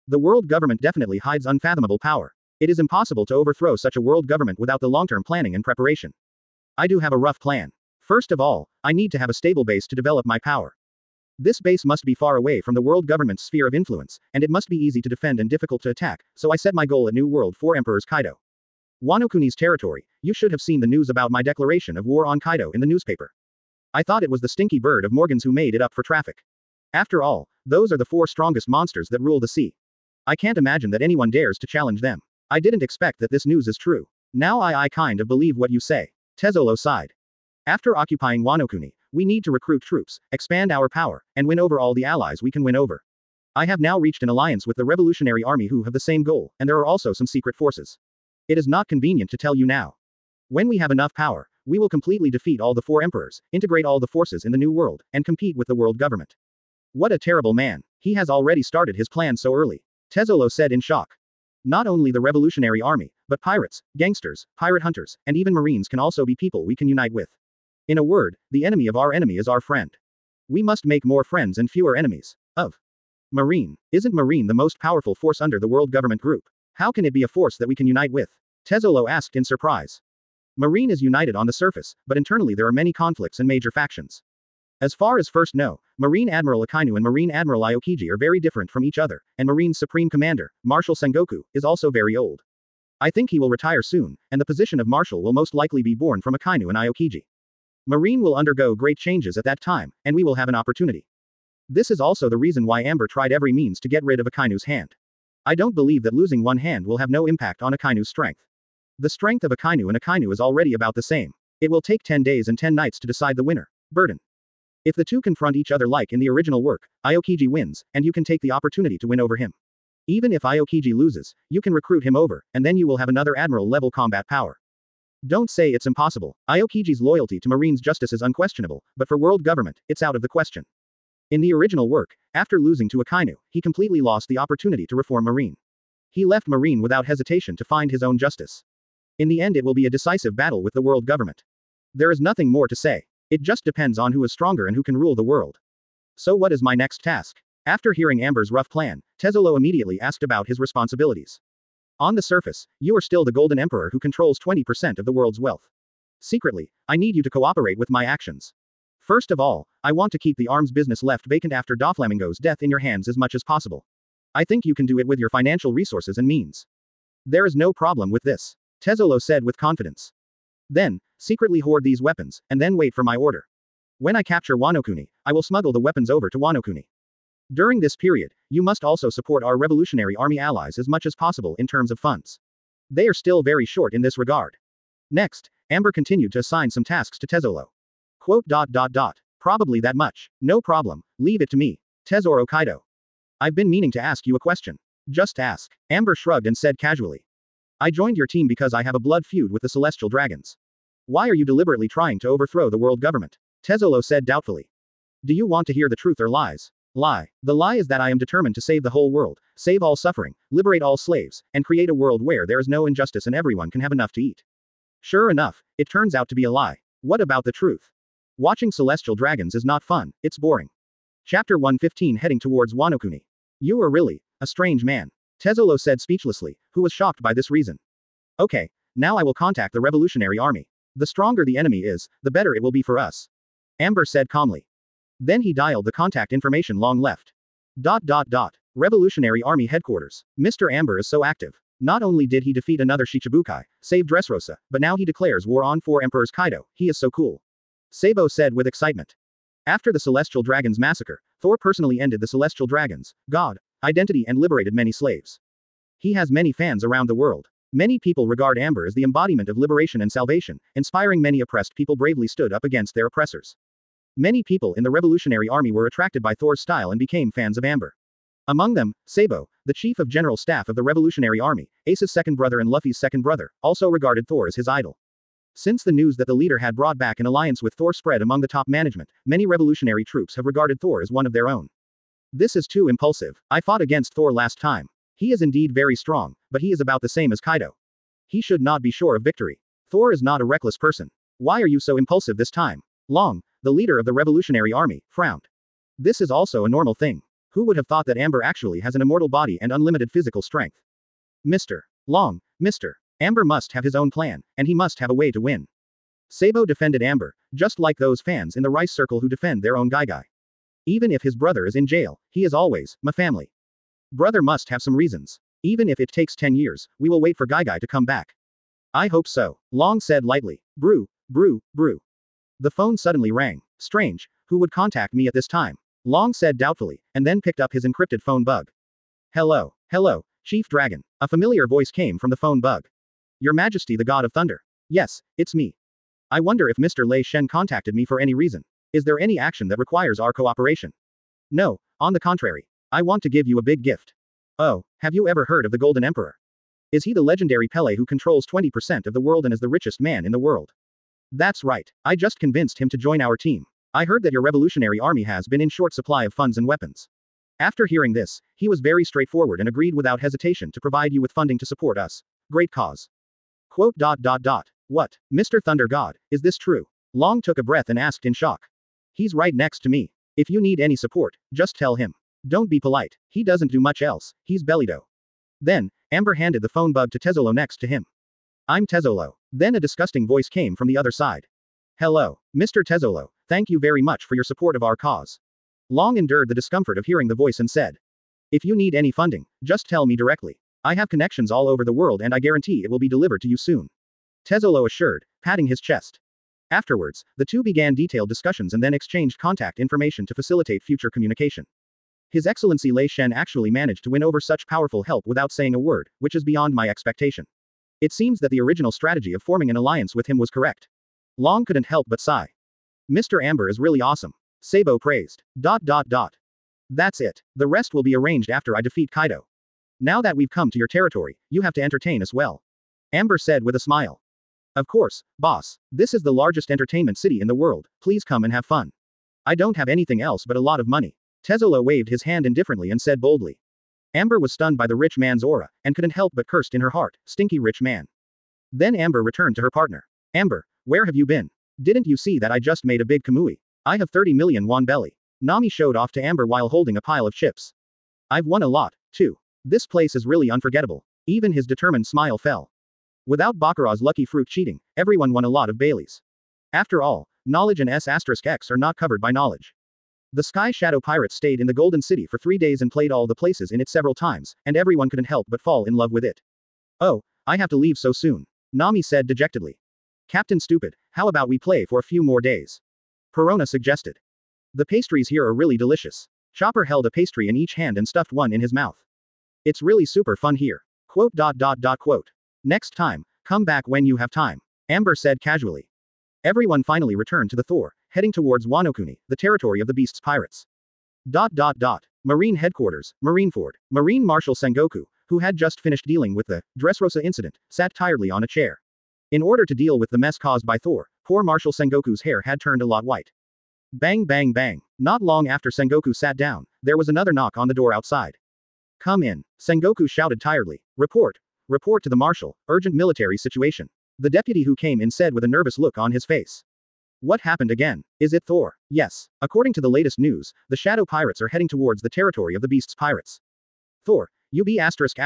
The world government definitely hides unfathomable power. It is impossible to overthrow such a world government without the long-term planning and preparation. I do have a rough plan. First of all, I need to have a stable base to develop my power. This base must be far away from the world government's sphere of influence, and it must be easy to defend and difficult to attack, so I set my goal at New World 4 Emperors Kaido. Wano Kuni's territory. You should have seen the news about my declaration of war on Kaido in the newspaper. I thought it was the stinky bird of Morgans who made it up for traffic. After all, those are the 4 strongest monsters that rule the sea. I can't imagine that anyone dares to challenge them. I didn't expect that this news is true. Now I kind of believe what you say. Tezzolo sighed. After occupying Wano Kuni, we need to recruit troops, expand our power, and win over all the allies we can win over. I have now reached an alliance with the Revolutionary Army who have the same goal, and there are also some secret forces. It is not convenient to tell you now. When we have enough power, we will completely defeat all the 4 emperors, integrate all the forces in the new world, and compete with the world government. What a terrible man. He has already started his plan so early. Tezzolo said in shock. Not only the Revolutionary Army, but pirates, gangsters, pirate hunters, and even marines can also be people we can unite with. In a word, the enemy of our enemy is our friend. We must make more friends and fewer enemies. Marine. Isn't Marine the most powerful force under the world government group? How can it be a force that we can unite with? Tezzolo asked in surprise. Marine is united on the surface, but internally there are many conflicts and major factions. As far as first know, Marine Admiral Akainu and Marine Admiral Aokiji are very different from each other, and Marine's Supreme Commander, Marshal Sengoku, is also very old. I think he will retire soon, and the position of Marshal will most likely be borne from Akainu and Aokiji. Marine will undergo great changes at that time, and we will have an opportunity. This is also the reason why Amber tried every means to get rid of Akainu's hand. I don't believe that losing one hand will have no impact on Akainu's strength. The strength of Akainu and Akainu is already about the same. It will take 10 days and 10 nights to decide the winner. Burden. If the two confront each other like in the original work, Aokiji wins, and you can take the opportunity to win over him. Even if Aokiji loses, you can recruit him over, and then you will have another admiral-level combat power. Don't say it's impossible. Aokiji's loyalty to Marine's justice is unquestionable, but for world government, it's out of the question. In the original work, after losing to Akainu, he completely lost the opportunity to reform Marine. He left Marine without hesitation to find his own justice. In the end it will be a decisive battle with the world government. There is nothing more to say. It just depends on who is stronger and who can rule the world. So what is my next task? After hearing Amber's rough plan, Tezzolo immediately asked about his responsibilities. On the surface, you are still the Golden Emperor who controls 20% of the world's wealth. Secretly, I need you to cooperate with my actions. First of all, I want to keep the arms business left vacant after Doflamingo's death in your hands as much as possible. I think you can do it with your financial resources and means. There is no problem with this. Tezzolo said with confidence. Then, secretly hoard these weapons, and then wait for my order. When I capture Wano Kuni, I will smuggle the weapons over to Wano Kuni. During this period, you must also support our Revolutionary Army allies as much as possible in terms of funds. They are still very short in this regard. Next, Amber continued to assign some tasks to Tesoro. Quote. Probably that much. No problem, leave it to me. Tesoro Kaido. I've been meaning to ask you a question. Just ask. Amber shrugged and said casually. I joined your team because I have a blood feud with the celestial dragons. Why are you deliberately trying to overthrow the world government? Tesoro said doubtfully. Do you want to hear the truth or lies? Lie. The lie is that I am determined to save the whole world, save all suffering, liberate all slaves, and create a world where there is no injustice and everyone can have enough to eat. Sure enough, it turns out to be a lie. What about the truth? Watching celestial dragons is not fun, it's boring. Chapter 115 Heading towards Wanokuni. You are really a strange man. Tesoro said speechlessly, who was shocked by this reason. Okay, now I will contact the revolutionary army. The stronger the enemy is, the better it will be for us. Amber said calmly. Then he dialed the contact information Long left. Revolutionary Army Headquarters. Mr. Amber is so active. Not only did he defeat another Shichibukai, save Dressrosa, but now he declares war on 4 Emperors Kaido. He is so cool. Sabo said with excitement. After the Celestial Dragons massacre, Thor personally ended the Celestial Dragons, God, identity and liberated many slaves. He has many fans around the world. Many people regard Amber as the embodiment of liberation and salvation, inspiring many oppressed people bravely stood up against their oppressors. Many people in the Revolutionary Army were attracted by Thor's style and became fans of Amber. Among them, Sabo, the chief of general staff of the Revolutionary Army, Ace's second brother and Luffy's second brother, also regarded Thor as his idol. Since the news that the leader had brought back an alliance with Thor spread among the top management, many revolutionary troops have regarded Thor as one of their own. This is too impulsive. I fought against Thor last time. He is indeed very strong, but he is about the same as Kaido. He should not be sure of victory. Thor is not a reckless person. Why are you so impulsive this time? Long, the leader of the Revolutionary Army, frowned. This is also a normal thing. Who would have thought that Amber actually has an immortal body and unlimited physical strength? Mr. Long, Mr. Amber must have his own plan, and he must have a way to win. Sabo defended Amber, just like those fans in the rice circle who defend their own guy. Even if his brother is in jail, he is always my family. Brother must have some reasons. Even if it takes 10 years, we will wait for Guy to come back. I hope so, Long said lightly. Brew. The phone suddenly rang. Strange, who would contact me at this time? Long said doubtfully, and then picked up his encrypted phone bug. Hello, Chief Dragon. A familiar voice came from the phone bug. Your Majesty the God of Thunder. Yes, it's me. I wonder if Mr. Lei Shen contacted me for any reason. Is there any action that requires our cooperation? No, on the contrary. I want to give you a big gift. Oh, have you ever heard of the Golden Emperor? Is he the legendary Pele who controls 20% of the world and is the richest man in the world? That's right, I just convinced him to join our team. I heard that your revolutionary army has been in short supply of funds and weapons. After hearing this, he was very straightforward and agreed without hesitation to provide you with funding to support us. Great cause. Quote. What, Mr. Thunder God, is this true? Long took a breath and asked in shock. He's right next to me. If you need any support, just tell him. Don't be polite, he doesn't do much else, he's Bellido. Then, Amber handed the phone bug to Tesoro next to him. I'm Tesoro. Then a disgusting voice came from the other side. Hello, Mr. Tesoro, thank you very much for your support of our cause. Long endured the discomfort of hearing the voice and said. If you need any funding, just tell me directly. I have connections all over the world and I guarantee it will be delivered to you soon. Tesoro assured, patting his chest. Afterwards, the two began detailed discussions and then exchanged contact information to facilitate future communication. His Excellency Lei Shen actually managed to win over such powerful help without saying a word, which is beyond my expectation. It seems that the original strategy of forming an alliance with him was correct. Long couldn't help but sigh. Mr. Amber is really awesome. Sabo praised. That's it. The rest will be arranged after I defeat Kaido. Now that we've come to your territory, you have to entertain us well. Amber said with a smile. Of course, boss. This is the largest entertainment city in the world, please come and have fun. I don't have anything else but a lot of money. Tesoro waved his hand indifferently and said boldly. Amber was stunned by the rich man's aura, and couldn't help but cursed in her heart, stinky rich man. Then Amber returned to her partner. Amber, where have you been? Didn't you see that I just made a big kamui? I have 30 million won belly. Nami showed off to Amber while holding a pile of chips. I've won a lot, too. This place is really unforgettable. Even his determined smile fell. Without Baccarat's lucky fruit cheating, everyone won a lot of Baileys. After all, knowledge and S*X are not covered by knowledge. The Sky Shadow Pirates stayed in the Golden City for 3 days and played all the places in it several times, and everyone couldn't help but fall in love with it. Oh, I have to leave so soon. Nami said dejectedly. Captain Stupid, how about we play for a few more days? Perona suggested. The pastries here are really delicious. Chopper held a pastry in each hand and stuffed one in his mouth. It's really super fun here. Quote. Next time, come back when you have time. Amber said casually. Everyone finally returned to the Thor, heading towards Wano-Kuni, the territory of the Beast's pirates. Marine Headquarters, Marineford. Marine Marshal Sengoku, who had just finished dealing with the Dressrosa incident, sat tiredly on a chair. In order to deal with the mess caused by Thor, poor Marshal Sengoku's hair had turned a lot white. Bang bang bang. Not long after Sengoku sat down, there was another knock on the door outside. Come in, Sengoku shouted tiredly. Report to the Marshal, urgent military situation. The deputy who came in said with a nervous look on his face. What happened again? Is it Thor? Yes. According to the latest news, the Shadow Pirates are heading towards the territory of the Beast's pirates. Thor, you be asterisk.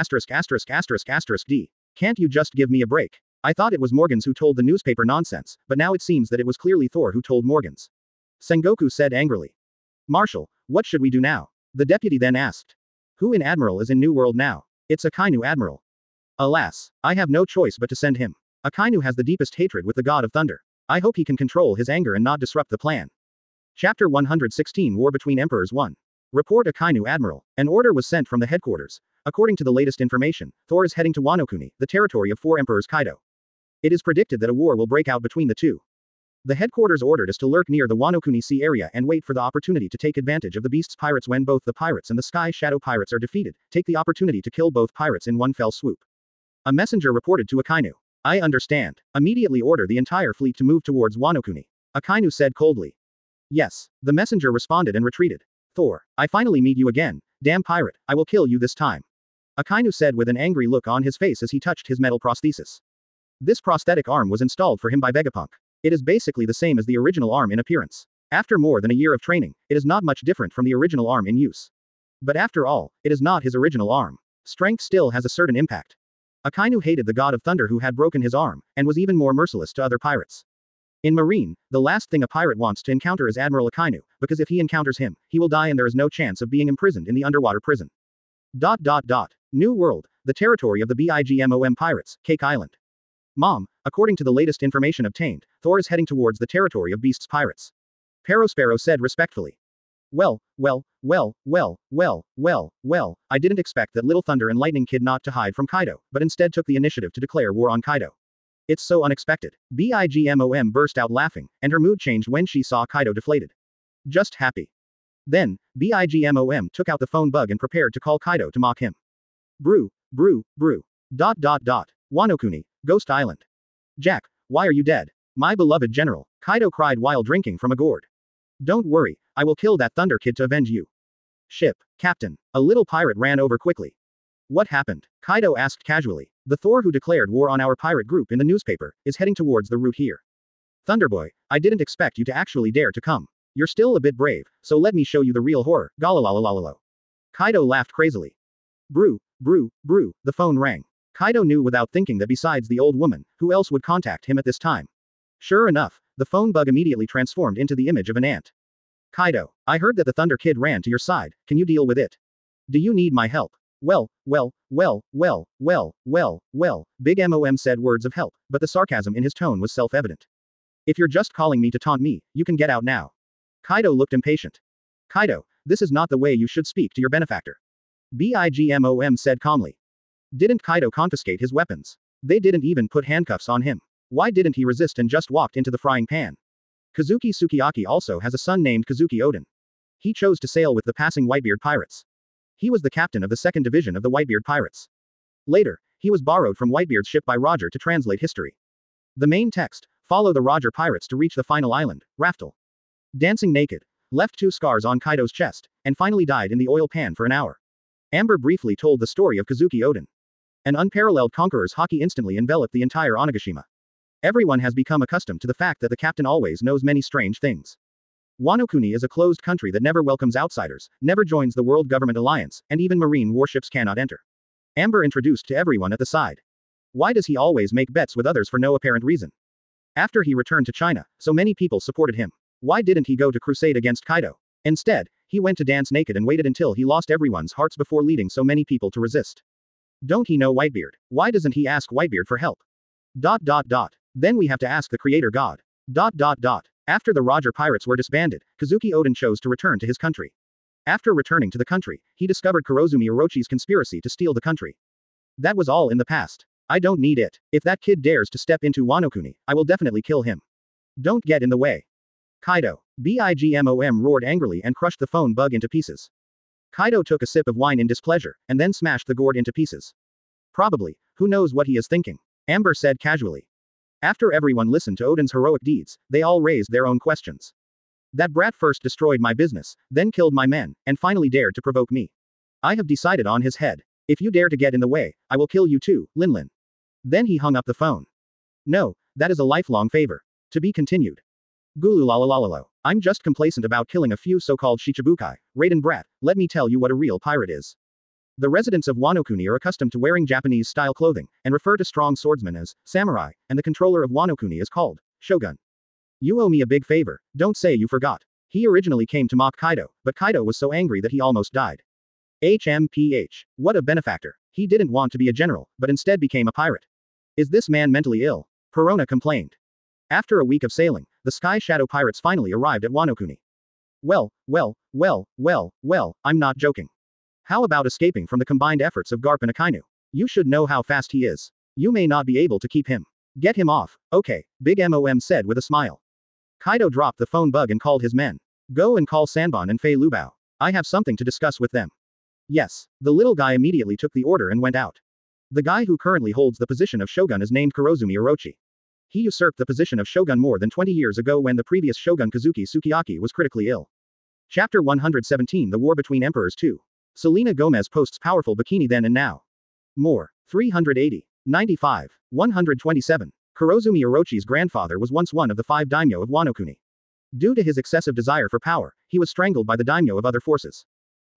D. Can't you just give me a break? I thought it was Morgans who told the newspaper nonsense, but now it seems that it was clearly Thor who told Morgans. Sengoku said angrily. Marshal, what should we do now? The deputy then asked. Who in Admiral is in New World now? It's Akainu Admiral. Alas, I have no choice but to send him. Akainu has the deepest hatred with the God of Thunder. I hope he can control his anger and not disrupt the plan. Chapter 116 War Between Emperors 1. Report Akainu Admiral. An order was sent from the headquarters. According to the latest information, Thor is heading to Wano-Kuni, the territory of 4 Emperors Kaido. It is predicted that a war will break out between the two. The headquarters ordered us to lurk near the Wano-Kuni Sea area and wait for the opportunity to take advantage of the Beast's pirates when both the pirates and the Sky Shadow pirates are defeated. Take the opportunity to kill both pirates in one fell swoop. A messenger reported to Akainu. I understand. Immediately order the entire fleet to move towards Wano-Kuni. Akainu said coldly. Yes. The messenger responded and retreated. Thor, I finally meet you again. Damn pirate, I will kill you this time. Akainu said with an angry look on his face as he touched his metal prosthesis. This prosthetic arm was installed for him by Vegapunk. It is basically the same as the original arm in appearance. After more than a year of training, it is not much different from the original arm in use. But after all, it is not his original arm. Strength still has a certain impact. Akainu hated the God of Thunder who had broken his arm, and was even more merciless to other pirates. In Marine, the last thing a pirate wants to encounter is Admiral Akainu, because if he encounters him, he will die and there is no chance of being imprisoned in the underwater prison. New World, the territory of the BIGMOM pirates, Cake Island. Mom, according to the latest information obtained, Thor is heading towards the territory of Beast's pirates. Perospero said respectfully. Well, I didn't expect that Little Thunder and Lightning Kid not to hide from Kaido, but instead took the initiative to declare war on Kaido. It's so unexpected. BIGMOM burst out laughing, and her mood changed when she saw Kaido deflated. Just happy. Then, BIGMOM took out the phone bug and prepared to call Kaido to mock him. Brew. Wano-Kuni, Ghost Island. Jack, why are you dead? My beloved general, Kaido cried while drinking from a gourd. Don't worry, I will kill that Thunder Kid to avenge you. Ship, Captain. A little pirate ran over quickly. What happened? Kaido asked casually. The Thor who declared war on our pirate group in the newspaper is heading towards the route here. Thunderboy, I didn't expect you to actually dare to come. You're still a bit brave, so let me show you the real horror. Galalalalalo. Kaido laughed crazily. Brew, the phone rang. Kaido knew without thinking that besides the old woman, who else would contact him at this time? Sure enough, the phone bug immediately transformed into the image of an ant. Kaido, I heard that the Thunder Kid ran to your side, can you deal with it? Do you need my help? Well, Big Mom said words of help, but the sarcasm in his tone was self-evident. If you're just calling me to taunt me, you can get out now. Kaido looked impatient. Kaido, this is not the way you should speak to your benefactor. BIGMOM said calmly. Didn't Kaido confiscate his weapons? They didn't even put handcuffs on him. Why didn't he resist and just walked into the frying pan? Kazuki Sukiyaki also has a son named Kazuki Oden. He chose to sail with the passing Whitebeard pirates. He was the captain of the 2nd Division of the Whitebeard pirates. Later, he was borrowed from Whitebeard's ship by Roger to translate history. The main text, follow the Roger pirates to reach the final island, Raftel. Dancing naked, left 2 scars on Kaido's chest, and finally died in the oil pan for an hour. Amber briefly told the story of Kazuki Oden. An unparalleled conqueror's haki instantly enveloped the entire Onigashima. Everyone has become accustomed to the fact that the captain always knows many strange things. Wano-Kuni is a closed country that never welcomes outsiders, never joins the World Government Alliance, and even marine warships cannot enter. Amber introduced to everyone at the side. Why does he always make bets with others for no apparent reason? After he returned to China, so many people supported him. Why didn't he go to crusade against Kaido? Instead, he went to dance naked and waited until he lost everyone's hearts before leading so many people to resist. Don't he know Whitebeard? Why doesn't he ask Whitebeard for help? Then we have to ask the creator god. After the Roger pirates were disbanded, Kazuki Oden chose to return to his country. After returning to the country, he discovered Kurozumi Orochi's conspiracy to steal the country. That was all in the past. I don't need it. If that kid dares to step into Wano Kuni, I will definitely kill him. Don't get in the way. Kaido. Bigmom roared angrily and crushed the phone bug into pieces. Kaido took a sip of wine in displeasure, and then smashed the gourd into pieces. Probably, who knows what he is thinking? Amber said casually. After everyone listened to Odin's heroic deeds, they all raised their own questions. That brat first destroyed my business, then killed my men, and finally dared to provoke me. I have decided on his head. If you dare to get in the way, I will kill you too, Linlin. Then he hung up the phone. No, that is a lifelong favor. To be continued. Gululalalalo. I'm just complacent about killing a few so-called Shichibukai. Raiden brat, let me tell you what a real pirate is. The residents of Wano Kuni are accustomed to wearing Japanese-style clothing, and refer to strong swordsmen as samurai, and the controller of Wano Kuni is called shogun. You owe me a big favor, don't say you forgot. He originally came to mock Kaido, but Kaido was so angry that he almost died. HMPH. What a benefactor. He didn't want to be a general, but instead became a pirate. Is this man mentally ill? Perona complained. After a week of sailing, the Sky Shadow pirates finally arrived at Wano Kuni. Well, I'm not joking. How about escaping from the combined efforts of Garp and Akainu? You should know how fast he is. You may not be able to keep him. Get him off, okay, Big Mom said with a smile. Kaido dropped the phone bug and called his men. Go and call Sanbon and Fei Lubao. I have something to discuss with them. Yes, the little guy immediately took the order and went out. The guy who currently holds the position of shogun is named Kurozumi Orochi. He usurped the position of shogun more than 20 years ago when the previous shogun Kazuki Sukiyaki was critically ill. Chapter 117 The War Between Emperors 2. Selena Gomez posts powerful bikini then and now. More. 380. 95. 127. Kurozumi Orochi's grandfather was once one of the 5 daimyo of Wano Kuni. Due to his excessive desire for power, he was strangled by the daimyo of other forces.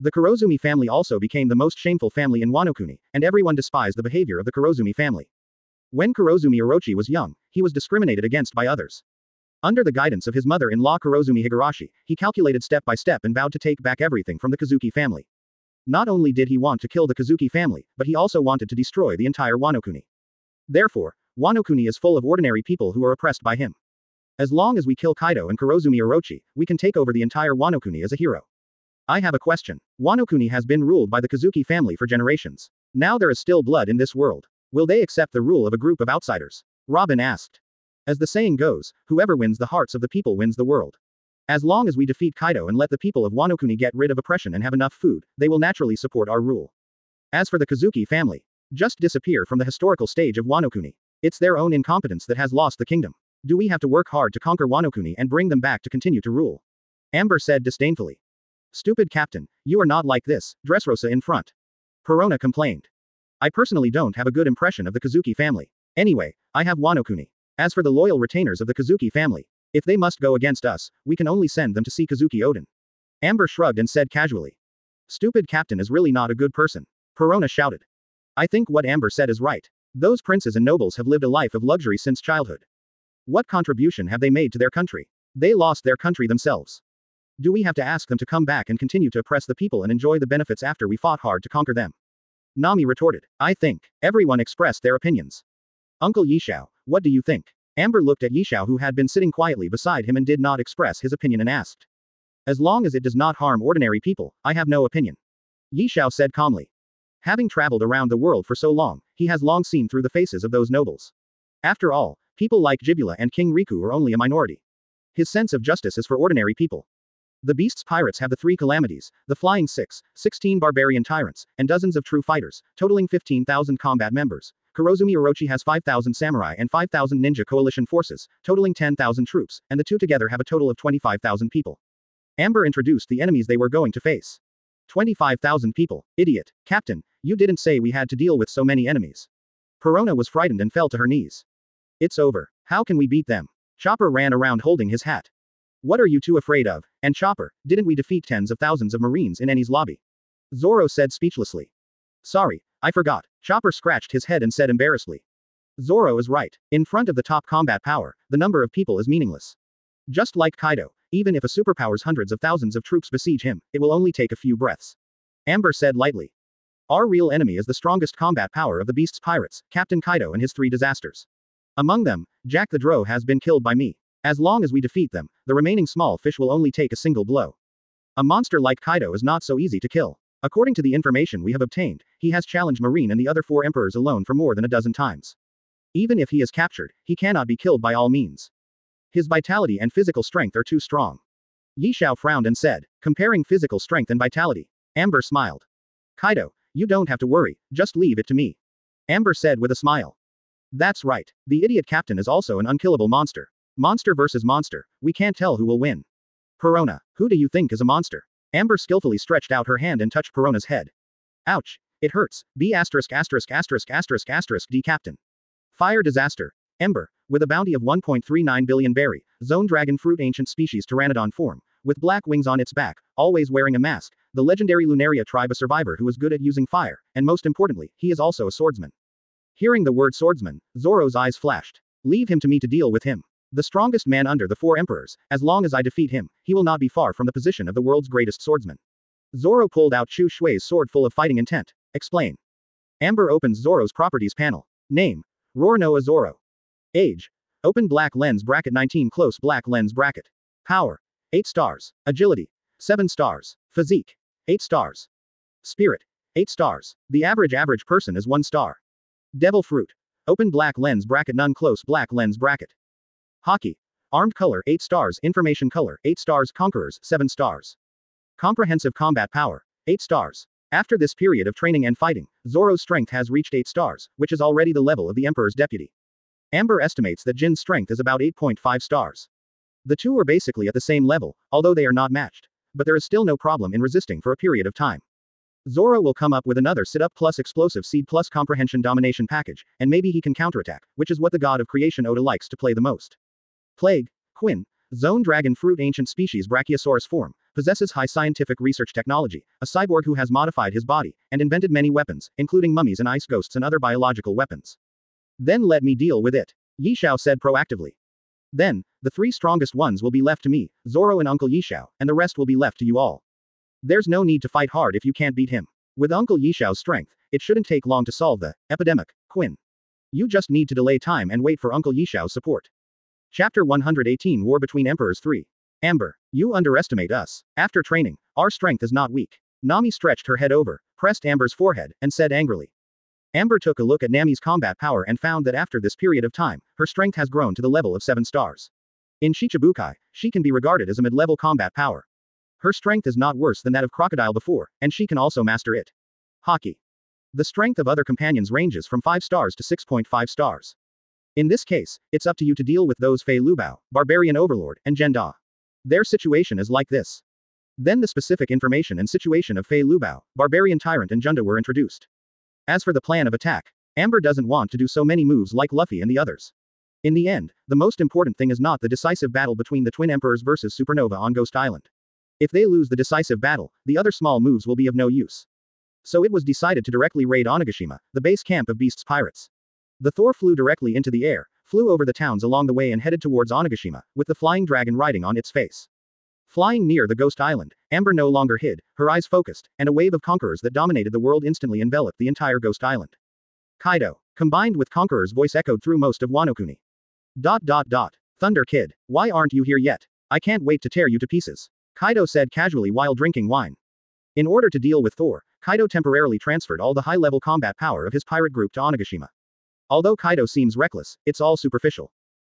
The Kurozumi family also became the most shameful family in Wano Kuni, and everyone despised the behavior of the Kurozumi family. When Kurozumi Orochi was young, he was discriminated against by others. Under the guidance of his mother-in-law Kurozumi Higurashi, he calculated step by step and vowed to take back everything from the Kazuki family. Not only did he want to kill the Kazuki family, but he also wanted to destroy the entire Wano Kuni. Therefore, Wano Kuni is full of ordinary people who are oppressed by him. As long as we kill Kaido and Kurozumi Orochi, we can take over the entire Wano Kuni as a hero. I have a question. Wano Kuni has been ruled by the Kazuki family for generations. Now there is still blood in this world. Will they accept the rule of a group of outsiders? Robin asked. As the saying goes, whoever wins the hearts of the people wins the world. As long as we defeat Kaido and let the people of Wano Kuni get rid of oppression and have enough food, they will naturally support our rule. As for the Kazuki family, just disappear from the historical stage of Wano Kuni. It's their own incompetence that has lost the kingdom. Do we have to work hard to conquer Wano Kuni and bring them back to continue to rule? Amber said disdainfully. Stupid captain, you are not like this, Dressrosa in front. Perona complained. I personally don't have a good impression of the Kazuki family. Anyway, I have Wano Kuni. As for the loyal retainers of the Kazuki family, if they must go against us, we can only send them to see Kazuki Odin. Amber shrugged and said casually. Stupid captain is really not a good person. Perona shouted. I think what Amber said is right. Those princes and nobles have lived a life of luxury since childhood. What contribution have they made to their country? They lost their country themselves. Do we have to ask them to come back and continue to oppress the people and enjoy the benefits after we fought hard to conquer them? Nami retorted. I think. Everyone expressed their opinions. Uncle Yishao, what do you think? Amber looked at Yishao who had been sitting quietly beside him and did not express his opinion and asked. As long as it does not harm ordinary people, I have no opinion. Yishao said calmly. Having traveled around the world for so long, he has long seen through the faces of those nobles. After all, people like Jibula and King Riku are only a minority. His sense of justice is for ordinary people. The Beast's pirates have the 3 calamities, the Flying 6, 16 barbarian tyrants, and dozens of true fighters, totaling 15,000 combat members. Kurozumi Orochi has 5,000 samurai and 5,000 ninja coalition forces, totaling 10,000 troops, and the two together have a total of 25,000 people. Amber introduced the enemies they were going to face. 25,000 people. Idiot. Captain, you didn't say we had to deal with so many enemies. Perona was frightened and fell to her knees. It's over. How can we beat them? Chopper ran around holding his hat. What are you two afraid of? And Chopper, didn't we defeat tens of thousands of Marines in Eni's lobby? Zoro said speechlessly. Sorry, I forgot. Chopper scratched his head and said embarrassedly. Zoro is right. In front of the top combat power, the number of people is meaningless. Just like Kaido, even if a superpower's hundreds of thousands of troops besiege him, it will only take a few breaths. Amber said lightly. Our real enemy is the strongest combat power of the Beast's pirates, Captain Kaido and his 3 disasters. Among them, Jack the Drow has been killed by me. As long as we defeat them, the remaining small fish will only take a single blow. A monster like Kaido is not so easy to kill. According to the information we have obtained, he has challenged Marine and the other 4 emperors alone for more than a dozen times. Even if he is captured, he cannot be killed by all means. His vitality and physical strength are too strong. Yi Xiao frowned and said, comparing physical strength and vitality. Amber smiled. Kaido, you don't have to worry, just leave it to me. Amber said with a smile. That's right. The idiot captain is also an unkillable monster. Monster versus monster, we can't tell who will win. Perona, who do you think is a monster? Amber skillfully stretched out her hand and touched Perona's head. Ouch. It hurts. B*********** D captain. Fire disaster. Ember, with a bounty of 1.39 billion berry, zone dragon fruit ancient species pteranodon form, with black wings on its back, always wearing a mask, the legendary Lunaria tribe a survivor who is good at using fire, and most importantly, he is also a swordsman. Hearing the word swordsman, Zoro's eyes flashed. Leave him to me to deal with him. The strongest man under the 4 emperors, as long as I defeat him, he will not be far from the position of the world's greatest swordsman. Zoro pulled out Chu Shui's sword full of fighting intent. Explain. Amber opens Zoro's properties panel. Name. Rornoa Zoro. Age. Open black lens bracket 19 close black lens bracket. Power. 8 stars. Agility. 7 stars. Physique. 8 stars. Spirit. 8 stars. The average person is 1 star. Devil fruit. Open black lens bracket none close black lens bracket. Haki. Armed color 8 stars. Information color 8 stars. Conquerors 7 stars. Comprehensive combat power 8 stars. After this period of training and fighting, Zoro's strength has reached 8 stars, which is already the level of the Emperor's deputy. Amber estimates that Jin's strength is about 8.5 stars. The two are basically at the same level, although they are not matched. But there is still no problem in resisting for a period of time. Zoro will come up with another sit-up plus explosive seed plus comprehension domination package, and maybe he can counterattack, which is what the god of creation Oda likes to play the most. Plague. Quinn. Zone dragon fruit ancient species Brachiosaurus form, possesses high scientific research technology, a cyborg who has modified his body, and invented many weapons, including mummies and ice ghosts and other biological weapons. Then let me deal with it. Yi Xiao said proactively. Then, the 3 strongest ones will be left to me, Zoro and Uncle Yi Xiao, and the rest will be left to you all. There's no need to fight hard if you can't beat him. With Uncle Yi Xiao's strength, it shouldn't take long to solve the epidemic. Quinn. You just need to delay time and wait for Uncle Yi Xiao's support. Chapter 118 War Between Emperors 3. Amber, you underestimate us. After training, our strength is not weak. Nami stretched her head over, pressed Amber's forehead, and said angrily. Amber took a look at Nami's combat power and found that after this period of time, her strength has grown to the level of 7 stars. In Shichibukai, she can be regarded as a mid-level combat power. Her strength is not worse than that of Crocodile before, and she can also master it. Haki. The strength of other companions ranges from 5 stars to 6.5 stars. In this case, it's up to you to deal with those Fei Lubao, Barbarian Overlord, and Jenda. Their situation is like this. Then the specific information and situation of Fei Lubao, Barbarian Tyrant and Junda were introduced. As for the plan of attack, Amber doesn't want to do so many moves like Luffy and the others. In the end, the most important thing is not the decisive battle between the Twin Emperors versus Supernova on Ghost Island. If they lose the decisive battle, the other small moves will be of no use. So it was decided to directly raid Onigashima, the base camp of Beast's pirates. The Thor flew directly into the air, flew over the towns along the way and headed towards Onigashima, with the flying dragon riding on its face. Flying near the Ghost Island, Amber no longer hid, her eyes focused, and a wave of conquerors that dominated the world instantly enveloped the entire Ghost Island. Kaido, combined with Conqueror's voice echoed through most of Wano Kuni. Thunder Kid, why aren't you here yet? I can't wait to tear you to pieces. Kaido said casually while drinking wine. In order to deal with Thor, Kaido temporarily transferred all the high-level combat power of his pirate group to Onigashima. Although Kaido seems reckless, it's all superficial.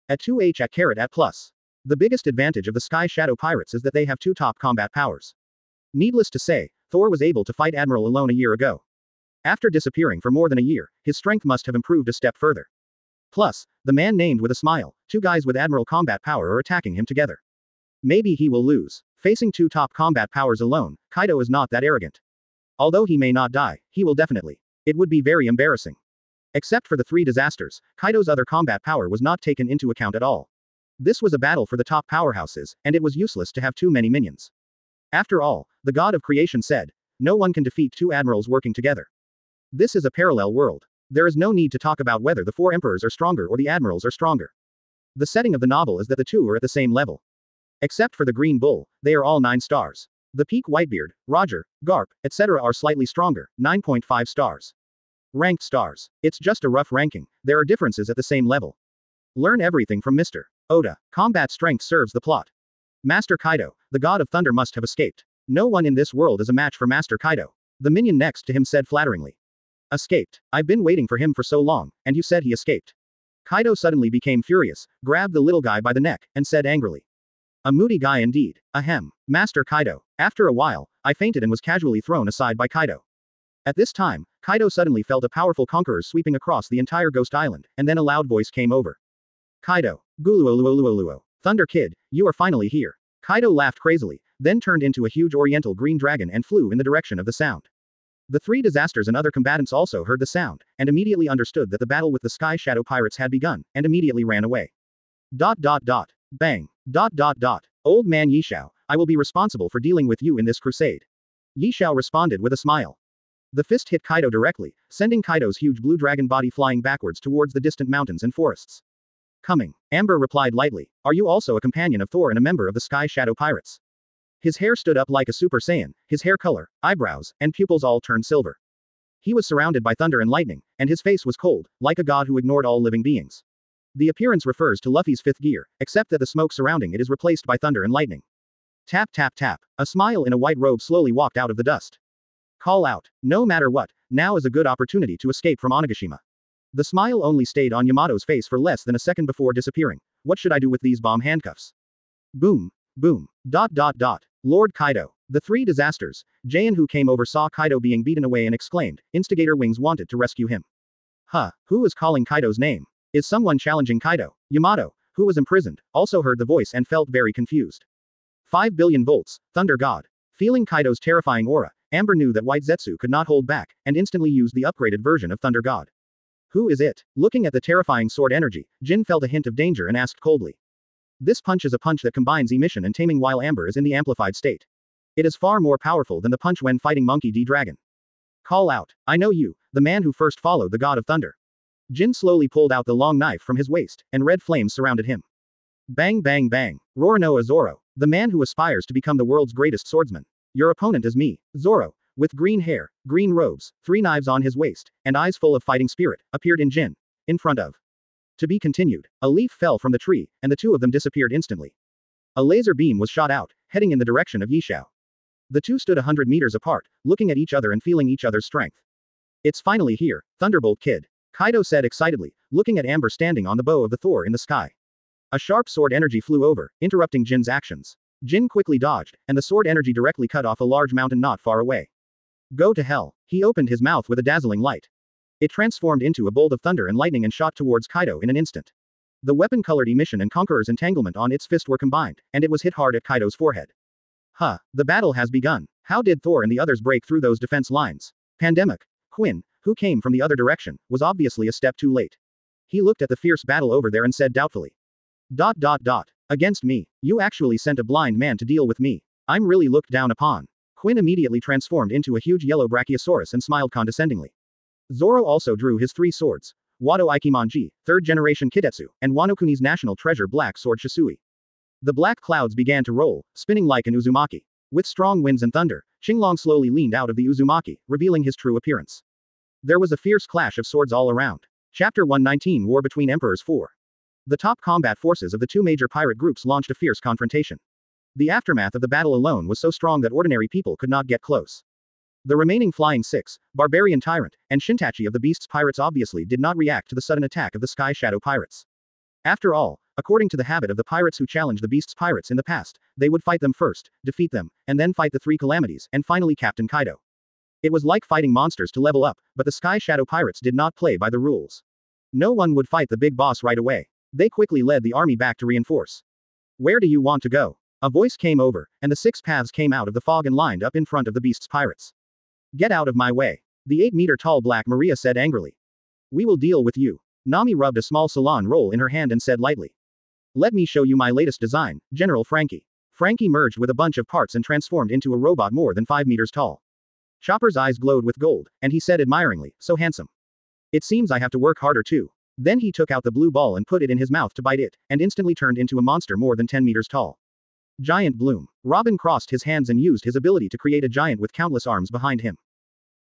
At 2H at carat at plus. The biggest advantage of the Sky Shadow Pirates is that they have 2 top combat powers. Needless to say, Thor was able to fight Admiral alone a year ago. After disappearing for more than a year, his strength must have improved a step further. Plus, the man named with a smile, 2 guys with Admiral combat power are attacking him together. Maybe he will lose. Facing 2 top combat powers alone, Kaido is not that arrogant. Although he may not die, he will definitely. It would be very embarrassing. Except for the 3 disasters, Kaido's other combat power was not taken into account at all. This was a battle for the top powerhouses, and it was useless to have too many minions. After all, the god of creation said, no one can defeat 2 admirals working together. This is a parallel world. There is no need to talk about whether the 4 emperors are stronger or the admirals are stronger. The setting of the novel is that the 2 are at the same level. Except for the Green Bull, they are all 9 stars. The Peak Whitebeard, Roger, Garp, etc. are slightly stronger, 9.5 stars. Ranked stars. It's just a rough ranking, there are differences at the same level. Learn everything from Mr. Oda. Combat strength serves the plot. Master Kaido, the god of thunder must have escaped. No one in this world is a match for Master Kaido. The minion next to him said flatteringly. Escaped. I've been waiting for him for so long, and you said he escaped. Kaido suddenly became furious, grabbed the little guy by the neck, and said angrily. A moody guy indeed. Ahem. Master Kaido. After a while, I fainted and was casually thrown aside by Kaido. At this time, Kaido suddenly felt a powerful conqueror sweeping across the entire Ghost Island, and then a loud voice came over. Kaido. Guluoluoluoluo. Thunder Kid, you are finally here. Kaido laughed crazily, then turned into a huge oriental green dragon and flew in the direction of the sound. The three disasters and other combatants also heard the sound, and immediately understood that the battle with the Sky Shadow Pirates had begun, and immediately ran away. Bang. Old man Yishao, I will be responsible for dealing with you in this crusade. Yishao responded with a smile. The fist hit Kaido directly, sending Kaido's huge blue dragon body flying backwards towards the distant mountains and forests. Coming. Amber replied lightly. Are you also a companion of Thor and a member of the Sky Shadow Pirates? His hair stood up like a Super Saiyan, his hair color, eyebrows, and pupils all turned silver. He was surrounded by thunder and lightning, and his face was cold, like a god who ignored all living beings. The appearance refers to Luffy's fifth gear, except that the smoke surrounding it is replaced by thunder and lightning. Tap tap tap. A smile in a white robe slowly walked out of the dust. Call out. No matter what, now is a good opportunity to escape from Onigashima. The smile only stayed on Yamato's face for less than a second before disappearing. What should I do with these bomb handcuffs? Boom. Lord Kaido. The three disasters. Jayan who came over saw Kaido being beaten away and exclaimed, Instigator Wings wanted to rescue him. Who is calling Kaido's name? Is someone challenging Kaido? Yamato, who was imprisoned, also heard the voice and felt very confused. 5 billion volts, Thunder God. Feeling Kaido's terrifying aura, Amber knew that White Zetsu could not hold back, and instantly used the upgraded version of Thunder God. Who is it? Looking at the terrifying sword energy, Jin felt a hint of danger and asked coldly. This punch is a punch that combines emission and taming while Amber is in the amplified state. It is far more powerful than the punch when fighting Monkey D. Dragon. Call out. I know you, the man who first followed the God of Thunder. Jin slowly pulled out the long knife from his waist, and red flames surrounded him. Bang bang bang. Roronoa Zoro, the man who aspires to become the world's greatest swordsman. Your opponent is me, Zoro, with green hair, green robes, 3 knives on his waist, and eyes full of fighting spirit, appeared in Jin. In front of. To be continued. A leaf fell from the tree, and the two of them disappeared instantly. A laser beam was shot out, heading in the direction of Yishao. The two stood 100 meters apart, looking at each other and feeling each other's strength. It's finally here, Thunderbolt Kid. Kaido said excitedly, looking at Amber standing on the bow of the Thor in the sky. A sharp sword energy flew over, interrupting Jin's actions. Jin quickly dodged, and the sword energy directly cut off a large mountain not far away. Go to hell. He opened his mouth with a dazzling light. It transformed into a bolt of thunder and lightning and shot towards Kaido in an instant. The weapon-colored emission and Conqueror's entanglement on its fist were combined, and it was hit hard at Kaido's forehead. The battle has begun. How did Thor and the others break through those defense lines? Pandemic. Quinn, who came from the other direction, was obviously a step too late. He looked at the fierce battle over there and said doubtfully. Against me. You actually sent a blind man to deal with me. I'm really looked down upon. Quinn immediately transformed into a huge yellow brachiosaurus and smiled condescendingly. Zoro also drew his 3 swords. Wado Ikimonji, 3rd generation Kidetsu, and Wano-kuni's national treasure black sword Shisui. The black clouds began to roll, spinning like an Uzumaki. With strong winds and thunder, Xinglong slowly leaned out of the Uzumaki, revealing his true appearance. There was a fierce clash of swords all around. Chapter 119 War between Emperors 4. The top combat forces of the 2 major pirate groups launched a fierce confrontation. The aftermath of the battle alone was so strong that ordinary people could not get close. The remaining Flying 6, Barbarian Tyrant, and Shintachi of the Beast's pirates obviously did not react to the sudden attack of the Sky Shadow pirates. After all, according to the habit of the pirates who challenged the Beast's pirates in the past, they would fight them first, defeat them, and then fight the 3 calamities, and finally Captain Kaido. It was like fighting monsters to level up, but the Sky Shadow pirates did not play by the rules. No one would fight the big boss right away. They quickly led the army back to reinforce. Where do you want to go? A voice came over, and the 6 paths came out of the fog and lined up in front of the Beast's pirates. Get out of my way. The 8-meter-tall Black Maria said angrily. We will deal with you. Nami rubbed a small salon roll in her hand and said lightly. Let me show you my latest design, General Frankie. Frankie merged with a bunch of parts and transformed into a robot more than 5 meters tall. Chopper's eyes glowed with gold, and he said admiringly, so handsome. It seems I have to work harder too. Then he took out the blue ball and put it in his mouth to bite it, and instantly turned into a monster more than 10 meters tall. Giant Bloom. Robin crossed his hands and used his ability to create a giant with countless arms behind him.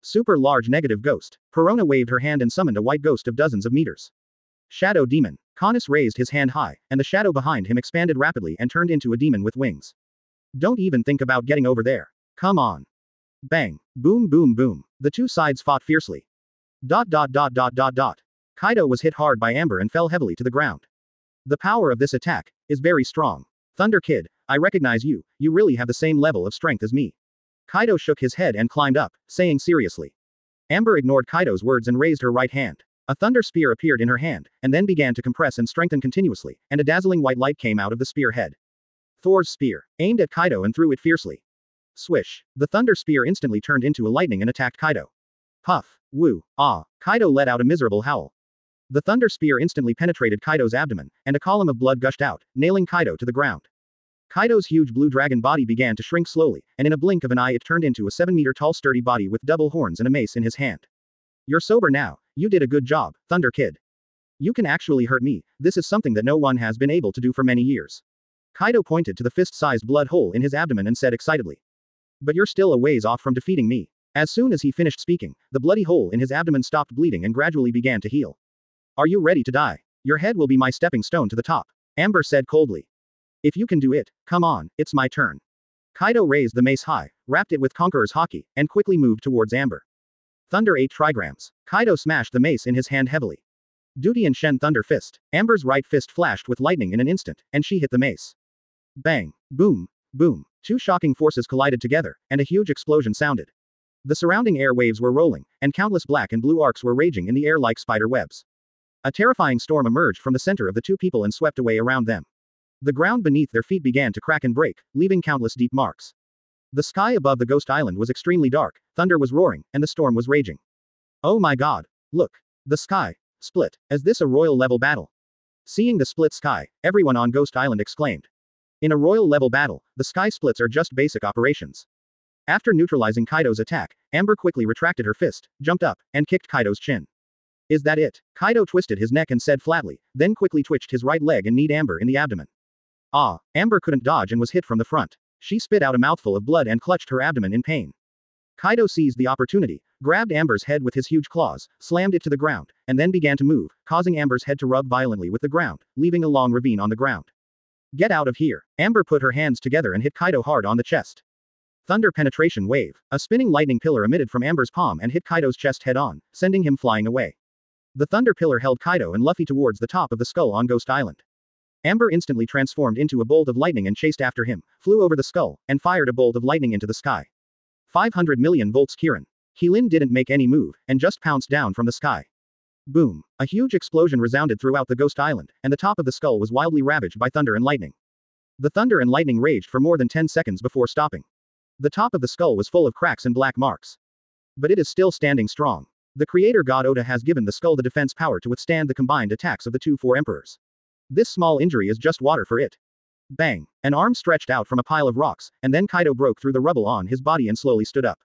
Super large negative ghost. Perona waved her hand and summoned a white ghost of dozens of meters. Shadow Demon. Canis raised his hand high, and the shadow behind him expanded rapidly and turned into a demon with wings. Don't even think about getting over there. Come on. Bang. Boom boom boom. The two sides fought fiercely. Kaido was hit hard by Amber and fell heavily to the ground. The power of this attack is very strong. Thunder Kid, I recognize you, you really have the same level of strength as me. Kaido shook his head and climbed up, saying seriously. Amber ignored Kaido's words and raised her right hand. A thunder spear appeared in her hand, and then began to compress and strengthen continuously, and a dazzling white light came out of the spear head. Thor's spear aimed at Kaido and threw it fiercely. Swish. The thunder spear instantly turned into a lightning and attacked Kaido. Puff. Woo. Ah. Kaido let out a miserable howl. The thunder spear instantly penetrated Kaido's abdomen, and a column of blood gushed out, nailing Kaido to the ground. Kaido's huge blue dragon body began to shrink slowly, and in a blink of an eye it turned into a 7-meter-tall sturdy body with double horns and a mace in his hand. You're sober now, you did a good job, Thunder Kid. You can actually hurt me, this is something that no one has been able to do for many years. Kaido pointed to the fist-sized blood hole in his abdomen and said excitedly. But you're still a ways off from defeating me. As soon as he finished speaking, the bloody hole in his abdomen stopped bleeding and gradually began to heal. Are you ready to die? Your head will be my stepping stone to the top, Amber said coldly. If you can do it, come on, it's my turn. Kaido raised the mace high, wrapped it with Conqueror's Haki, and quickly moved towards Amber. Thunder 8 trigrams. Kaido smashed the mace in his hand heavily. Duty and Shen Thunder Fist. Amber's right fist flashed with lightning in an instant, and she hit the mace. Bang. Boom. Boom. Two shocking forces collided together, and a huge explosion sounded. The surrounding air waves were rolling, and countless black and blue arcs were raging in the air like spider webs. A terrifying storm emerged from the center of the two people and swept away around them. The ground beneath their feet began to crack and break, leaving countless deep marks. The sky above the ghost island was extremely dark, thunder was roaring, and the storm was raging. Oh my god. Look. The sky split. Is this a royal level battle? Seeing the split sky, everyone on Ghost Island exclaimed. In a royal level battle, the sky splits are just basic operations. After neutralizing Kaido's attack, Amber quickly retracted her fist, jumped up, and kicked Kaido's chin. Is that it? Kaido twisted his neck and said flatly, then quickly twitched his right leg and kneed Amber in the abdomen. Ah, Amber couldn't dodge and was hit from the front. She spit out a mouthful of blood and clutched her abdomen in pain. Kaido seized the opportunity, grabbed Amber's head with his huge claws, slammed it to the ground, and then began to move, causing Amber's head to rub violently with the ground, leaving a long ravine on the ground. Get out of here. Amber put her hands together and hit Kaido hard on the chest. Thunder penetration wave. A spinning lightning pillar emitted from Amber's palm and hit Kaido's chest head-on, sending him flying away. The thunder pillar held Kaido and Luffy towards the top of the skull on Ghost Island. Amber instantly transformed into a bolt of lightning and chased after him, flew over the skull, and fired a bolt of lightning into the sky. 500 million volts Kirin. Heelin didn't make any move, and just pounced down from the sky. Boom. A huge explosion resounded throughout the Ghost Island, and the top of the skull was wildly ravaged by thunder and lightning. The thunder and lightning raged for more than 10 seconds before stopping. The top of the skull was full of cracks and black marks. But it is still standing strong. The creator god Oda has given the skull the defense power to withstand the combined attacks of the two four emperors. This small injury is just water for it. Bang. An arm stretched out from a pile of rocks, and then Kaido broke through the rubble on his body and slowly stood up.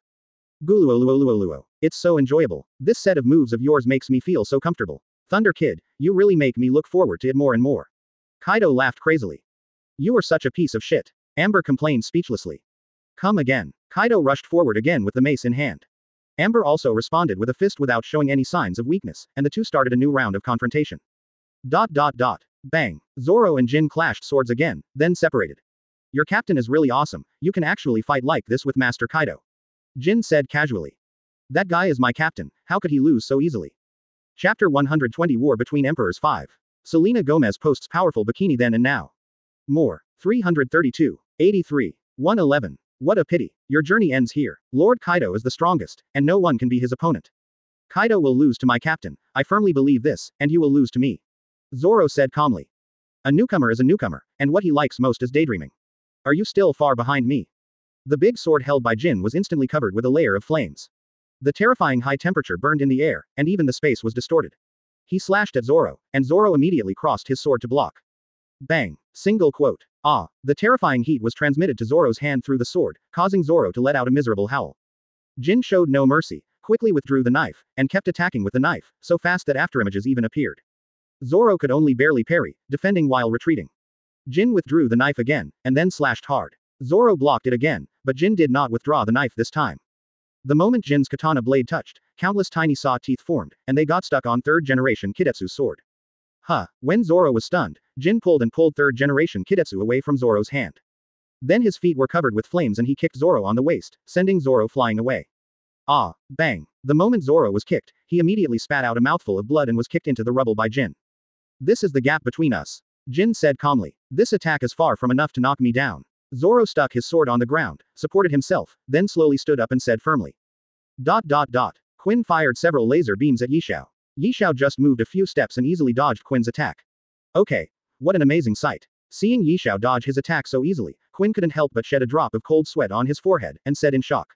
Guluoluoluoluo. It's so enjoyable. This set of moves of yours makes me feel so comfortable. Thunder Kid, you really make me look forward to it more and more. Kaido laughed crazily. You are such a piece of shit. Amber complained speechlessly. Come again. Kaido rushed forward again with the mace in hand. Amber also responded with a fist without showing any signs of weakness, and the two started a new round of confrontation. Bang. Zoro and Jin clashed swords again, then separated. Your captain is really awesome, you can actually fight like this with Master Kaido. Jin said casually. That guy is my captain, how could he lose so easily? Chapter 120 War Between Emperors 5. Selena Gomez posts powerful bikini then and now. More. 332. 83. 111. What a pity. Your journey ends here. Lord Kaido is the strongest, and no one can be his opponent. Kaido will lose to my captain, I firmly believe this, and you will lose to me. Zoro said calmly. A newcomer is a newcomer, and what he likes most is daydreaming. Are you still far behind me? The big sword held by Jin was instantly covered with a layer of flames. The terrifying high temperature burned in the air, and even the space was distorted. He slashed at Zoro, and Zoro immediately crossed his sword to block. Bang. Single quote. Ah. The terrifying heat was transmitted to Zoro's hand through the sword, causing Zoro to let out a miserable howl. Jin showed no mercy, quickly withdrew the knife, and kept attacking with the knife, so fast that afterimages even appeared. Zoro could only barely parry, defending while retreating. Jin withdrew the knife again, and then slashed hard. Zoro blocked it again, but Jin did not withdraw the knife this time. The moment Jin's katana blade touched, countless tiny saw teeth formed, and they got stuck on third-generation Kidetsu's sword. When Zoro was stunned, Jin pulled third-generation Kidetsu away from Zoro's hand. Then his feet were covered with flames and he kicked Zoro on the waist, sending Zoro flying away. Ah, bang. The moment Zoro was kicked, he immediately spat out a mouthful of blood and was kicked into the rubble by Jin. This is the gap between us. Jin said calmly. This attack is far from enough to knock me down. Zoro stuck his sword on the ground, supported himself, then slowly stood up and said firmly. ... Quinn fired several laser beams at Yishao. Yishao just moved a few steps and easily dodged Quinn's attack. Okay. What an amazing sight. Seeing Yishao dodge his attack so easily, Quinn couldn't help but shed a drop of cold sweat on his forehead, and said in shock.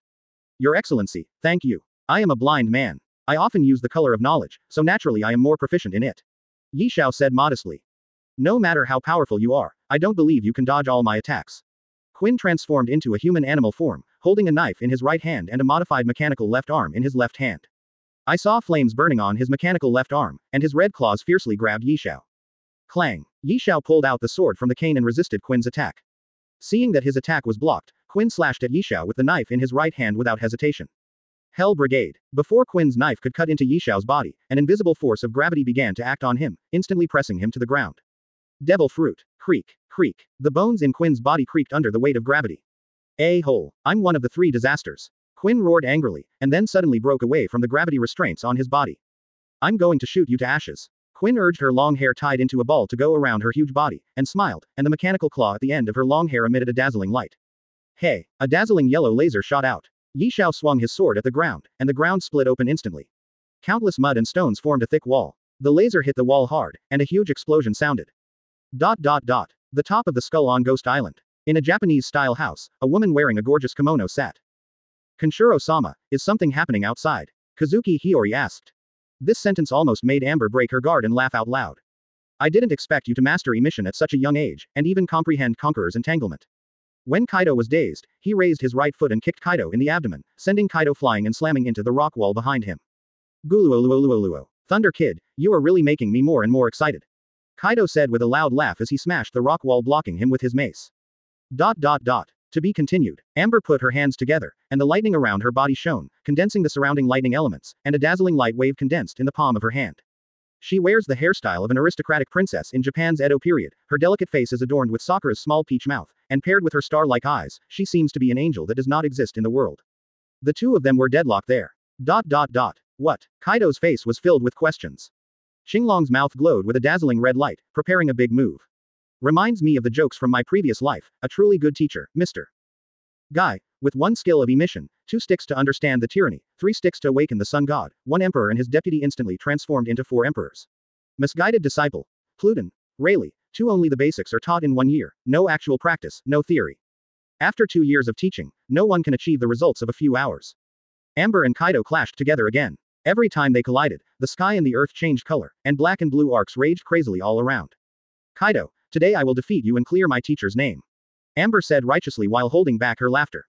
Your Excellency, thank you. I am a blind man. I often use the color of knowledge, so naturally I am more proficient in it. Yishao said modestly. No matter how powerful you are, I don't believe you can dodge all my attacks. Quinn transformed into a human animal form, holding a knife in his right hand and a modified mechanical left arm in his left hand. I saw flames burning on his mechanical left arm, and his red claws fiercely grabbed Yishao. Clang. Yishao pulled out the sword from the cane and resisted Quinn's attack. Seeing that his attack was blocked, Quinn slashed at Yishao with the knife in his right hand without hesitation. Hell Brigade. Before Quinn's knife could cut into Yishao's body, an invisible force of gravity began to act on him, instantly pressing him to the ground. Devil Fruit. Creak. Creak. The bones in Quinn's body creaked under the weight of gravity. A-hole. I'm one of the 3 disasters. Quinn roared angrily, and then suddenly broke away from the gravity restraints on his body. I'm going to shoot you to ashes. Quinn urged her long hair tied into a ball to go around her huge body, and smiled, and the mechanical claw at the end of her long hair emitted a dazzling light. Hey! A dazzling yellow laser shot out. Yishao swung his sword at the ground, and the ground split open instantly. Countless mud and stones formed a thick wall. The laser hit the wall hard, and a huge explosion sounded. The top of the skull on Ghost Island. In a Japanese-style house, a woman wearing a gorgeous kimono sat. Kenshiro-sama, is something happening outside? Kazuki Hiyori asked. This sentence almost made Amber break her guard and laugh out loud. I didn't expect you to master emission at such a young age, and even comprehend Conqueror's entanglement. When Kaido was dazed, he raised his right foot and kicked Kaido in the abdomen, sending Kaido flying and slamming into the rock wall behind him. Guluoluoluoluo. Thunder Kid, you are really making me more and more excited. Kaido said with a loud laugh as he smashed the rock wall blocking him with his mace. To be continued. Amber put her hands together, and the lightning around her body shone, condensing the surrounding lightning elements, and a dazzling light wave condensed in the palm of her hand. She wears the hairstyle of an aristocratic princess in Japan's Edo period, her delicate face is adorned with Sakura's small peach mouth, and paired with her star-like eyes, she seems to be an angel that does not exist in the world. The two of them were deadlocked there. What? Kaido's face was filled with questions. Xinglong's mouth glowed with a dazzling red light, preparing a big move. Reminds me of the jokes from my previous life, a truly good teacher, Mr. Guy, with 1 skill of emission, 2 sticks to understand the tyranny, 3 sticks to awaken the sun god, 1 emperor and his deputy instantly transformed into 4 emperors. Misguided disciple. Pluton. Rayleigh, 2 only the basics are taught in 1 year, no actual practice, no theory. After 2 years of teaching, no one can achieve the results of a few hours. Amber and Kaido clashed together again. Every time they collided, the sky and the earth changed color, and black and blue arcs raged crazily all around. Kaido, today I will defeat you and clear my teacher's name. Amber said righteously while holding back her laughter.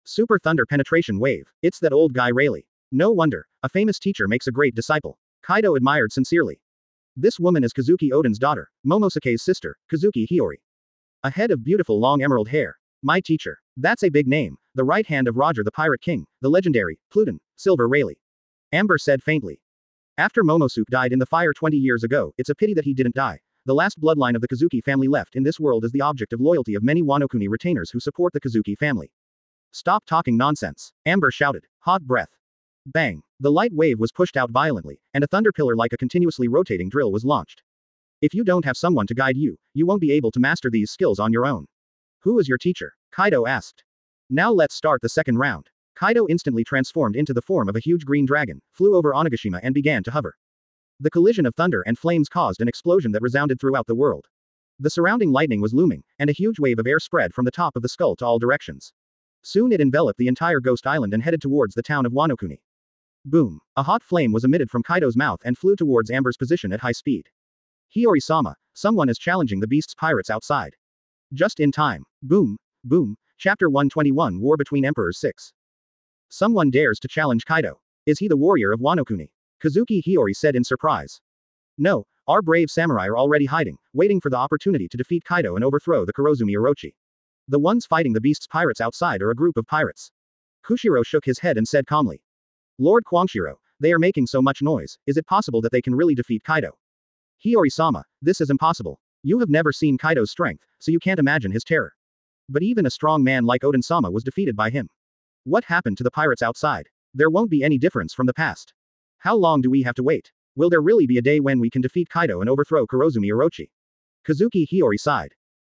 Super Thunder Penetration Wave. It's that old guy Rayleigh. No wonder, a famous teacher makes a great disciple. Kaido admired sincerely. This woman is Kazuki Oden's daughter, Momosuke's sister, Kazuki Hiyori. A head of beautiful long emerald hair. My teacher. That's a big name, the right hand of Roger the Pirate King, the legendary, Pluton, Silver Rayleigh. Amber said faintly. After Momosuke died in the fire 20 years ago, it's a pity that he didn't die. The last bloodline of the Kazuki family left in this world is the object of loyalty of many Wano-kuni retainers who support the Kazuki family. Stop talking nonsense, Amber shouted. Hot breath. Bang. The light wave was pushed out violently, and a thunder pillar like a continuously rotating drill was launched. If you don't have someone to guide you, you won't be able to master these skills on your own. Who is your teacher? Kaido asked. Now let's start the second round. Kaido instantly transformed into the form of a huge green dragon, flew over Onigashima and began to hover. The collision of thunder and flames caused an explosion that resounded throughout the world. The surrounding lightning was looming, and a huge wave of air spread from the top of the skull to all directions. Soon it enveloped the entire Ghost Island and headed towards the town of Wano-kuni. Boom. A hot flame was emitted from Kaido's mouth and flew towards Amber's position at high speed. Hiyori-sama, someone is challenging the beast's pirates outside. Just in time. Boom. Boom. Chapter 121 War Between Emperors 6. Someone dares to challenge Kaido. Is he the warrior of Wano-kuni? Kazuki Hiyori said in surprise. No, our brave samurai are already hiding, waiting for the opportunity to defeat Kaido and overthrow the Kurozumi Orochi. The ones fighting the beast's pirates outside are a group of pirates. Kushiro shook his head and said calmly. Lord Quangshiro, they are making so much noise, is it possible that they can really defeat Kaido? Hiyori-sama, this is impossible. You have never seen Kaido's strength, so you can't imagine his terror. But even a strong man like Odin-sama was defeated by him. What happened to the pirates outside? There won't be any difference from the past. How long do we have to wait? Will there really be a day when we can defeat Kaido and overthrow Kurozumi Orochi? Kazuki Hiyori sighed.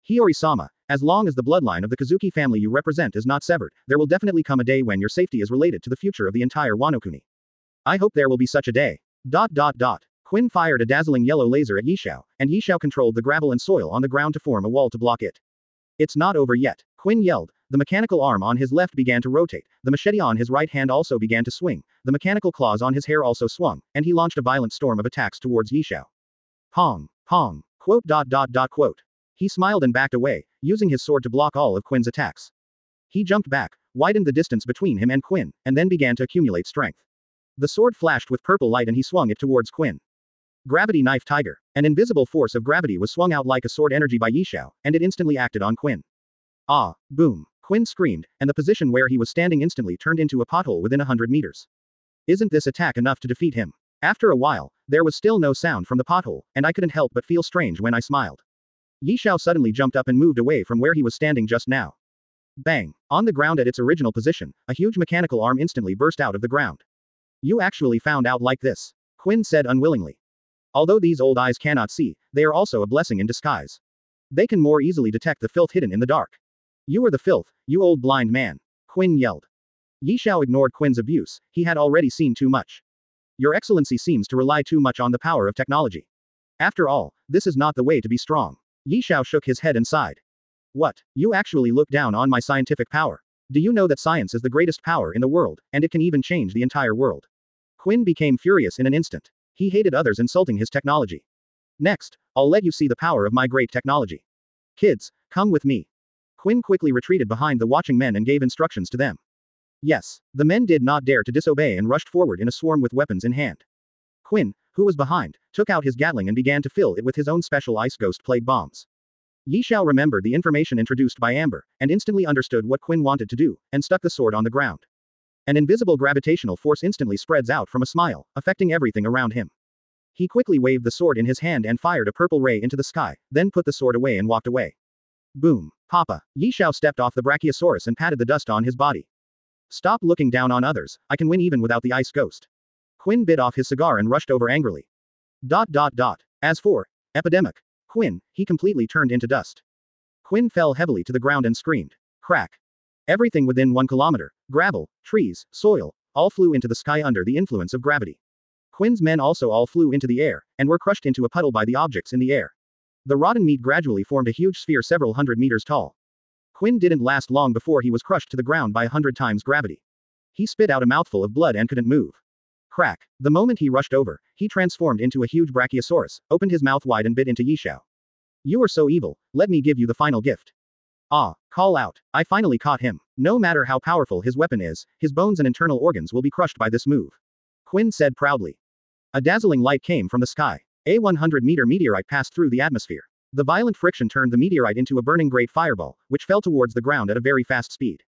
Hiyori-sama, as long as the bloodline of the Kazuki family you represent is not severed, there will definitely come a day when your safety is related to the future of the entire Wano-kuni. I hope there will be such a day. Quinn fired a dazzling yellow laser at Yishao, and Yishao controlled the gravel and soil on the ground to form a wall to block it. It's not over yet, Quinn yelled. The mechanical arm on his left began to rotate, the machete on his right hand also began to swing, the mechanical claws on his hair also swung, and he launched a violent storm of attacks towards Yishao. Pong, pong, quote. He smiled and backed away, using his sword to block all of Quinn's attacks. He jumped back, widened the distance between him and Quinn, and then began to accumulate strength. The sword flashed with purple light and he swung it towards Quinn. Gravity Knife Tiger. An invisible force of gravity was swung out like a sword energy by Yishao, and it instantly acted on Quinn. Ah, boom. Quinn screamed, and the position where he was standing instantly turned into a pothole within 100 meters. Isn't this attack enough to defeat him? After a while, there was still no sound from the pothole, and I couldn't help but feel strange when I smiled. Yishao suddenly jumped up and moved away from where he was standing just now. Bang! On the ground at its original position, a huge mechanical arm instantly burst out of the ground. You actually found out like this, Quinn said unwillingly. Although these old eyes cannot see, they are also a blessing in disguise. They can more easily detect the filth hidden in the dark. You are the filth, you old blind man, Quinn yelled. Yishao ignored Quinn's abuse, he had already seen too much. Your Excellency seems to rely too much on the power of technology. After all, this is not the way to be strong. Yishao shook his head and sighed. What? You actually look down on my scientific power? Do you know that science is the greatest power in the world, and it can even change the entire world? Quinn became furious in an instant. He hated others insulting his technology. Next, I'll let you see the power of my great technology. Kids, come with me. Quinn quickly retreated behind the watching men and gave instructions to them. Yes, the men did not dare to disobey and rushed forward in a swarm with weapons in hand. Quinn, who was behind, took out his Gatling and began to fill it with his own special ice ghost plague bombs. Yishao remembered the information introduced by Amber, and instantly understood what Quinn wanted to do, and stuck the sword on the ground. An invisible gravitational force instantly spreads out from a smile, affecting everything around him. He quickly waved the sword in his hand and fired a purple ray into the sky, then put the sword away and walked away. Boom. Papa. Yishao stepped off the Brachiosaurus and patted the dust on his body. Stop looking down on others, I can win even without the ice ghost. Quinn bit off his cigar and rushed over angrily. As for Epidemic Quinn, he completely turned into dust. Quinn fell heavily to the ground and screamed. Crack. Everything within 1 kilometer, gravel, trees, soil, all flew into the sky under the influence of gravity. Quinn's men also all flew into the air, and were crushed into a puddle by the objects in the air. The rotten meat gradually formed a huge sphere several hundred meters tall. Quinn didn't last long before he was crushed to the ground by 100 times gravity. He spit out a mouthful of blood and couldn't move. Crack. The moment he rushed over, he transformed into a huge Brachiosaurus, opened his mouth wide and bit into Yishao. You are so evil, let me give you the final gift. Ah, call out, I finally caught him. No matter how powerful his weapon is, his bones and internal organs will be crushed by this move. Quinn said proudly. A dazzling light came from the sky. A 100-meter meteorite passed through the atmosphere. The violent friction turned the meteorite into a burning great fireball, which fell towards the ground at a very fast speed.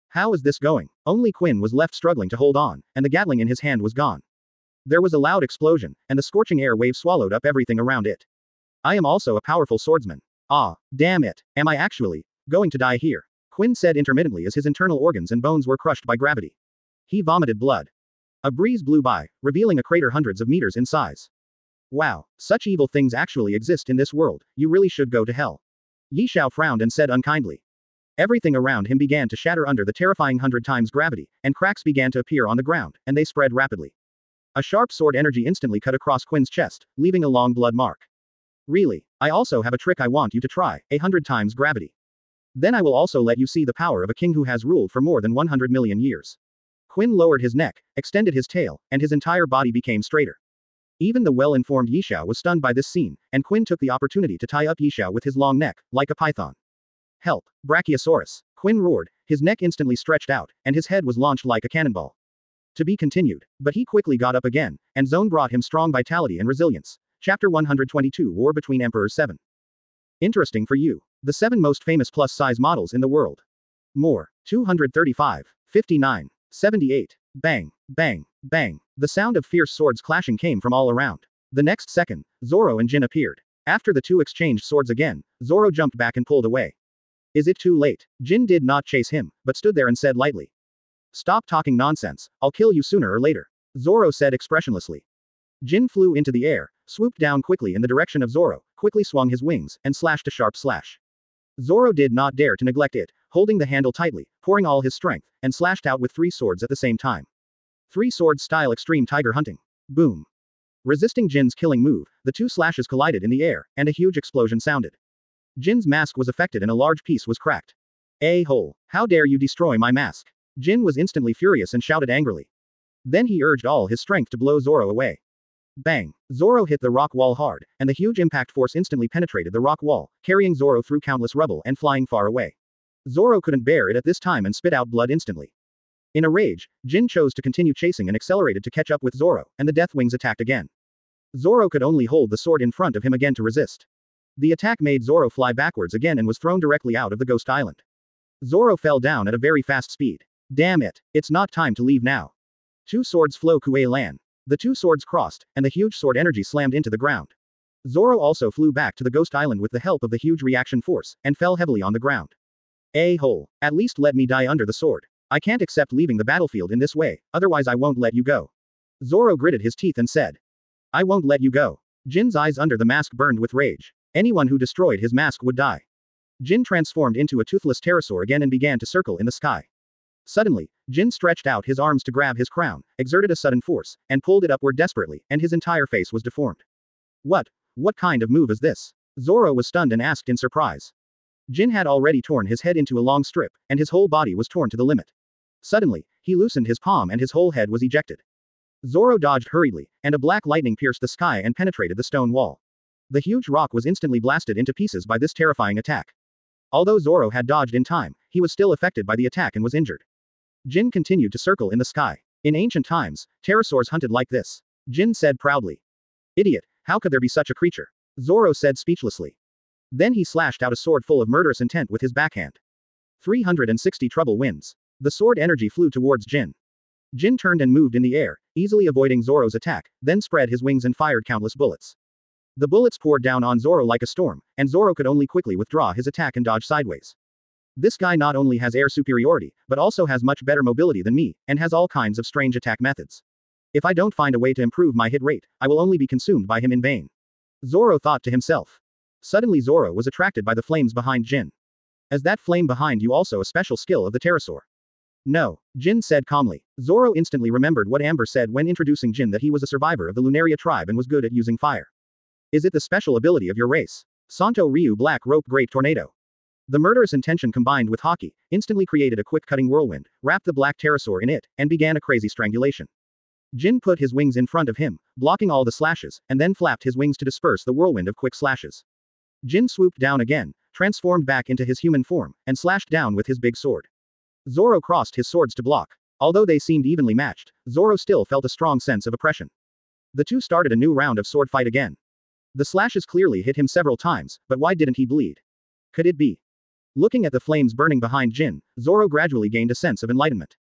How is this going? Only Quinn was left struggling to hold on, and the Gatling in his hand was gone. There was a loud explosion, and the scorching air wave swallowed up everything around it. I am also a powerful swordsman. Ah, damn it, am I actually going to die here? Quinn said intermittently as his internal organs and bones were crushed by gravity. He vomited blood. A breeze blew by, revealing a crater hundreds of meters in size. Wow, such evil things actually exist in this world, you really should go to hell. Yishao frowned and said unkindly. Everything around him began to shatter under the terrifying 100 times gravity, and cracks began to appear on the ground, and they spread rapidly. A sharp sword energy instantly cut across Quinn's chest, leaving a long blood mark. Really, I also have a trick I want you to try, 100 times gravity. Then I will also let you see the power of a king who has ruled for more than 100 million years. Quinn lowered his neck, extended his tail, and his entire body became straighter. Even the well-informed Yishao was stunned by this scene, and Quinn took the opportunity to tie up Yishao with his long neck, like a python. Help, Brachiosaurus! Quinn roared, his neck instantly stretched out, and his head was launched like a cannonball. To be continued, but he quickly got up again, and Zone brought him strong vitality and resilience. Chapter 122 War Between Emperors 7. Interesting for you. The 7 most famous plus-size models in the world. More. 235. 59. 78. Bang, bang, bang. The sound of fierce swords clashing came from all around. The next second, Zoro and Jin appeared. After the two exchanged swords again, Zoro jumped back and pulled away. Is it too late? Jin did not chase him, but stood there and said lightly. Stop talking nonsense, I'll kill you sooner or later. Zoro said expressionlessly. Jin flew into the air, swooped down quickly in the direction of Zoro, quickly swung his wings, and slashed a sharp slash. Zoro did not dare to neglect it, holding the handle tightly, pouring all his strength, and slashed out with 3 swords at the same time. 3 swords style extreme tiger hunting. Boom. Resisting Jin's killing move, the 2 slashes collided in the air, and a huge explosion sounded. Jin's mask was affected and a large piece was cracked. A-hole, how dare you destroy my mask? Jin was instantly furious and shouted angrily. Then he urged all his strength to blow Zoro away. Bang! Zoro hit the rock wall hard, and the huge impact force instantly penetrated the rock wall, carrying Zoro through countless rubble and flying far away. Zoro couldn't bear it at this time and spit out blood instantly. In a rage, Jin chose to continue chasing and accelerated to catch up with Zoro, and the Death Wings attacked again. Zoro could only hold the sword in front of him again to resist. The attack made Zoro fly backwards again and was thrown directly out of the Ghost Island. Zoro fell down at a very fast speed. Damn it, it's not time to leave now. 2 swords flow Kuei Lan. The 2 swords crossed, and the huge sword energy slammed into the ground. Zoro also flew back to the Ghost Island with the help of the huge reaction force, and fell heavily on the ground. A-hole, at least let me die under the sword. I can't accept leaving the battlefield in this way, otherwise I won't let you go. Zoro gritted his teeth and said. I won't let you go. Jin's eyes under the mask burned with rage. Anyone who destroyed his mask would die. Jin transformed into a toothless pterosaur again and began to circle in the sky. Suddenly, Jin stretched out his arms to grab his crown, exerted a sudden force, and pulled it upward desperately, and his entire face was deformed. What kind of move is this? Zoro was stunned and asked in surprise. Jin had already torn his head into a long strip, and his whole body was torn to the limit. Suddenly, he loosened his palm and his whole head was ejected. Zoro dodged hurriedly, and a black lightning pierced the sky and penetrated the stone wall. The huge rock was instantly blasted into pieces by this terrifying attack. Although Zoro had dodged in time, he was still affected by the attack and was injured. Jin continued to circle in the sky. In ancient times, pterosaurs hunted like this. Jin said proudly. Idiot, how could there be such a creature? Zoro said speechlessly. Then he slashed out a sword full of murderous intent with his backhand. 360 trouble winds. The sword energy flew towards Jin. Jin turned and moved in the air, easily avoiding Zoro's attack, then spread his wings and fired countless bullets. The bullets poured down on Zoro like a storm, and Zoro could only quickly withdraw his attack and dodge sideways. This guy not only has air superiority, but also has much better mobility than me, and has all kinds of strange attack methods. If I don't find a way to improve my hit rate, I will only be consumed by him in vain. Zoro thought to himself. Suddenly Zoro was attracted by the flames behind Jin. Is that flame behind you also a special skill of the pterosaur? No, Jin said calmly. Zoro instantly remembered what Amber said when introducing Jin, that he was a survivor of the Lunaria tribe and was good at using fire. Is it the special ability of your race? Santo Ryu Black Rope Great Tornado. The murderous intention combined with Haki, instantly created a quick-cutting whirlwind, wrapped the black pterosaur in it, and began a crazy strangulation. Jin put his wings in front of him, blocking all the slashes, and then flapped his wings to disperse the whirlwind of quick slashes. Jin swooped down again, transformed back into his human form, and slashed down with his big sword. Zoro crossed his swords to block. Although they seemed evenly matched, Zoro still felt a strong sense of oppression. The two started a new round of sword fight again. The slashes clearly hit him several times, but why didn't he bleed? Could it be? Looking at the flames burning behind Jin, Zoro gradually gained a sense of enlightenment.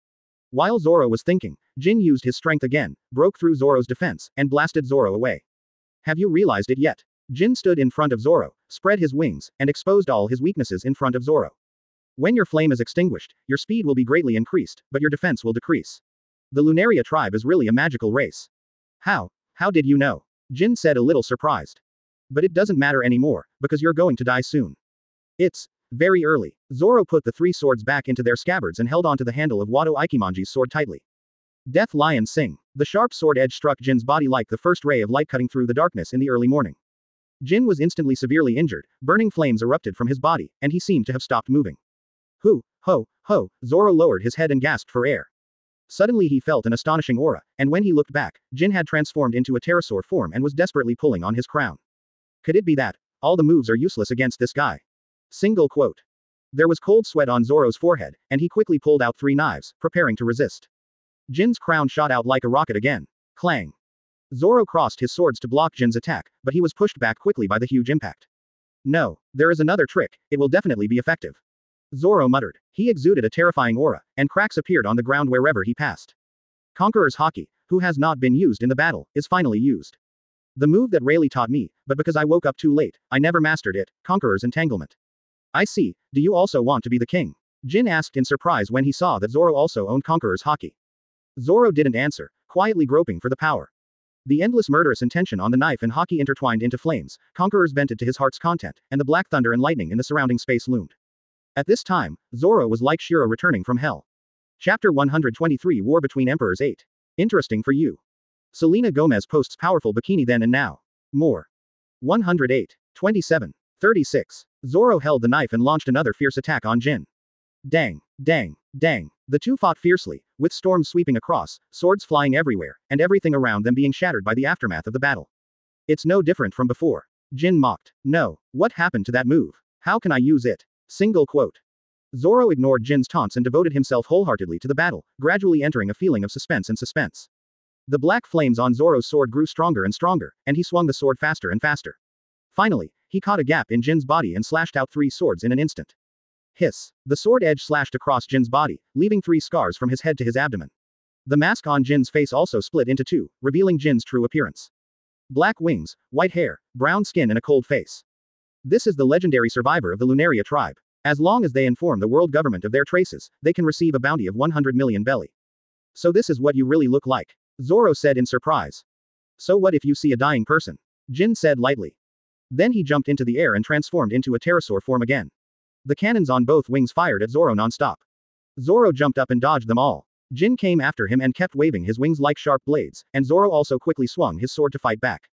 While Zoro was thinking, Jin used his strength again, broke through Zoro's defense, and blasted Zoro away. Have you realized it yet? Jin stood in front of Zoro, spread his wings, and exposed all his weaknesses in front of Zoro. When your flame is extinguished, your speed will be greatly increased, but your defense will decrease. The Lunaria tribe is really a magical race. How did you know? Jin said a little surprised. But it doesn't matter anymore, because you're going to die soon. It's very early. Zoro put the 3 swords back into their scabbards and held onto the handle of Wado Ikimonji's sword tightly. Death Lion Sing. The sharp sword edge struck Jin's body like the first ray of light cutting through the darkness in the early morning. Jin was instantly severely injured, burning flames erupted from his body, and he seemed to have stopped moving. Ho, Zoro lowered his head and gasped for air. Suddenly he felt an astonishing aura, and when he looked back, Jin had transformed into a pterosaur form and was desperately pulling on his crown. Could it be that all the moves are useless against this guy? Single quote. There was cold sweat on Zoro's forehead, and he quickly pulled out 3 knives, preparing to resist. Jin's crown shot out like a rocket again. Clang. Zoro crossed his swords to block Jin's attack, but he was pushed back quickly by the huge impact. No, there is another trick, it will definitely be effective. Zoro muttered. He exuded a terrifying aura, and cracks appeared on the ground wherever he passed. Conqueror's Haki, who has not been used in the battle, is finally used. The move that Rayleigh taught me, but because I woke up too late, I never mastered it, Conqueror's Entanglement. I see, do you also want to be the king? Jin asked in surprise when he saw that Zoro also owned Conqueror's Haki. Zoro didn't answer, quietly groping for the power. The endless murderous intention on the knife and Haki intertwined into flames, Conqueror's vented to his heart's content, and the black thunder and lightning in the surrounding space loomed. At this time, Zoro was like Shiro returning from hell. Chapter 123 War Between Emperors 8. Interesting for you. Selena Gomez posts powerful bikini then and now. More. 108. 27. 36. Zoro held the knife and launched another fierce attack on Jin. Dang, dang, dang. The two fought fiercely, with storms sweeping across, swords flying everywhere, and everything around them being shattered by the aftermath of the battle. It's no different from before. Jin mocked. No, what happened to that move? How can I use it? Single quote. Zoro ignored Jin's taunts and devoted himself wholeheartedly to the battle, gradually entering a feeling of suspense and suspense. The black flames on Zoro's sword grew stronger and stronger, and he swung the sword faster and faster. Finally, he caught a gap in Jin's body and slashed out 3 swords in an instant. Hiss. The sword edge slashed across Jin's body, leaving 3 scars from his head to his abdomen. The mask on Jin's face also split into 2, revealing Jin's true appearance. Black wings, white hair, brown skin and a cold face. This is the legendary survivor of the Lunaria tribe. As long as they inform the world government of their traces, they can receive a bounty of 100 million belly. So this is what you really look like, Zoro said in surprise. So what if you see a dying person? Jin said lightly. Then he jumped into the air and transformed into a pterosaur form again. The cannons on both wings fired at Zoro non-stop. Zoro jumped up and dodged them all. Jin came after him and kept waving his wings like sharp blades, and Zoro also quickly swung his sword to fight back.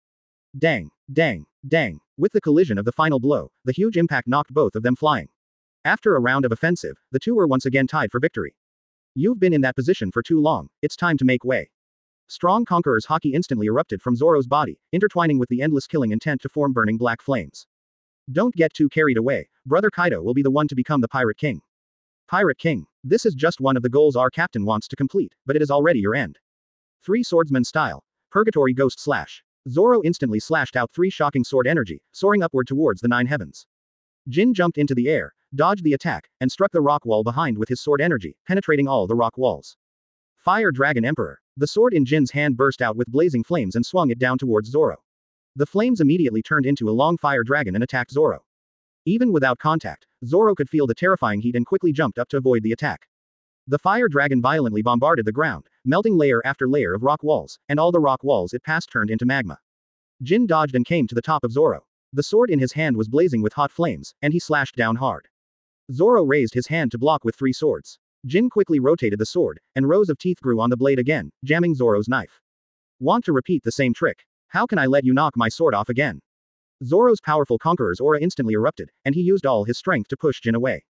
Dang, dang, dang. With the collision of the final blow, the huge impact knocked both of them flying. After a round of offensive, the two were once again tied for victory. You've been in that position for too long, it's time to make way. Strong Conqueror's Haki instantly erupted from Zoro's body, intertwining with the endless killing intent to form burning black flames. Don't get too carried away, Brother Kaido will be the one to become the Pirate King. Pirate King. This is just one of the goals our captain wants to complete, but it is already your end. 3 swordsman style. Purgatory Ghost Slash. Zoro instantly slashed out 3 shocking sword energy, soaring upward towards the 9 heavens. Jin jumped into the air, dodged the attack, and struck the rock wall behind with his sword energy, penetrating all the rock walls. Fire Dragon Emperor. The sword in Jin's hand burst out with blazing flames and swung it down towards Zoro. The flames immediately turned into a long fire dragon and attacked Zoro. Even without contact, Zoro could feel the terrifying heat and quickly jumped up to avoid the attack. The fire dragon violently bombarded the ground, melting layer after layer of rock walls, and all the rock walls it passed turned into magma. Jin dodged and came to the top of Zoro. The sword in his hand was blazing with hot flames, and he slashed down hard. Zoro raised his hand to block with 3 swords. Jin quickly rotated the sword, and rows of teeth grew on the blade again, jamming Zoro's knife. Want to repeat the same trick? How can I let you knock my sword off again? Zoro's powerful conqueror's aura instantly erupted, and he used all his strength to push Jin away.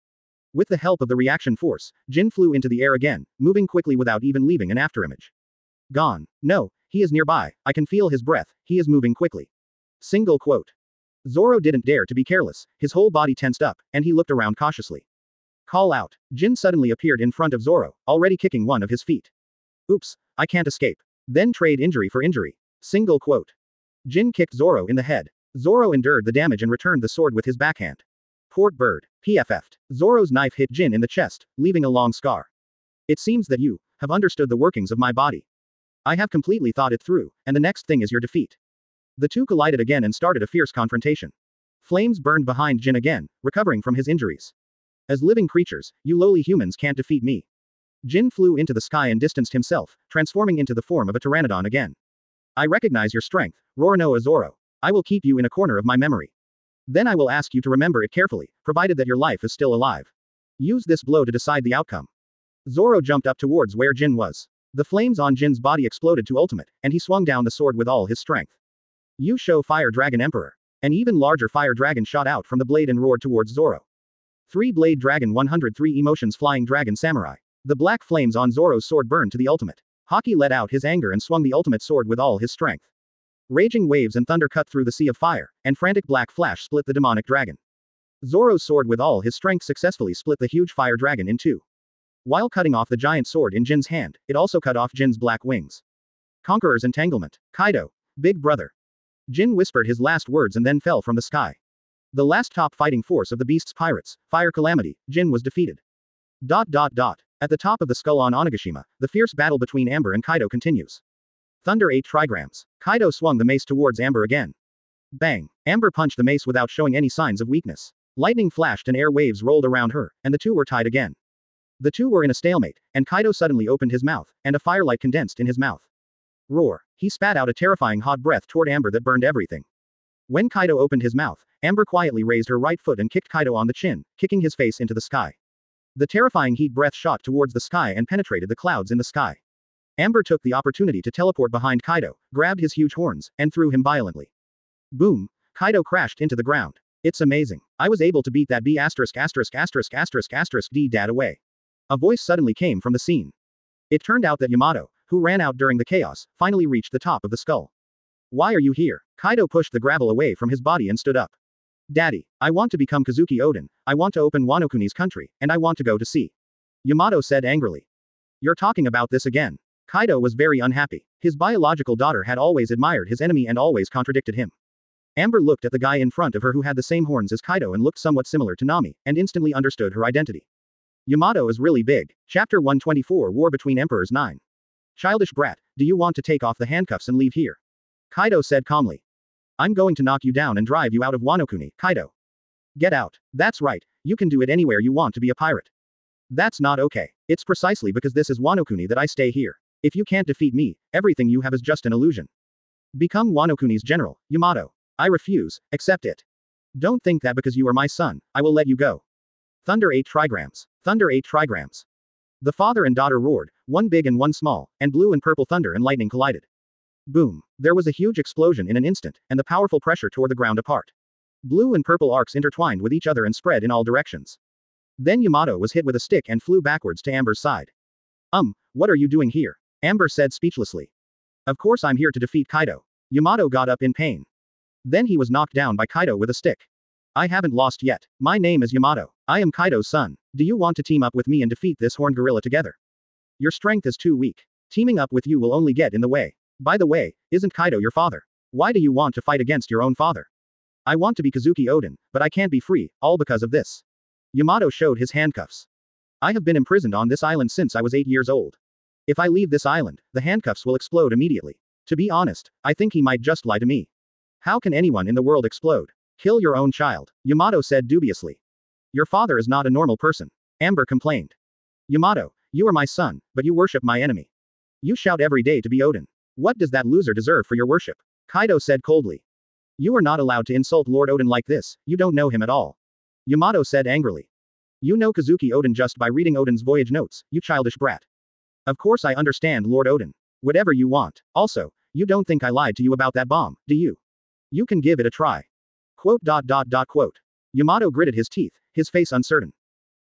With the help of the reaction force, Jin flew into the air again, moving quickly without even leaving an afterimage. Gone. No, he is nearby, I can feel his breath, he is moving quickly. Single quote. Zoro didn't dare to be careless, his whole body tensed up, and he looked around cautiously. Call out. Jin suddenly appeared in front of Zoro, already kicking one of his feet. Oops, I can't escape. Then trade injury for injury. Single quote. Jin kicked Zoro in the head. Zoro endured the damage and returned the sword with his backhand. Port bird. PFF'd. Zoro's knife hit Jin in the chest, leaving a long scar. It seems that you have understood the workings of my body. I have completely thought it through, and the next thing is your defeat. The two collided again and started a fierce confrontation. Flames burned behind Jin again, recovering from his injuries. As living creatures, you lowly humans can't defeat me. Jin flew into the sky and distanced himself, transforming into the form of a pteranodon again. I recognize your strength, Roronoa Zoro. I will keep you in a corner of my memory. Then I will ask you to remember it carefully, provided that your life is still alive. Use this blow to decide the outcome. Zoro jumped up towards where Jin was. The flames on Jin's body exploded to ultimate, and he swung down the sword with all his strength. You show Fire Dragon Emperor. An even larger fire dragon shot out from the blade and roared towards Zoro. 3-blade dragon 103 emotions flying dragon samurai. The black flames on Zoro's sword burned to the ultimate. Haki let out his anger and swung the ultimate sword with all his strength. Raging waves and thunder cut through the sea of fire, and frantic black flash split the demonic dragon. Zoro's sword with all his strength successfully split the huge fire dragon in 2. While cutting off the giant sword in Jin's hand, it also cut off Jin's black wings. Conqueror's entanglement. Kaido. Big brother. Jin whispered his last words and then fell from the sky. The last top fighting force of the beast's pirates, Fire Calamity, Jin was defeated. At the top of the skull on Onigashima, the fierce battle between Amber and Kaido continues. Thunder 8 trigrams. Kaido swung the mace towards Amber again. Bang. Amber punched the mace without showing any signs of weakness. Lightning flashed and air waves rolled around her, and the two were tied again. The two were in a stalemate, and Kaido suddenly opened his mouth, and a firelight condensed in his mouth. Roar. He spat out a terrifying hot breath toward Amber that burned everything. When Kaido opened his mouth, Amber quietly raised her right foot and kicked Kaido on the chin, kicking his face into the sky. The terrifying heat breath shot towards the sky and penetrated the clouds in the sky. Amber took the opportunity to teleport behind Kaido, grabbed his huge horns, and threw him violently. Boom! Kaido crashed into the ground. It's amazing. I was able to beat that B*********** D dad away. A voice suddenly came from the scene. It turned out that Yamato, who ran out during the chaos, finally reached the top of the skull. Why are you here? Kaido pushed the gravel away from his body and stood up. Daddy, I want to become Kazuki Oden, I want to open Wano Kuni's country, and I want to go to sea. Yamato said angrily. You're talking about this again. Kaido was very unhappy. His biological daughter had always admired his enemy and always contradicted him. Amber looked at the guy in front of her who had the same horns as Kaido and looked somewhat similar to Nami, and instantly understood her identity. Yamato is really big. Chapter 124 War Between Emperors 9. Childish brat, do you want to take off the handcuffs and leave here? Kaido said calmly. I'm going to knock you down and drive you out of Wano Kuni, Kaido. Get out. That's right, you can do it anywhere you want to be a pirate. That's not okay. It's precisely because this is Wano Kuni that I stay here. If you can't defeat me, everything you have is just an illusion. Become Wano Kuni's general, Yamato. I refuse, accept it. Don't think that because you are my son, I will let you go. Thunder 8 trigrams. Thunder 8 trigrams. The father and daughter roared, one big and one small, and blue and purple thunder and lightning collided. Boom. There was a huge explosion in an instant, and the powerful pressure tore the ground apart. Blue and purple arcs intertwined with each other and spread in all directions. Then Yamato was hit with a stick and flew backwards to Amber's side. What are you doing here? Amber said speechlessly. Of course I'm here to defeat Kaido. Yamato got up in pain. Then he was knocked down by Kaido with a stick. I haven't lost yet. My name is Yamato. I am Kaido's son. Do you want to team up with me and defeat this horned gorilla together? Your strength is too weak. Teaming up with you will only get in the way. By the way, isn't Kaido your father? Why do you want to fight against your own father? I want to be Kazuki Oden, but I can't be free, all because of this. Yamato showed his handcuffs. I have been imprisoned on this island since I was 8 years old. If I leave this island, the handcuffs will explode immediately. To be honest, I think he might just lie to me. How can anyone in the world explode? Kill your own child, Yamato said dubiously. Your father is not a normal person. Amber complained. Yamato, you are my son, but you worship my enemy. You shout every day to be Oden. What does that loser deserve for your worship? Kaido said coldly. You are not allowed to insult Lord Oden like this, you don't know him at all. Yamato said angrily. You know Kazuki Oden just by reading Oden's voyage notes, you childish brat. Of course I understand Lord Oden. Whatever you want. Also, you don't think I lied to you about that bomb, do you? You can give it a try. Quote. Yamato gritted his teeth, his face uncertain.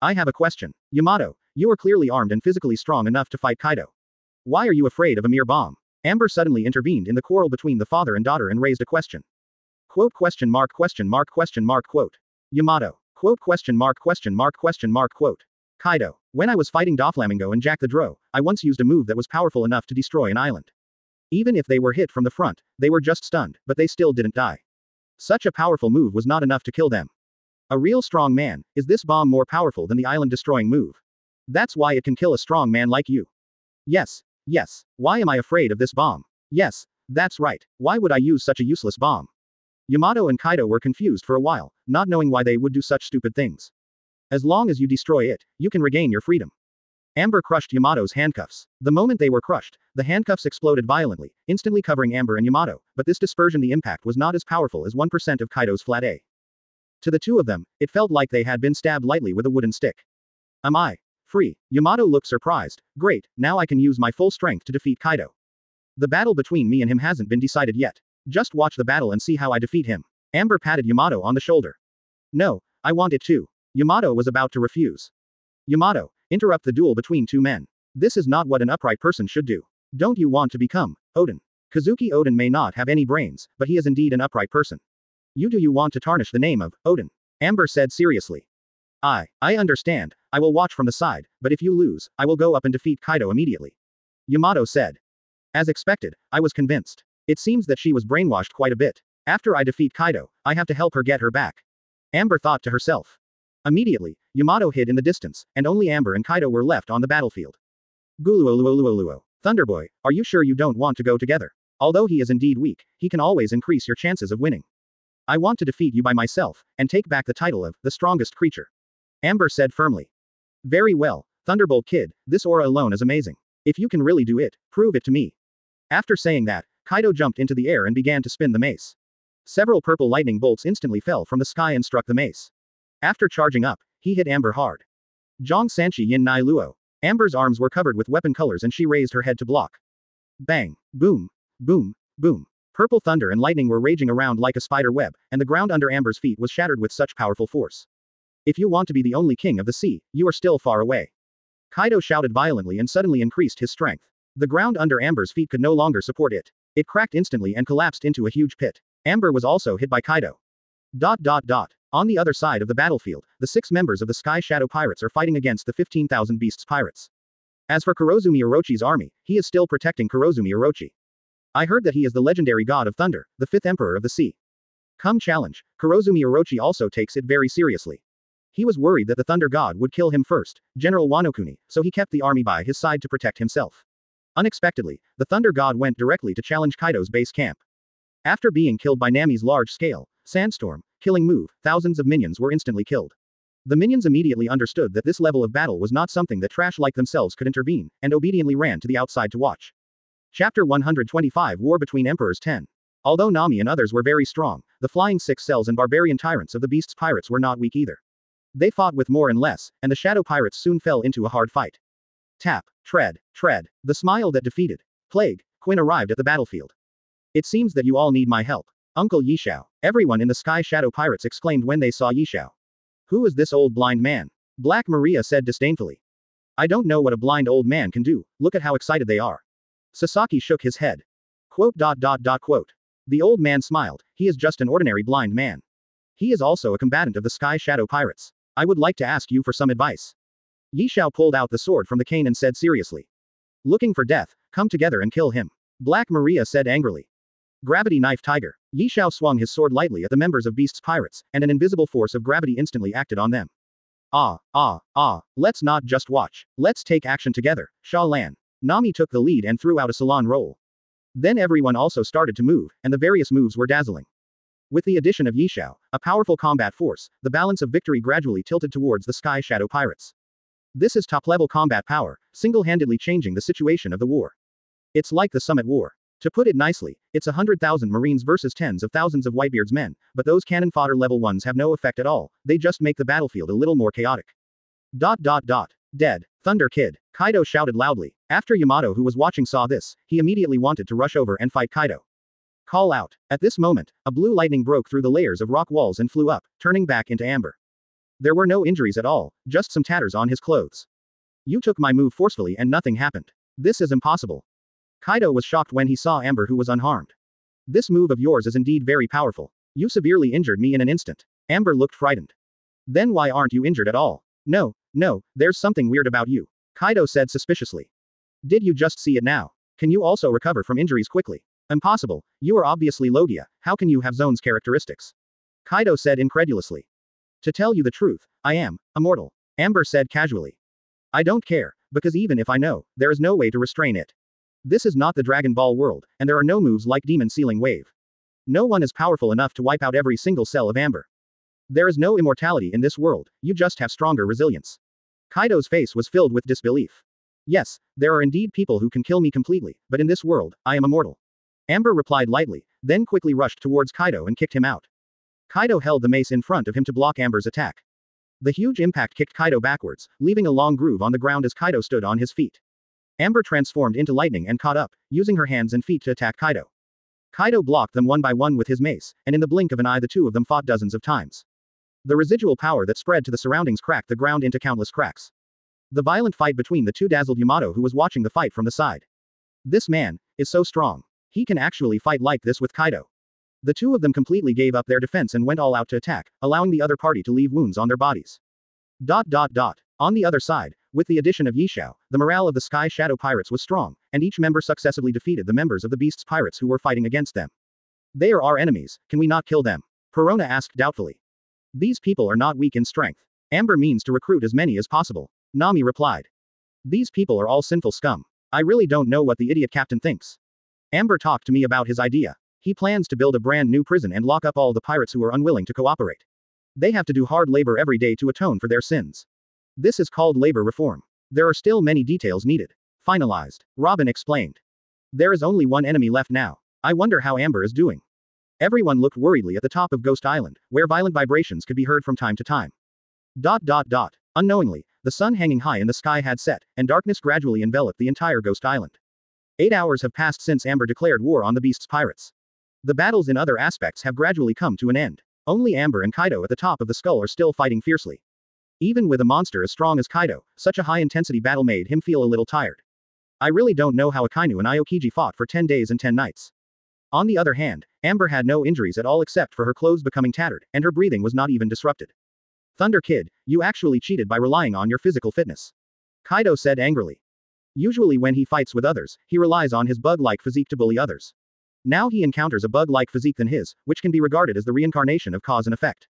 I have a question. Yamato, you are clearly armed and physically strong enough to fight Kaido. Why are you afraid of a mere bomb? Amber suddenly intervened in the quarrel between the father and daughter and raised a question. Quote. Yamato. Quote. Quote. Kaido. When I was fighting Doflamingo and Jack the Drow, I once used a move that was powerful enough to destroy an island. Even if they were hit from the front, they were just stunned, but they still didn't die. Such a powerful move was not enough to kill them. A real strong man, is this bomb more powerful than the island-destroying move? That's why it can kill a strong man like you. Yes. Why am I afraid of this bomb? Yes, that's right. Why would I use such a useless bomb? Yamato and Kaido were confused for a while, not knowing why they would do such stupid things. As long as you destroy it, you can regain your freedom. Amber crushed Yamato's handcuffs. The moment they were crushed, the handcuffs exploded violently, instantly covering Amber and Yamato, but this dispersion the impact was not as powerful as 1% of Kaido's flat A. To the two of them, it felt like they had been stabbed lightly with a wooden stick. Am I free? Yamato looked surprised. Great, now I can use my full strength to defeat Kaido. The battle between me and him hasn't been decided yet. Just watch the battle and see how I defeat him. Amber patted Yamato on the shoulder. No, I want it too. Yamato was about to refuse. Yamato, interrupt the duel between two men. This is not what an upright person should do. Don't you want to become Oden? Kazuki Oden may not have any brains, but he is indeed an upright person. Do you want to tarnish the name of Oden? Amber said seriously. I understand, I will watch from the side, but if you lose, I will go up and defeat Kaido immediately. Yamato said. As expected, I was convinced. It seems that she was brainwashed quite a bit. After I defeat Kaido, I have to help her get her back. Amber thought to herself. Immediately, Yamato hid in the distance, and only Amber and Kaido were left on the battlefield. Guluoluoluoluo. Thunderboy, are you sure you don't want to go together? Although he is indeed weak, he can always increase your chances of winning. I want to defeat you by myself, and take back the title of the strongest creature. Amber said firmly. Very well, Thunderbolt Kid, this aura alone is amazing. If you can really do it, prove it to me. After saying that, Kaido jumped into the air and began to spin the mace. Several purple lightning bolts instantly fell from the sky and struck the mace. After charging up, he hit Amber hard. Zhong Sanchi Yin Nai Luo. Amber's arms were covered with weapon colors and she raised her head to block. Bang! Boom! Boom! Boom! Purple thunder and lightning were raging around like a spider web, and the ground under Amber's feet was shattered with such powerful force. If you want to be the only king of the sea, you are still far away. Kaido shouted violently and suddenly increased his strength. The ground under Amber's feet could no longer support it. It cracked instantly and collapsed into a huge pit. Amber was also hit by Kaido. On the other side of the battlefield, the 6 members of the Sky Shadow Pirates are fighting against the 15,000 Beasts Pirates. As for Kurozumi Orochi's army, he is still protecting Kurozumi Orochi. I heard that he is the legendary god of thunder, the 5th emperor of the sea. Come challenge, Kurozumi Orochi also takes it very seriously. He was worried that the thunder god would kill him first, General Wanokuni, so he kept the army by his side to protect himself. Unexpectedly, the thunder god went directly to challenge Kaido's base camp. After being killed by Nami's large-scale sandstorm, killing move, thousands of minions were instantly killed. The minions immediately understood that this level of battle was not something that trash like themselves could intervene, and obediently ran to the outside to watch. Chapter 125 War Between Emperors 10. Although Nami and others were very strong, the Flying Six Cells and barbarian tyrants of the Beasts Pirates were not weak either. They fought with more and less, and the Shadow Pirates soon fell into a hard fight. Tap, tread, the smile that defeated Plague Quinn arrived at the battlefield. It seems that you all need my help. Uncle Yishao. Everyone in the Sky Shadow Pirates exclaimed when they saw Yishao. Who is this old blind man? Black Maria said disdainfully. I don't know what a blind old man can do, look at how excited they are. Sasaki shook his head. Quote. The old man smiled, he is just an ordinary blind man. He is also a combatant of the Sky Shadow Pirates. I would like to ask you for some advice. Yishao pulled out the sword from the cane and said seriously. Looking for death, come together and kill him. Black Maria said angrily. Gravity Knife Tiger. Yishao swung his sword lightly at the members of Beasts Pirates, and an invisible force of gravity instantly acted on them. Let's not just watch. Let's take action together, Sha Lan. Nami took the lead and threw out a salon roll. Then everyone also started to move, and the various moves were dazzling. With the addition of Yishao, a powerful combat force, the balance of victory gradually tilted towards the Sky Shadow Pirates. This is top-level combat power, single-handedly changing the situation of the war. It's like the Summit War. To put it nicely, it's 100,000 Marines versus tens of thousands of Whitebeard's men, but those cannon fodder level ones have no effect at all, they just make the battlefield a little more chaotic. Dead. Thunder Kid. Kaido shouted loudly. After Yamato who was watching saw this, he immediately wanted to rush over and fight Kaido. Call out. At this moment, a blue lightning broke through the layers of rock walls and flew up, turning back into amber. There were no injuries at all, just some tatters on his clothes. You took my move forcefully and nothing happened. This is impossible. Kaido was shocked when he saw Amber who was unharmed. This move of yours is indeed very powerful. You severely injured me in an instant. Amber looked frightened. Then why aren't you injured at all? No, there's something weird about you. Kaido said suspiciously. Did you just see it now? Can you also recover from injuries quickly? Impossible, you are obviously Logia, how can you have Zone's characteristics? Kaido said incredulously. To tell you the truth, I am immortal. Amber said casually. I don't care, because even if I know, there is no way to restrain it. This is not the Dragon Ball world, and there are no moves like Demon Sealing Wave. No one is powerful enough to wipe out every single cell of Amber. There is no immortality in this world, you just have stronger resilience. Kaido's face was filled with disbelief. Yes, there are indeed people who can kill me completely, but in this world, I am immortal. Amber replied lightly, then quickly rushed towards Kaido and kicked him out. Kaido held the mace in front of him to block Amber's attack. The huge impact kicked Kaido backwards, leaving a long groove on the ground as Kaido stood on his feet. Amber transformed into lightning and caught up, using her hands and feet to attack Kaido. Kaido blocked them one by one with his mace, and in the blink of an eye the two of them fought dozens of times. The residual power that spread to the surroundings cracked the ground into countless cracks. The violent fight between the two dazzled Yamato who was watching the fight from the side. This man is so strong. He can actually fight like this with Kaido. The two of them completely gave up their defense and went all out to attack, allowing the other party to leave wounds on their bodies. On the other side, with the addition of Yishao, the morale of the Sky Shadow Pirates was strong, and each member successively defeated the members of the Beasts Pirates who were fighting against them. They are our enemies, can we not kill them? Perona asked doubtfully. These people are not weak in strength. Amber means to recruit as many as possible. Nami replied. These people are all sinful scum. I really don't know what the idiot captain thinks. Amber talked to me about his idea. He plans to build a brand new prison and lock up all the pirates who are unwilling to cooperate. They have to do hard labor every day to atone for their sins. This is called labor reform. There are still many details needed. Finalized. Robin explained. There is only one enemy left now. I wonder how Amber is doing. Everyone looked worriedly at the top of Ghost Island, where violent vibrations could be heard from time to time. Unknowingly, the sun hanging high in the sky had set, and darkness gradually enveloped the entire Ghost Island. 8 hours have passed since Amber declared war on the Beast's pirates. The battles in other aspects have gradually come to an end. Only Amber and Kaido at the top of the skull are still fighting fiercely. Even with a monster as strong as Kaido, such a high-intensity battle made him feel a little tired. I really don't know how Akainu and Aokiji fought for 10 days and 10 nights. On the other hand, Amber had no injuries at all except for her clothes becoming tattered, and her breathing was not even disrupted. Thunder Kid, you actually cheated by relying on your physical fitness. Kaido said angrily. Usually when he fights with others, he relies on his bug-like physique to bully others. Now he encounters a bug-like physique than his, which can be regarded as the reincarnation of cause and effect.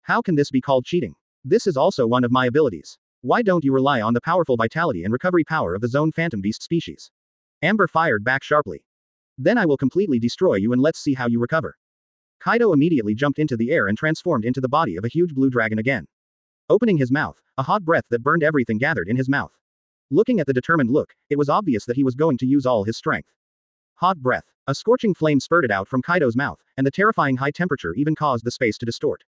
How can this be called cheating? This is also one of my abilities. Why don't you rely on the powerful vitality and recovery power of the Zone Phantom Beast species? Amber fired back sharply. Then I will completely destroy you and let's see how you recover. Kaido immediately jumped into the air and transformed into the body of a huge blue dragon again. Opening his mouth, a hot breath that burned everything gathered in his mouth. Looking at the determined look, it was obvious that he was going to use all his strength. Hot breath. A scorching flame spurted out from Kaido's mouth, and the terrifying high temperature even caused the space to distort.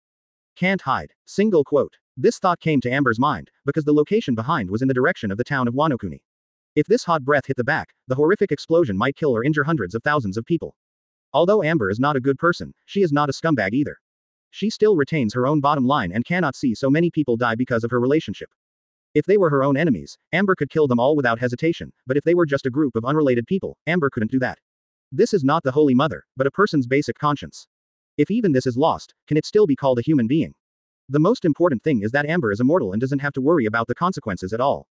Can't hide. Single quote. This thought came to Amber's mind, because the location behind was in the direction of the town of Wano-kuni. If this hot breath hit the back, the horrific explosion might kill or injure hundreds of thousands of people. Although Amber is not a good person, she is not a scumbag either. She still retains her own bottom line and cannot see so many people die because of her relationship. If they were her own enemies, Amber could kill them all without hesitation, but if they were just a group of unrelated people, Amber couldn't do that. This is not the Holy Mother, but a person's basic conscience. If even this is lost, can it still be called a human being? The most important thing is that Amber is immortal and doesn't have to worry about the consequences at all.